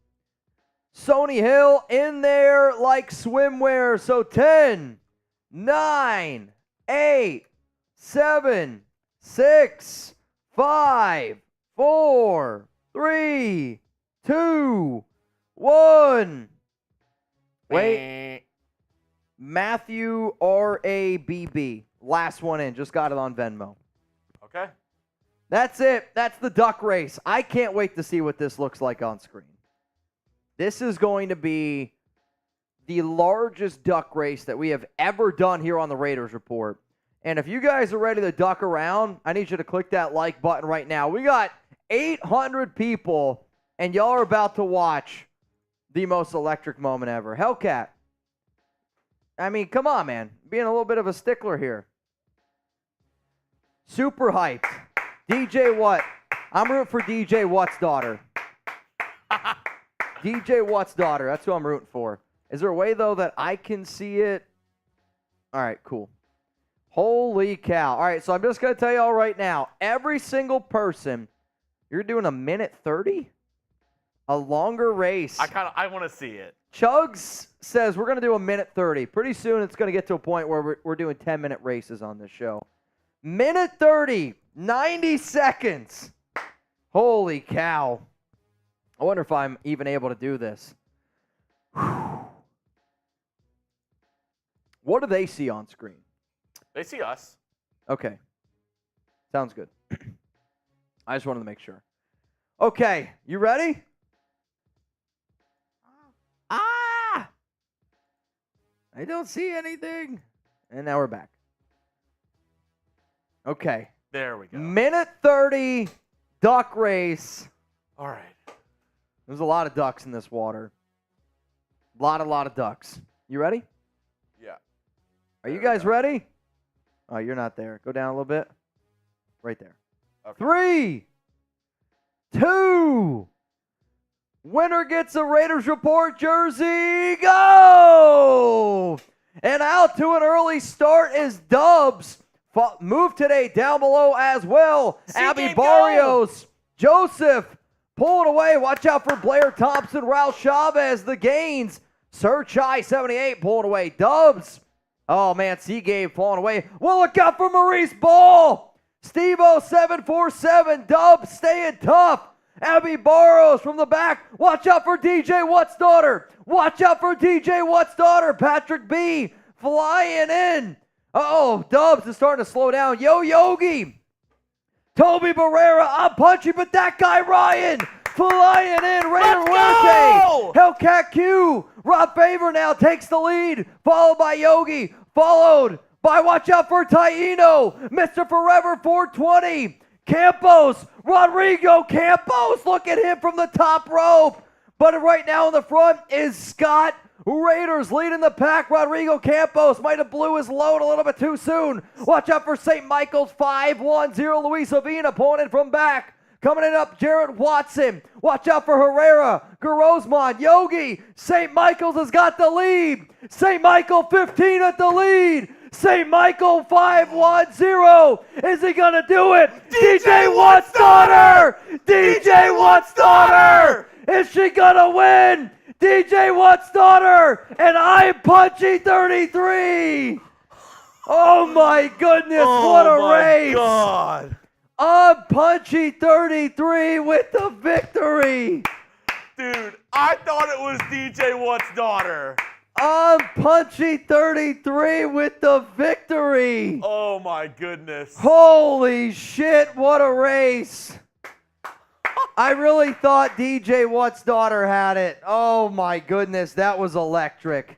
Sony Hill in there like swimwear. So 10, 9, 8, 7, 6, 5, 4, 3, 2, 1. Wait. Matthew RABB. Last one in. Just got it on Venmo. Okay. That's it. That's the duck race. I can't wait to see what this looks like on screen. This is going to be the largest duck race that we have ever done here on the Raiders Report. And if you guys are ready to duck around, I need you to click that like button right now. We got 800 people, and y'all are about to watch the most electric moment ever. Hellcat. I mean, come on, man. Being a little bit of a stickler here. Super hyped. DJ Watt. I'm rooting for DJ Watt's daughter. DJ Watt's daughter. That's who I'm rooting for. Is there a way, though, that I can see it? All right, cool. Holy cow. All right, so I'm just going to tell you all right now. Every single person, you're doing a minute 30? A longer race. I want to see it. Chuggs says we're going to do a minute 30. Pretty soon it's going to get to a point where we're doing 10-minute races on this show. Minute 30, 90 seconds. Holy cow. I wonder if I'm even able to do this. What do they see on screen? They see us. Okay. Sounds good. I just wanted to make sure. Okay, you ready? Ah! I don't see anything. And now we're back. Okay. There we go. Minute 30, duck race. All right. There's a lot of ducks in this water. A lot of ducks. You ready? Yeah. Are you guys ready? Oh, you're not there. Go down a little bit. Right there. Okay. 3, 2, winner gets a Raiders Report jersey. Go! And out to an early start is Dubs. Move today down below as well. Abby Barrios, Joseph, pull it away. Watch out for Blair Thompson, Ralph Chavez, the gains. Sir Chai 78 pulling away. Dubs. Oh, man, Seagate falling away. Well, look out for Maurice Ball. Steve-O 747. Dubs staying tough. Abby Barrios from the back. Watch out for DJ Watt's daughter. Watch out for DJ Watt's daughter. Patrick B flying in. Uh-oh, Dubs is starting to slow down. Yo, Yogi. Toby Barrera, I'm punchy, but that guy, Ryan, flying in. Raider Muerte. Hellcat Q. Rob Favor now takes the lead, followed by Yogi, followed by, watch out for Taino, Mr. Forever 420. Campos, Rodrigo Campos, look at him from the top rope. But right now in the front is Scott. Raiders leading the pack. Rodrigo Campos might have blew his load a little bit too soon. Watch out for St. Michael's 5-1-0. Luis Avina pulling in from back. Coming in up, Jarrett Watson. Watch out for Herrera, Garozman, Yogi. St. Michael's has got the lead. St. Michael 15 at the lead. St. Michael 5-1-0. Is he going to do it? DJ Watt's daughter. DJ Watt's daughter. Is she going to win? DJ Watt's daughter. And I'm Punchy 33. Oh, my goodness. What a race. Oh, my God. I'm Punchy 33 with the victory. Dude, I thought it was DJ Watt's daughter. I'm Punchy 33 with the victory. Oh, my goodness. Holy shit, what a race. I really thought DJ Watt's daughter had it. Oh, my goodness. That was electric.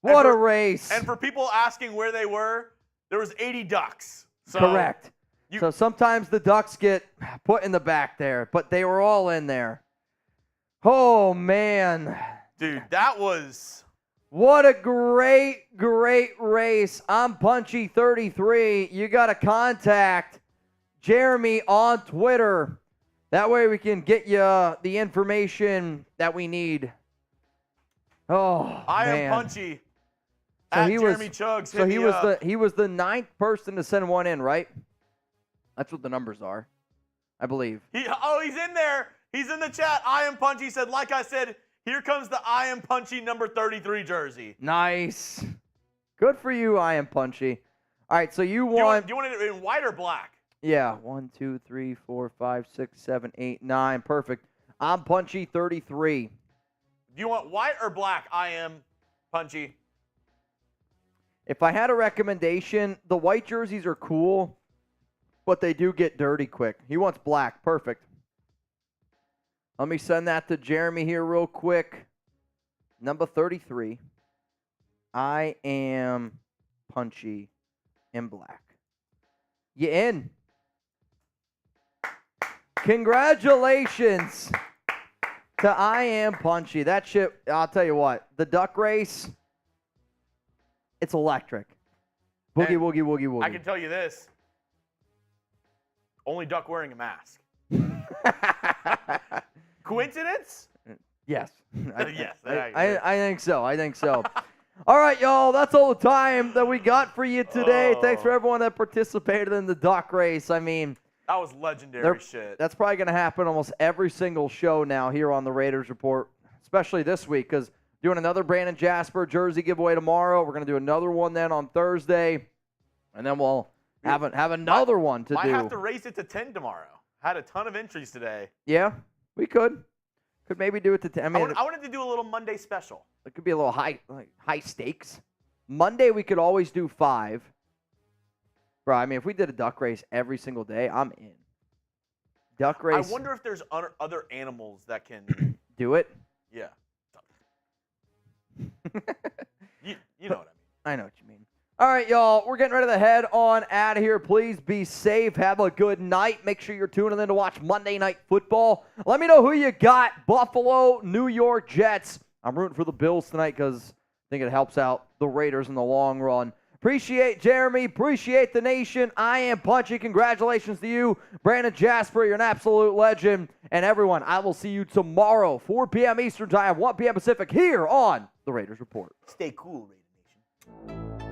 What a race. And for people asking where they were, there was 80 ducks. So correct. So sometimes the ducks get put in the back there, but they were all in there. Oh, man. Dude, that was... What a great race. I'm Punchy33. You got to contact Jeremy on Twitter. That way we can get you the information that we need. Oh, I man. am Punchy. So Jeremy Chuggs. So he was the 9th person to send one in, right? That's what the numbers are, I believe. He's in there. He's in the chat. I am Punchy said, like I said, here comes the I am Punchy number 33 jersey. Nice. Good for you, I am Punchy. All right, so you want... Do you want it in white or black? Yeah, 1, 2, 3, 4, 5, 6, 7, 8, 9. Perfect. I'm Punchy 33. Do you want white or black? I am Punchy. If I had a recommendation, the white jerseys are cool, but they do get dirty quick. He wants black. Perfect. Let me send that to Jeremy here real quick. Number 33. I am Punchy in black. You in? Congratulations to I am Punchy. That shit, I'll tell you what, the duck race, it's electric. Boogie, woogie, woogie, woogie. I can tell you this. Only duck wearing a mask. Coincidence? Yes. Yes. I think so. I think so. All right, y'all. That's all the time that we got for you today. Thanks for everyone that participated in the duck race. I mean, that was legendary shit. That's probably going to happen almost every single show now here on the Raiders Report, especially this week, because doing another Brandon Jasper jersey giveaway tomorrow. We're going to do another one then on Thursday, and then we'll have another one to do. Might have to raise it to 10 tomorrow. Had a ton of entries today. Yeah, we could. Could maybe do it to 10. I wanted to do a little Monday special. It could be a little high stakes. Monday we could always do 5. Bro, I mean, if we did a duck race every single day, I'm in. Duck race. I wonder if there's other animals that can do it. Yeah. you know what I mean. I know what you mean. All right, y'all. We're getting ready to head on out of here. Please be safe. Have a good night. Make sure you're tuning in to watch Monday Night Football. Let me know who you got. Buffalo, New York Jets. I'm rooting for the Bills tonight because I think it helps out the Raiders in the long run. Appreciate Jeremy. Appreciate the nation. I am Punchy. Congratulations to you. Brandon Jasper, you're an absolute legend. And everyone, I will see you tomorrow, 4 p.m. Eastern Time, 1 p.m. Pacific, here on the Raiders Report. Stay cool, Raider Nation.